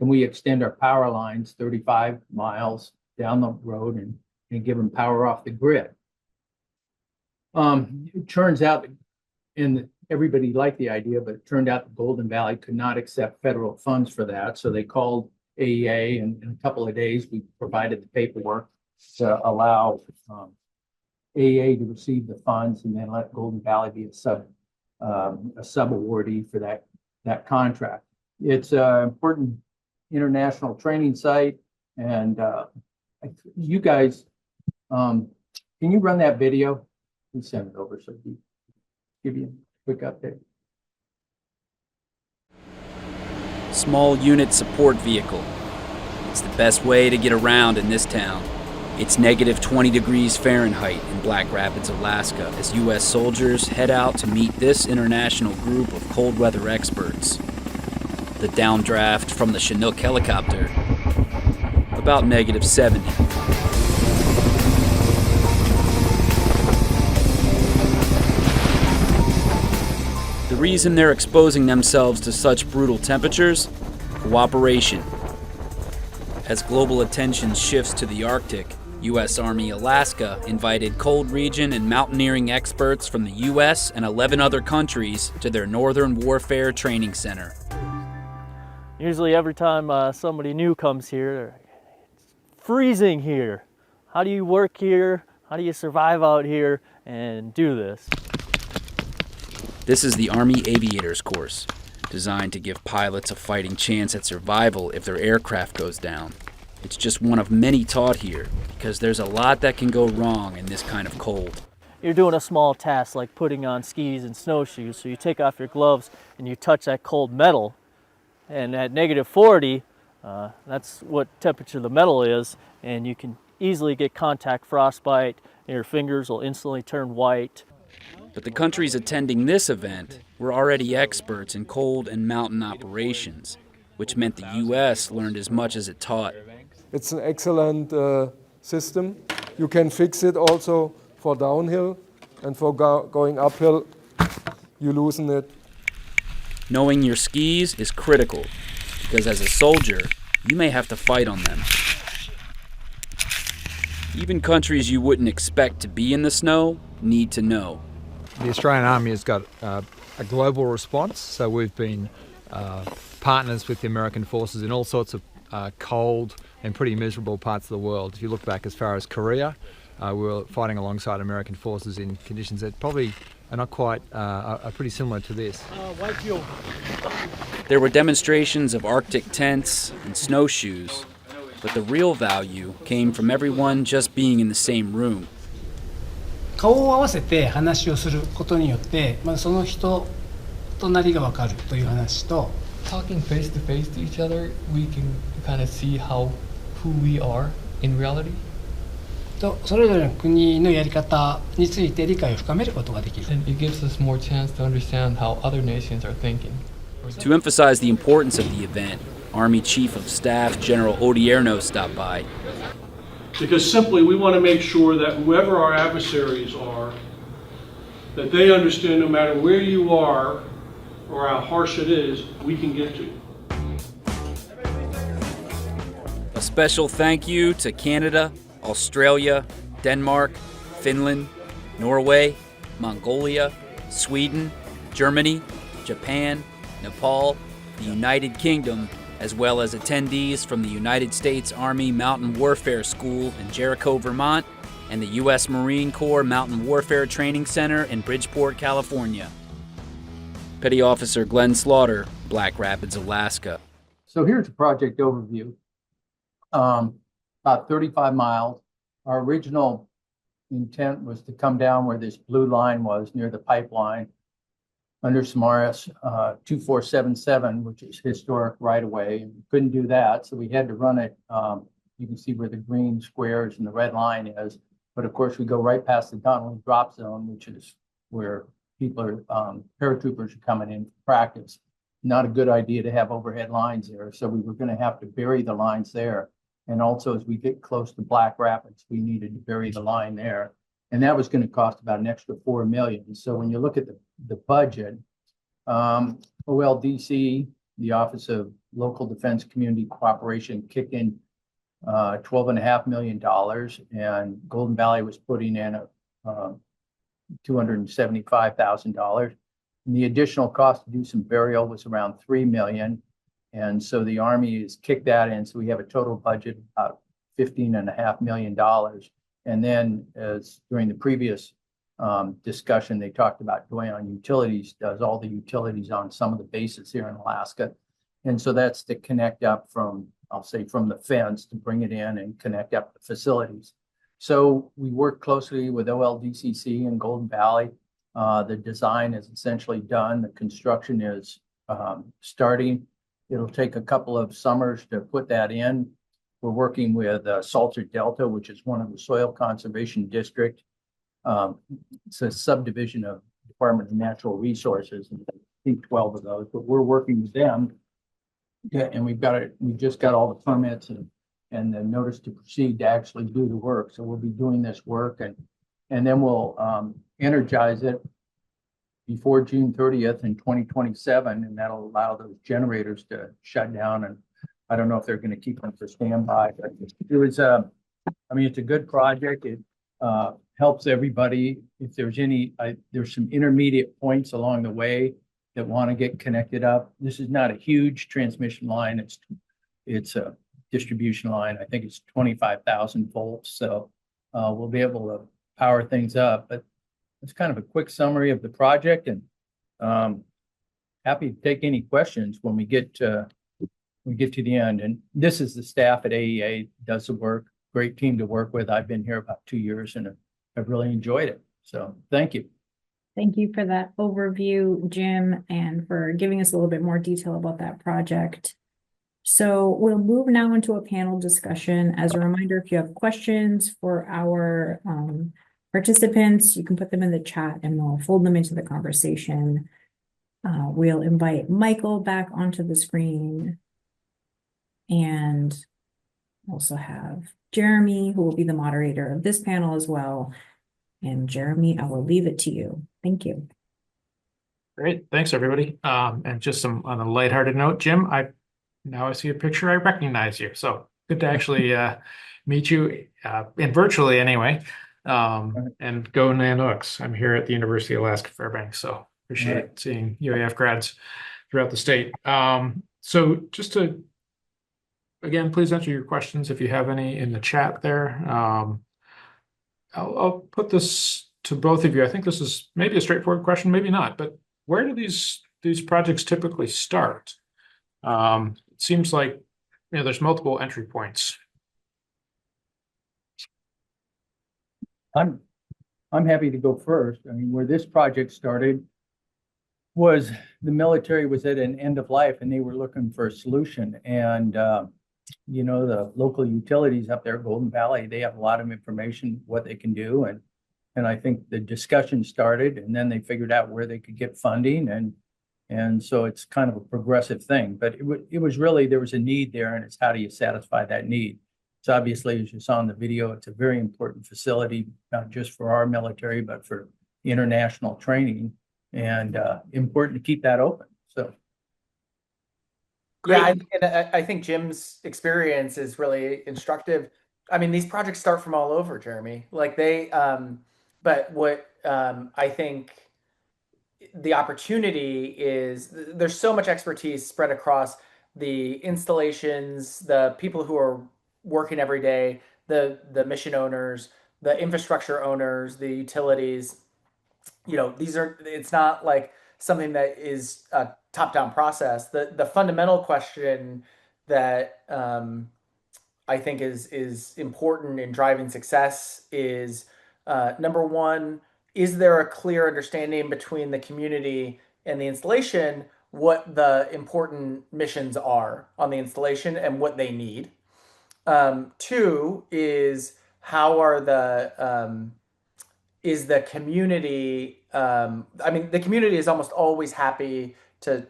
we extend our power lines 35 miles down the road and give them power off the grid? It turns out, and everybody liked the idea, but it turned out that Golden Valley could not accept federal funds for that. So they called AEA, and in a couple of days, we provided the paperwork to allow AEA to receive the funds and then let Golden Valley be a sub-awardee for that contract. It's an important international training site, and you guys, can you run that video? And send it over so we give you a quick update. Small unit support vehicle. It's the best way to get around in this town. It's negative 20 degrees Fahrenheit in Black Rapids, Alaska, as U.S. soldiers head out to meet this international group of cold weather experts. The downdraft from the Chinook helicopter, about negative 70. The reason they're exposing themselves to such brutal temperatures? Cooperation. As global attention shifts to the Arctic, U.S. Army Alaska invited cold region and mountaineering experts from the U.S. and 11 other countries to their Northern Warfare Training Center. Usually every time somebody new comes here, it's freezing here. How do you work here? How do you survive out here and do this? This is the Army Aviators course, designed to give pilots a fighting chance at survival if their aircraft goes down. It's just one of many taught here, because there's a lot that can go wrong in this kind of cold. You're doing a small task like putting on skis and snowshoes, so you take off your gloves and you touch that cold metal, and at negative 40, that's what temperature the metal is, and you can easily get contact frostbite, and your fingers will instantly turn white. But the countries attending this event were already experts in cold and mountain operations, which meant the U.S. learned as much as it taught. It's an excellent system. You can fix it also for downhill, and for going uphill, you loosen it. Knowing your skis is critical, because as a soldier, you may have to fight on them. Even countries you wouldn't expect to be in the snow need to know. The Australian Army has got a global response, so we've been partners with the American forces in all sorts of cold and pretty miserable parts of the world. If you look back as far as Korea, we were fighting alongside American forces in conditions that probably are not quite, are pretty similar to this. There were demonstrations of Arctic tents and snowshoes, but the real value came from everyone just being in the same room. 顔を合わせて話をすることによって、まずその人となりが分かるという話と、 Talking face to face to each other, we can kind of see who we are in reality. とそれぞれの国のやり方について理解を深めることができる。 And it gives us more chance to understand how other nations are thinking. To emphasize the importance of the event, Army Chief of Staff General Odierno stopped by. Because simply we want to make sure that whoever our adversaries are, that they understand no matter where you are or how harsh it is, we can get to you. A special thank you to Canada, Australia, Denmark, Finland, Norway, Mongolia, Sweden, Germany, Japan, Nepal, the United Kingdom, as well as attendees from the United States Army Mountain Warfare School in Jericho, Vermont, and the U.S. Marine Corps Mountain Warfare Training Center in Bridgeport, California. Petty Officer Glenn Slaughter, Black Rapids, Alaska. So here's a project overview. About 35 miles. Our original intent was to come down where this blue line was near the pipeline under some RS 2477, which is historic right of way. And we couldn't do that, so we had to run it. You can see where the green squares and the red line is. But of course, we go right past the Dueling drop zone, which is where people are, paratroopers are coming in for practice. Not a good idea to have overhead lines there. So we were going to have to bury the lines there. And also, as we get close to Black Rapids, we needed to bury the line there. And that was going to cost about an extra $4 million. So when you look at the budget, OLDC, the Office of Local Defense Community Cooperation, kicked in $12.5 million, and Golden Valley was putting in $275,000. And the additional cost to do some burial was around $3 million. And so the Army has kicked that in. So we have a total budget of about $15.5 million. And then, as during the previous discussion, they talked about Dueling Utilities does all the utilities on some of the bases here in Alaska. And so that's to connect up from, I'll say, from the fence to bring it in and connect up the facilities. So we work closely with OLDCC and Golden Valley. The design is essentially done. The construction is starting. It'll take a couple of summers to put that in. We're working with Salter Delta, which is one of the Soil Conservation District. It's a subdivision of Department of Natural Resources, and I think 12 of those, but we're working with them. Yeah, and we just got all the permits and the notice to proceed to actually do the work. So we'll be doing this work and then we'll energize it before June 30th in 2027, and that'll allow those generators to shut down. And I don't know if they're going to keep them for standby, but it was it's a good project. It helps everybody. If there's there's some intermediate points along the way that want to get connected up. This is not a huge transmission line. It's a distribution line. I think it's 25,000 volts. So we'll be able to power things up. But it's kind of a quick summary of the project, and happy to take any questions when we get to the end. And this is the staff at AEA, does the work. Great team to work with. I've been here about 2 years and I've really enjoyed it. So thank you. Thank you for that overview, Jim, and for giving us a little bit more detail about that project. So we'll move now into a panel discussion. As a reminder, if you have questions for our participants, you can put them in the chat and we'll fold them into the conversation. We'll invite Michael back onto the screen and also have Jeremy, who will be the moderator of this panel as well. And Jeremy, I will leave it to you. Thank you. Great. Thanks, everybody. And just some on a lighthearted note, Jim, now I see a picture, I recognize you. So good to actually meet you and virtually anyway. And go Nanooks. I'm here at the University of Alaska Fairbanks, so appreciate seeing UAF grads throughout the state. So just to, again, please answer your questions if you have any in the chat there. I'll put this to both of you. I think this is maybe a straightforward question, maybe not, but where do these projects typically start? It seems like there's multiple entry points. I'm happy to go first. I mean, where this project started was the military was at an end of life and they were looking for a solution. And the local utilities up there, Golden Valley, they have a lot of information what they can do. And I think the discussion started and then they figured out where they could get funding and so it's kind of a progressive thing. But it was really there was a need there and it's how do you satisfy that need? It's obviously, as you saw in the video, it's a very important facility, not just for our military, but for international training and important to keep that open. So. Yeah, I think Jim's experience is really instructive. I mean, these projects start from all over, Jeremy. Like but what I think the opportunity is there's so much expertise spread across the installations, the people who are working every day, the mission owners, the infrastructure owners, the utilities. It's not like something that is a top-down process. The fundamental question that I think is important in driving success is number one, is there a clear understanding between the community and the installation what the important missions are on the installation and what they need? Two is how are is the community the community is almost always happy to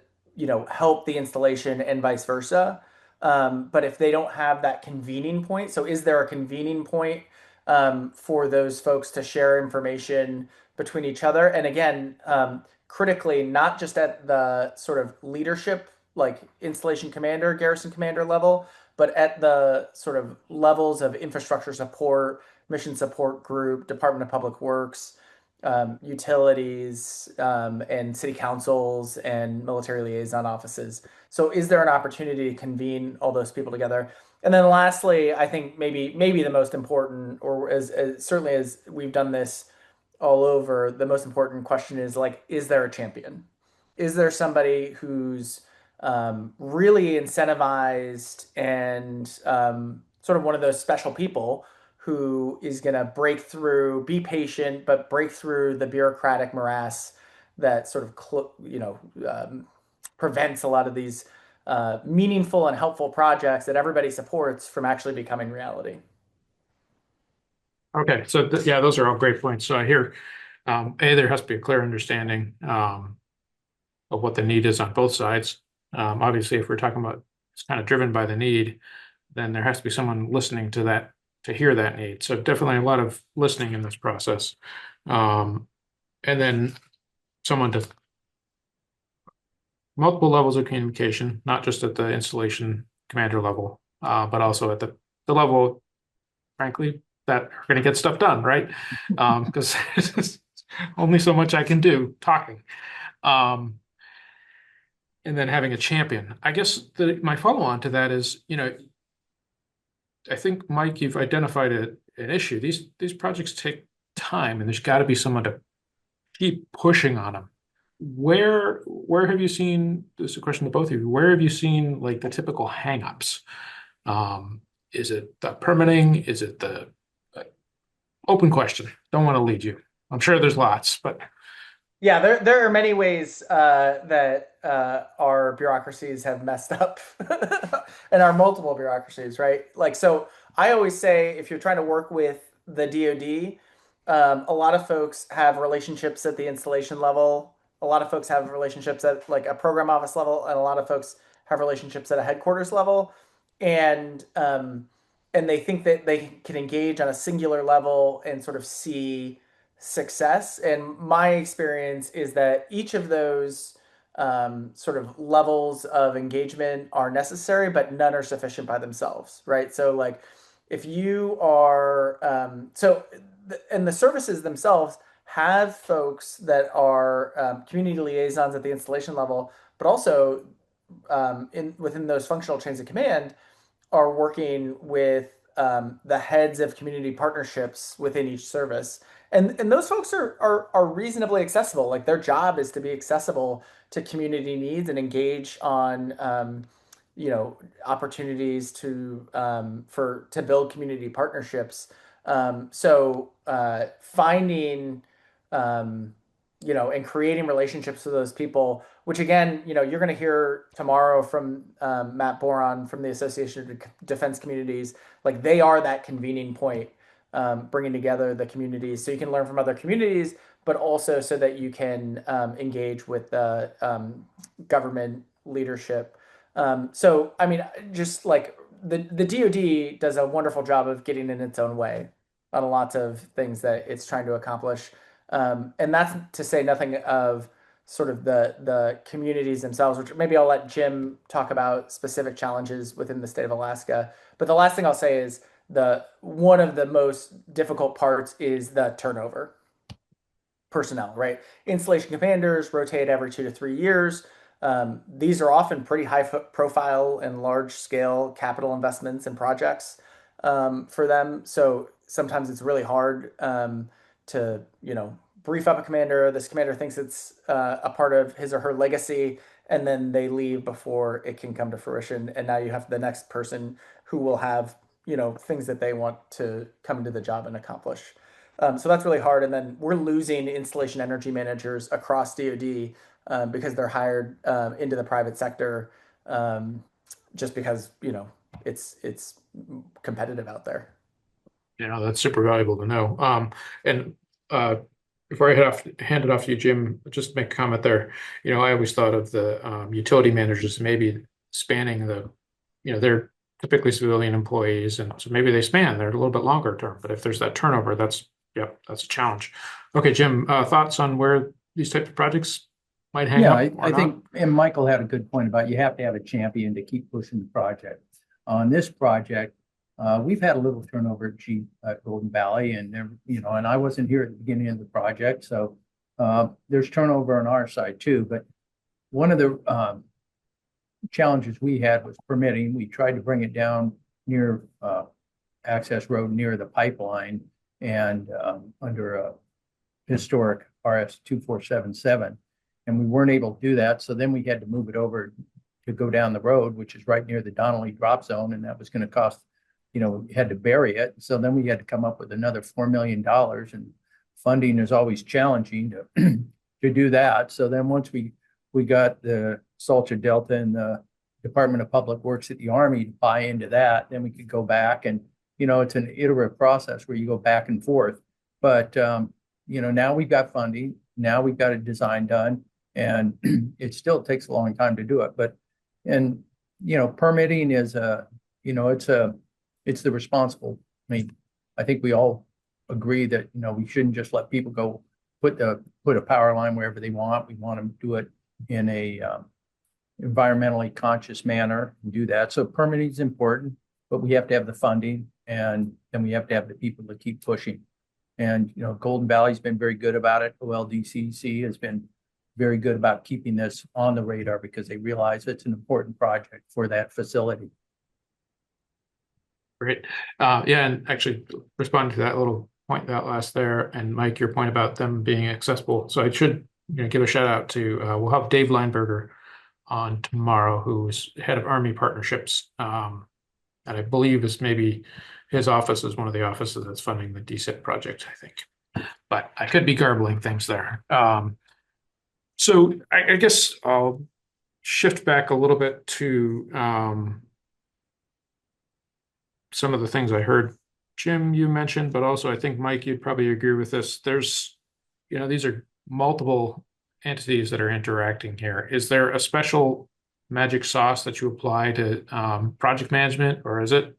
help the installation and vice versa, but if they don't have that convening point, so is there a convening point for those folks to share information between each other? And again, critically, not just at the sort of leadership like installation commander, garrison commander level, but at the sort of levels of infrastructure support, mission support group, Department of Public Works, utilities, and city councils and military liaison offices. So is there an opportunity to convene all those people together? And then lastly, I think maybe the most important, or as certainly as we've done this all over, the most important question is like, is there a champion? Is there somebody who's really incentivized and sort of one of those special people who is going to break through, be patient, but break through the bureaucratic morass that sort of prevents a lot of these meaningful and helpful projects that everybody supports from actually becoming reality. Okay, so yeah, those are all great points. So I hear, there has to be a clear understanding of what the need is on both sides. Obviously, if we're talking about it's kind of driven by the need, then there has to be someone listening to that to hear that need. So definitely a lot of listening in this process, and then someone to multiple levels of communication, not just at the installation commander level, but also at the level, frankly, that are going to get stuff done, right? Because there's only so much I can do talking. And then having a champion. I guess my follow-on to that is, I think, Mike, you've identified an issue. These projects take time, and there's got to be someone to keep pushing on them. Where have you seen, this is a question to both of you, where have you seen like the typical hangups? Is it the permitting? Is it the open question? Don't want to lead you. I'm sure there's lots, but yeah, there are many ways that our bureaucracies have messed up, and our multiple bureaucracies, right? Like, so I always say, if you're trying to work with the DoD, a lot of folks have relationships at the installation level. A lot of folks have relationships at like a program office level, and a lot of folks have relationships at a headquarters level, and they think that they can engage on a singular level and sort of see success. And my experience is that each of those sort of levels of engagement are necessary, but none are sufficient by themselves, right? So like if you are, and the services themselves have folks that are community liaisons at the installation level, but also within those functional chains of command are working with the heads of community partnerships within each service. And those folks are reasonably accessible. Like their job is to be accessible to community needs and engage on opportunities to build community partnerships. Finding and creating relationships with those people, which again, you're going to hear tomorrow from Matt Boron from the Association of Defense Communities. Like they are that convening point, bringing together the communities so you can learn from other communities, but also so that you can engage with the government leadership. I mean, just like the DoD does a wonderful job of getting in its own way on lots of things that it's trying to accomplish. And that's to say nothing of sort of the communities themselves, which maybe I'll let Jim talk about specific challenges within the state of Alaska. But the last thing I'll say is one of the most difficult parts is the turnover personnel, right? Installation commanders rotate every 2 to 3 years. These are often pretty high profile and large scale capital investments and projects for them. So sometimes it's really hard to brief up a commander. This commander thinks it's a part of his or her legacy, and then they leave before it can come to fruition. And now you have the next person who will have things that they want to come into the job and accomplish. So that's really hard. And then we're losing installation energy managers across DoD because they're hired into the private sector just because it's competitive out there. That's super valuable to know. And before I hand it off to you, Jim, just make a comment there. I always thought of the utility managers maybe spanning they're typically civilian employees, and so maybe they're a little bit longer term. But if there's that turnover, that's a challenge. Okay, Jim, thoughts on where these types of projects might hang up? I think, and Michael had a good point about you have to have a champion to keep pushing the project. On this project, we've had a little turnover at Golden Valley, and and I wasn't here at the beginning of the project, so there's turnover on our side too. But one of the challenges we had was permitting. We tried to bring it down near access road near the pipeline and under a historic RS 2477, and we weren't able to do that. So then we had to move it over to go down the road, which is right near the Donnelly drop zone, and that was going to cost. We had to bury it. So then we had to come up with another $4 million, and funding is always challenging to do that. So then once we got the Salter Delta and the Department of Public Works at the Army to buy into that, then we could go back and, it's an iterative process where you go back and forth. But, now we've got funding, now we've got a design done, and it still takes a long time to do it. Permitting is it's the responsible. I mean, I think we all agree that, we shouldn't just let people go put a power line wherever they want. We want them to do it in a environmentally conscious manner and do that. So permitting is important, but we have to have the funding, and then we have to have the people to keep pushing. And, Golden Valley's been very good about it. OLDCC has been very good about keeping this on the radar because they realize it's an important project for that facility. Great. And actually responding to that little point that last there, and Mike, your point about them being accessible. So I should give a shout out to, we'll have Dave Lineberger on tomorrow, who's head of Army partnerships. And I believe is maybe his office is one of the offices that's funding the DSIP project, I think. But I could be garbling things there. So I guess I'll shift back a little bit to some of the things I heard Jim, you mentioned, but also I think Mike, you'd probably agree with this. There's, these are multiple entities that are interacting here. Is there a special magic sauce that you apply to project management, or is it,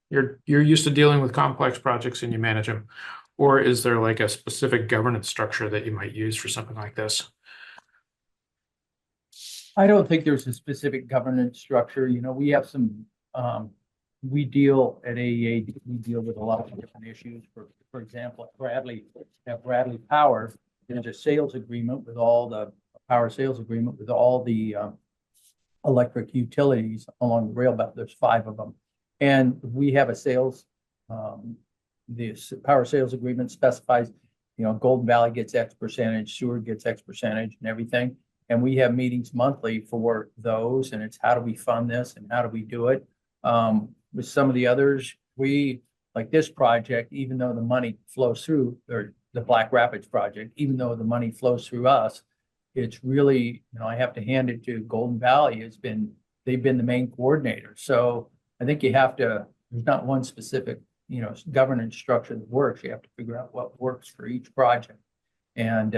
you're used to dealing with complex projects and you manage them? Or is there like a specific governance structure that you might use for something like this? I don't think there's a specific governance structure. We have some, we deal at AEA, we deal with a lot of different issues. For example, at Bradley Power, there's a sales agreement with all the power sales agreement with all the electric utilities along the rail belt. There's 5 of them. And we have a sales, the power sales agreement specifies, Golden Valley gets X percentage, Seward gets X percentage and everything. And we have meetings monthly for those, and it's how do we fund this and how do we do it? With some of the others, like this project, even though the money flows through, or the Black Rapids project, even though the money flows through us, it's really, I have to hand it to Golden Valley. They've been the main coordinator. So I think there's not one specific, governance structure that works. You have to figure out what works for each project. And,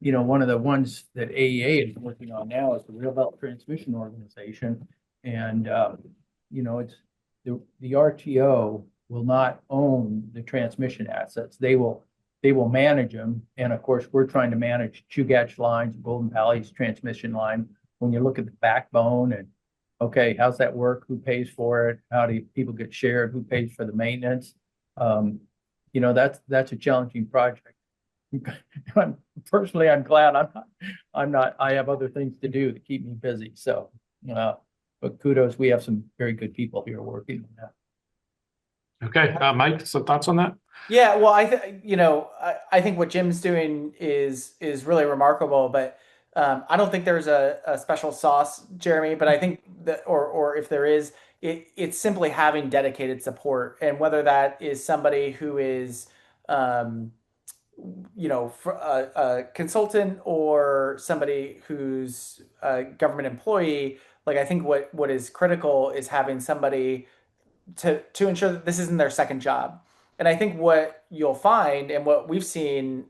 one of the ones that AEA is working on now is the Rail Belt Transmission Organization. And, it's the RTO will not own the transmission assets. They will manage them. And of course, we're trying to manage Chugach lines, Golden Valley's transmission line. When you look at the backbone and, okay, how's that work? Who pays for it? How do people get shared? Who pays for the maintenance? That's a challenging project. Personally, I'm glad I have other things to do to keep me busy. So, but kudos, we have some very good people here working on that. Okay, Mike, some thoughts on that? Yeah, well, I think what Jim's doing is really remarkable, but I don't think there's a special sauce, Jeremy. But I think that, or if there is, it's simply having dedicated support, and whether that is somebody who is, a consultant or somebody who's a government employee. Like, I think what is critical is having somebody to ensure that this isn't their second job. And I think what you'll find and what we've seen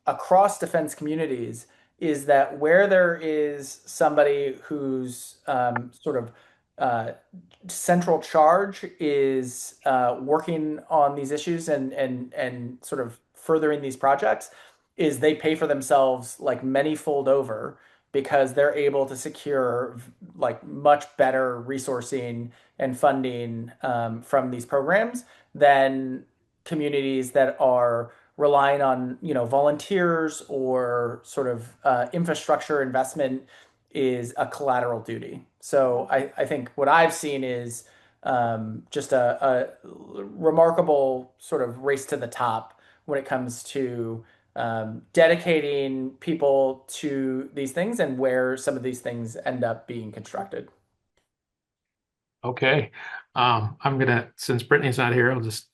across defense communities is that where there is somebody whose sort of central charge is working on these issues and sort of furthering these projects, is they pay for themselves like many fold over, because they're able to secure like much better resourcing and funding from these programs than communities that are relying on volunteers or sort of infrastructure investment is a collateral duty. So I think what I've seen is just a remarkable sort of race to the top when it comes to dedicating people to these things and where some of these things end up being constructed. Okay. Since Brittany's not here, I'll just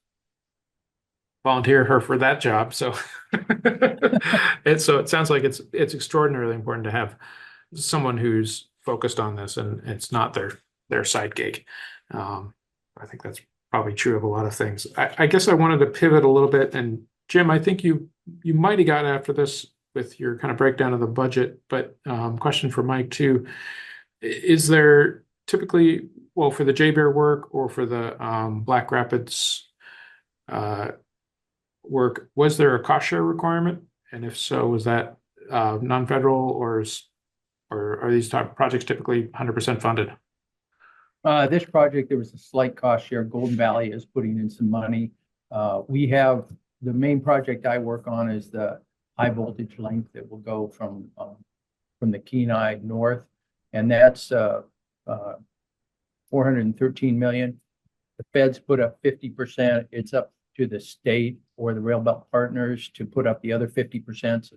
volunteer her for that job. So it sounds like it's extraordinarily important to have someone who's focused on this and it's not their side gig. I think that's probably true of a lot of things. I guess I wanted to pivot a little bit, and Jim, I think you might have got after this with your kind of breakdown of the budget, but question for Mike too. Is there typically, well, for the JBear work or for the Black Rapids work, was there a cost share requirement? And if so, was that non-federal or are these projects typically 100% funded? This project, there was a slight cost share. Golden Valley is putting in some money. We have the main project I work on is the high voltage link that will go from the Kenai north, and that's 413 million. The feds put up 50%. It's up to the state or the Rail Belt partners to put up the other 50%, so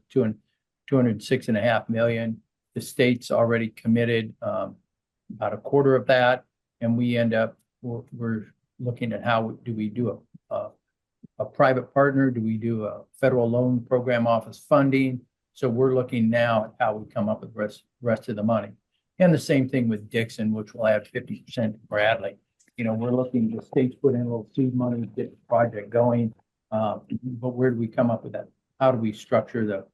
206.5 million. The state's already committed about a quarter of that, and we're looking at how do we do a private partner? Do we do a federal loan program office funding? So we're looking now at how we come up with the rest of the money. And the same thing with Dixon, which will add 50% to Bradley. We're looking, the state's put in a little seed money to get the project going. But where do we come up with that? How do we structure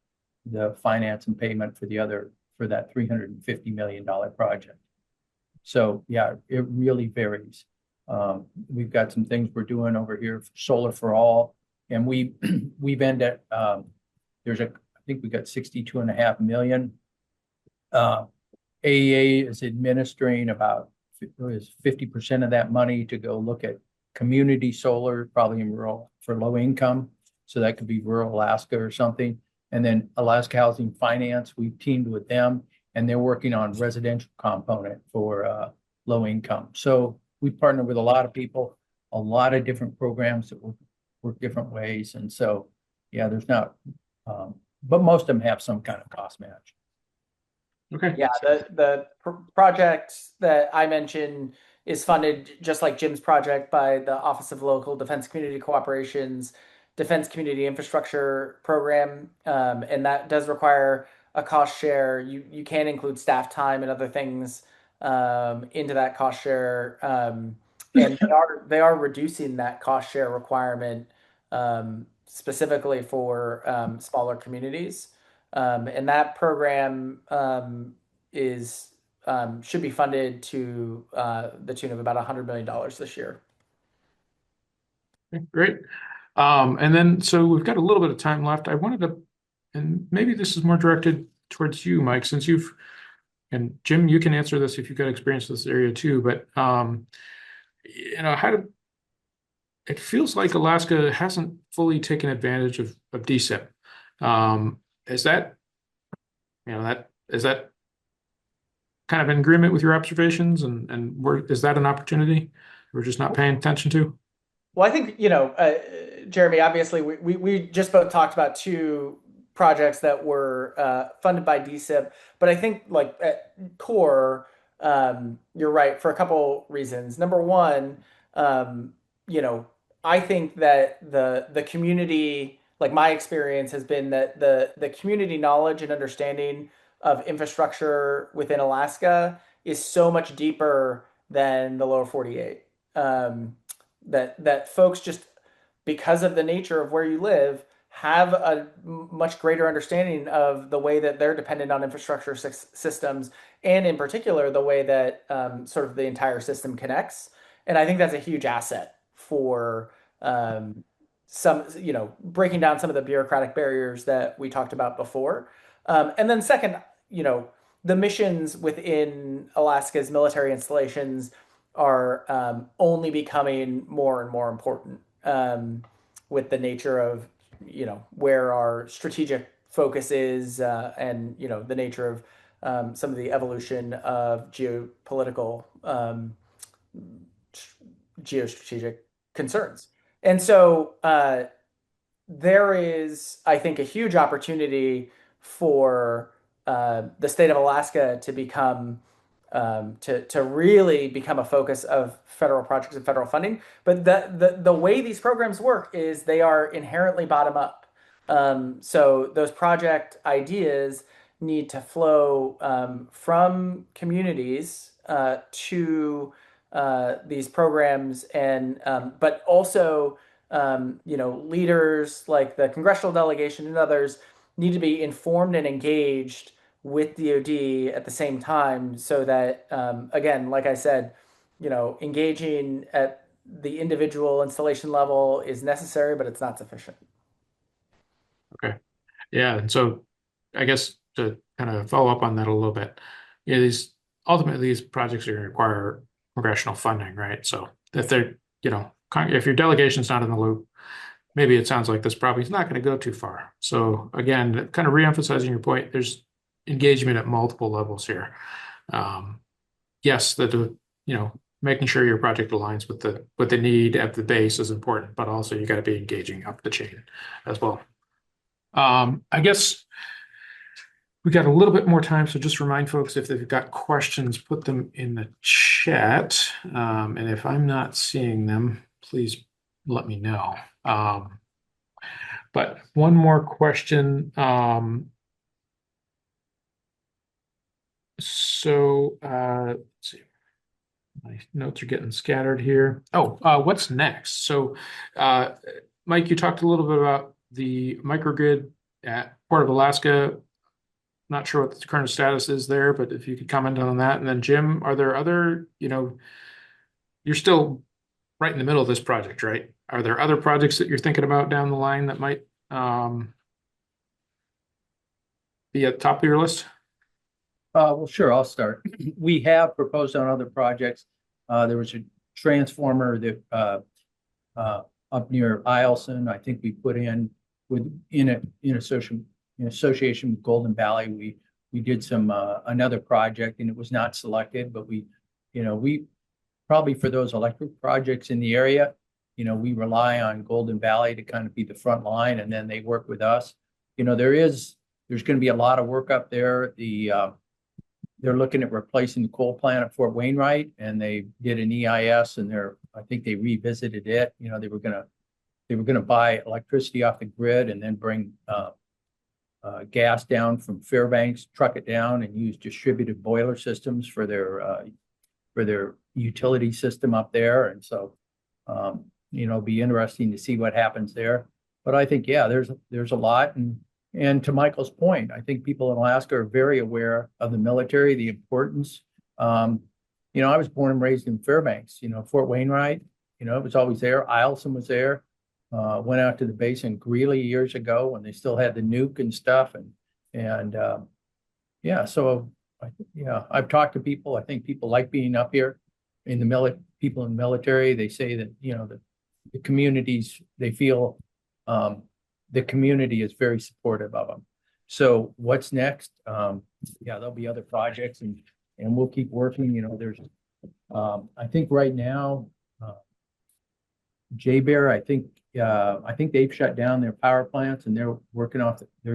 the finance and payment for that $350 million project? So yeah, it really varies. We've got some things we're doing over here for Solar for All, And we've ended, I think we got 62.5 million. AEA is administering about 50% of that money to go look at community solar, probably in rural for low income. So that could be rural Alaska or something. And then Alaska Housing Finance, we've teamed with them and they're working on residential component for low income. So we partner with a lot of people, a lot of different programs that work different ways. And so, yeah, there's not, but most of them have some kind of cost match. Okay. Yeah, the project that I mentioned is funded just like Jim's project by the Office of Local Defense Community Cooperations Defense Community Infrastructure Program, and that does require a cost share. You can include staff time and other things into that cost share, and they are reducing that cost share requirement specifically for smaller communities. And that program is should be funded to the tune of about $100 million this year. Okay, great. And then, so we've got a little bit of time left. I wanted to, and maybe this is more directed towards you, Mike, since and Jim, you can answer this if you've got experience in this area too, but, it feels like Alaska hasn't fully taken advantage of DSIP. Is that kind of in agreement with your observations and is that an opportunity we're just not paying attention to? Well, I think, Jeremy, obviously we just both talked about two projects that were funded by DSIP, but I think like at core, you're right for a couple reasons. Number one, I think that the community, like my experience has been that the community knowledge and understanding of infrastructure within Alaska is so much deeper than the lower 48. That folks just, because of the nature of where you live, have a much greater understanding of the way that they're dependent on infrastructure systems, and in particular, the way that sort of the entire system connects. And I think that's a huge asset for some, breaking down some of the bureaucratic barriers that we talked about before. And then second, the missions within Alaska's military installations are only becoming more and more important with the nature of, where our strategic focus is and, the nature of some of the evolution of geopolitical geostrategic concerns. And so there is, I think, a huge opportunity for the state of Alaska to become to really become a focus of federal projects and federal funding. But the way these programs work is they are inherently bottom up. So those project ideas need to flow from communities to these programs, and but also leaders like the congressional delegation and others need to be informed and engaged with DoD at the same time, so that again, like I said, engaging at the individual installation level is necessary, but it's not sufficient. Okay. Yeah. And so I guess to kind of follow up on that a little bit, ultimately these projects are going to require congressional funding, right? So if they're, if your delegation's not in the loop, maybe it sounds like this probably is not going to go too far. So again, kind of reemphasizing your point, there's engagement at multiple levels here. Yes, making sure your project aligns with what they need at the base is important, but also you got to be engaging up the chain as well. I guess we got a little bit more time, so just remind folks if they've got questions, put them in the chat. And if I'm not seeing them, please let me know. But one more question. Let's see. My notes are getting scattered here. What's next? So, Mike, you talked a little bit about the microgrid at Port of Alaska. Not sure what the current status is there, but if you could comment on that. And then Jim, are there other, you're still right in the middle of this project, right? Are there other projects that you're thinking about down the line that might be at the top of your list? Well, sure, I'll start. We have proposed on other projects. There was a transformer that up near Eielson, I think we put in in association with Golden Valley. We did some another project and it was not selected, but we probably for those electric projects in the area, we rely on Golden Valley to kind of be the front line, and then they work with us. There's going to be a lot of work up there. They're looking at replacing the coal plant at Fort Wainwright, and they did an EIS, and I think they revisited it. They were gonna buy electricity off the grid and then bring gas down from Fairbanks, truck it down, and use distributed boiler systems for their utility system up there. And so, be interesting to see what happens there. But I think, yeah, there's a lot. And to Michael's point, I think people in Alaska are very aware of the military, the importance. I was born and raised in Fairbanks, Fort Wainwright, it was always there. Eielson was there. Went out to the base in Greeley years ago when they still had the nuke and stuff. So I've talked to people. I think people like being up here in the people in the military. They say that, the communities, they feel, the community is very supportive of them. So what's next? There'll be other projects and we'll keep working. There's, I think right now, J-Bear, I think they've shut down their power plants and they're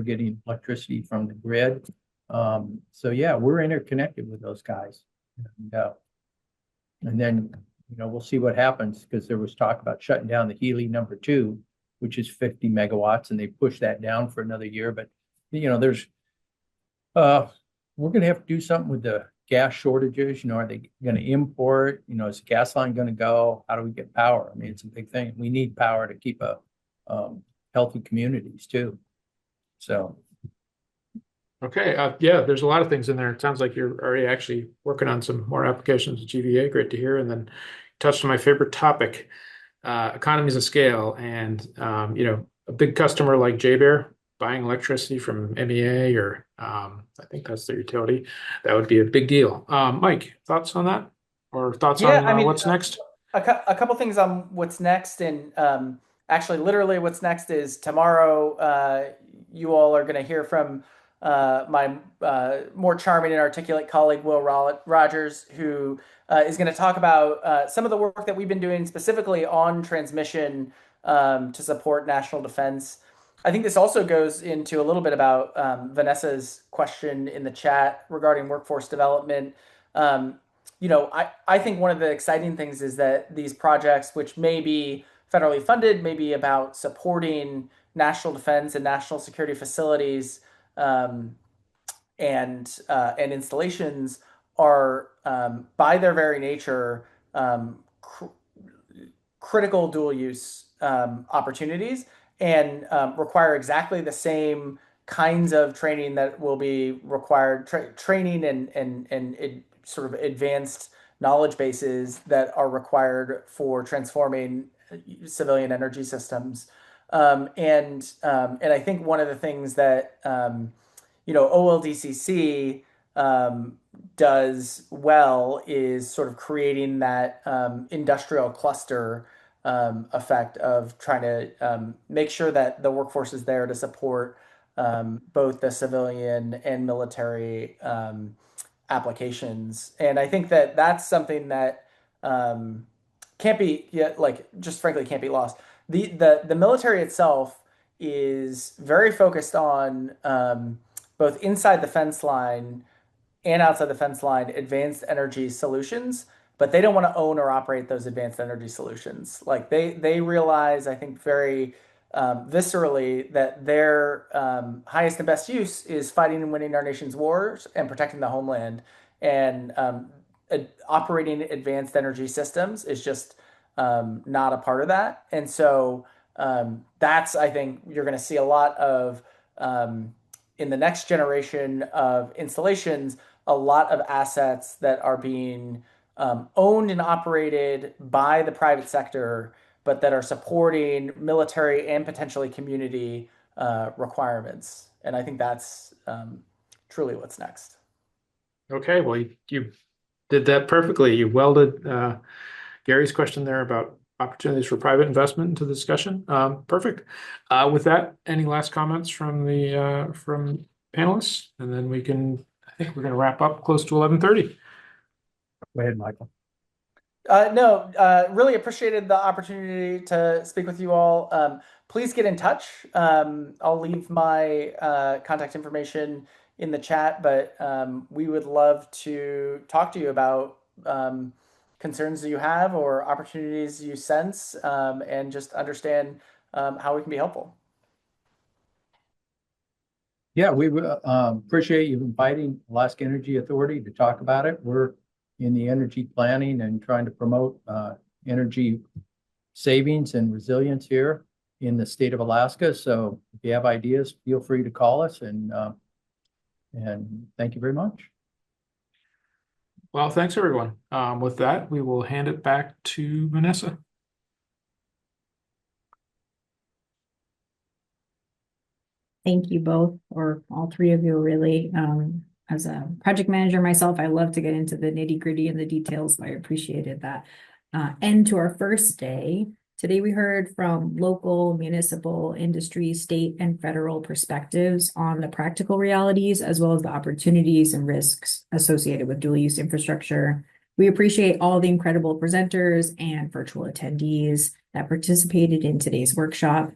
getting electricity from the grid. We're interconnected with those guys. And then, we'll see what happens, because there was talk about shutting down the Healy number 2, which is 50 megawatts, and they pushed that down for another year. But, we're going to have to do something with the gas shortages. Are they going to import? Is the gas line going to go? How do we get power? I mean, it's a big thing. We need power to keep healthy communities too. So. Okay. There's a lot of things in there. It sounds like you're already actually working on some more applications of GVA. Great to hear. And then touched on my favorite topic, economies of scale. And, a big customer like J-Bear buying electricity from MEA, or I think that's their utility, that would be a big deal. Mike, thoughts on that? Or thoughts on what's next? A couple things on what's next. And actually, literally what's next is tomorrow, you all are going to hear from my more charming and articulate colleague, Will Rogers, who is going to talk about some of the work that we've been doing specifically on transmission to support national defense. I think this also goes into a little bit about Vanessa's question in the chat regarding workforce development. I think one of the exciting things is that these projects, which may be federally funded, may be about supporting national defense and national security facilities and installations, are by their very nature critical dual use opportunities, and require exactly the same kinds of training that will be required, training and sort of advanced knowledge bases that are required for transforming civilian energy systems. And I think one of the things that OLDCC does well is sort of creating that industrial cluster effect of trying to make sure that the workforce is there to support both the civilian and military applications. And I think that that's something that can't be, just frankly can't be lost. The military itself is very focused on both inside the fence line and outside the fence line advanced energy solutions, but they don't want to own or operate those advanced energy solutions. Like they realize, I think, very viscerally that their highest and best use is fighting and winning our nation's wars and protecting the homeland. And operating advanced energy systems is just not a part of that. And so that's, I think, you're going to see a lot of in the next generation of installations, a lot of assets that are being owned and operated by the private sector but that are supporting military and potentially community requirements. And I think that's truly what's next. Okay, well, you did that perfectly. You welded Gary's question there about opportunities for private investment into the discussion. Perfect. With that, any last comments from the from panelists? And then I think we're going to wrap up close to 11:30. Go ahead, Michael. No, really appreciated the opportunity to speak with you all. Please get in touch. I'll leave my contact information in the chat, but we would love to talk to you about concerns that you have or opportunities you sense, and just understand how we can be helpful. Yeah, we appreciate you inviting Alaska Energy Authority to talk about it. We're in the energy planning and trying to promote energy savings and resilience here in the state of Alaska. So if you have ideas, feel free to call us, and thank you very much. Well, thanks everyone. With that, we will hand it back to Vanessa. Thank you both, or all three of you, really. As a project manager myself, I love to get into the nitty-gritty and the details, so I appreciated that. And to our first day, today we heard from local, municipal, industry, state, and federal perspectives on the practical realities, as well as the opportunities and risks associated with dual-use infrastructure. We appreciate all the incredible presenters and virtual attendees that participated in today's workshop.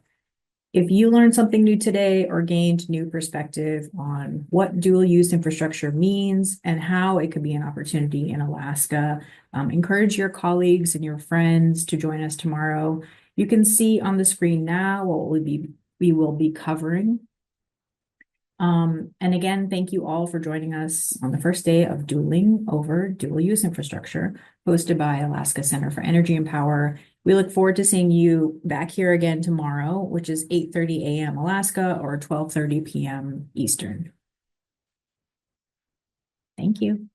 If you learned something new today or gained new perspective on what dual-use infrastructure means and how it could be an opportunity in Alaska, encourage your colleagues and your friends to join us tomorrow. You can see on the screen now what we will be covering. And again, thank you all for joining us on the first day of Dueling over dual-use infrastructure, hosted by Alaska Center for Energy and Power. We look forward to seeing you back here again tomorrow, which is 8:30 a.m. Alaska or 12:30 p.m. Eastern. Thank you.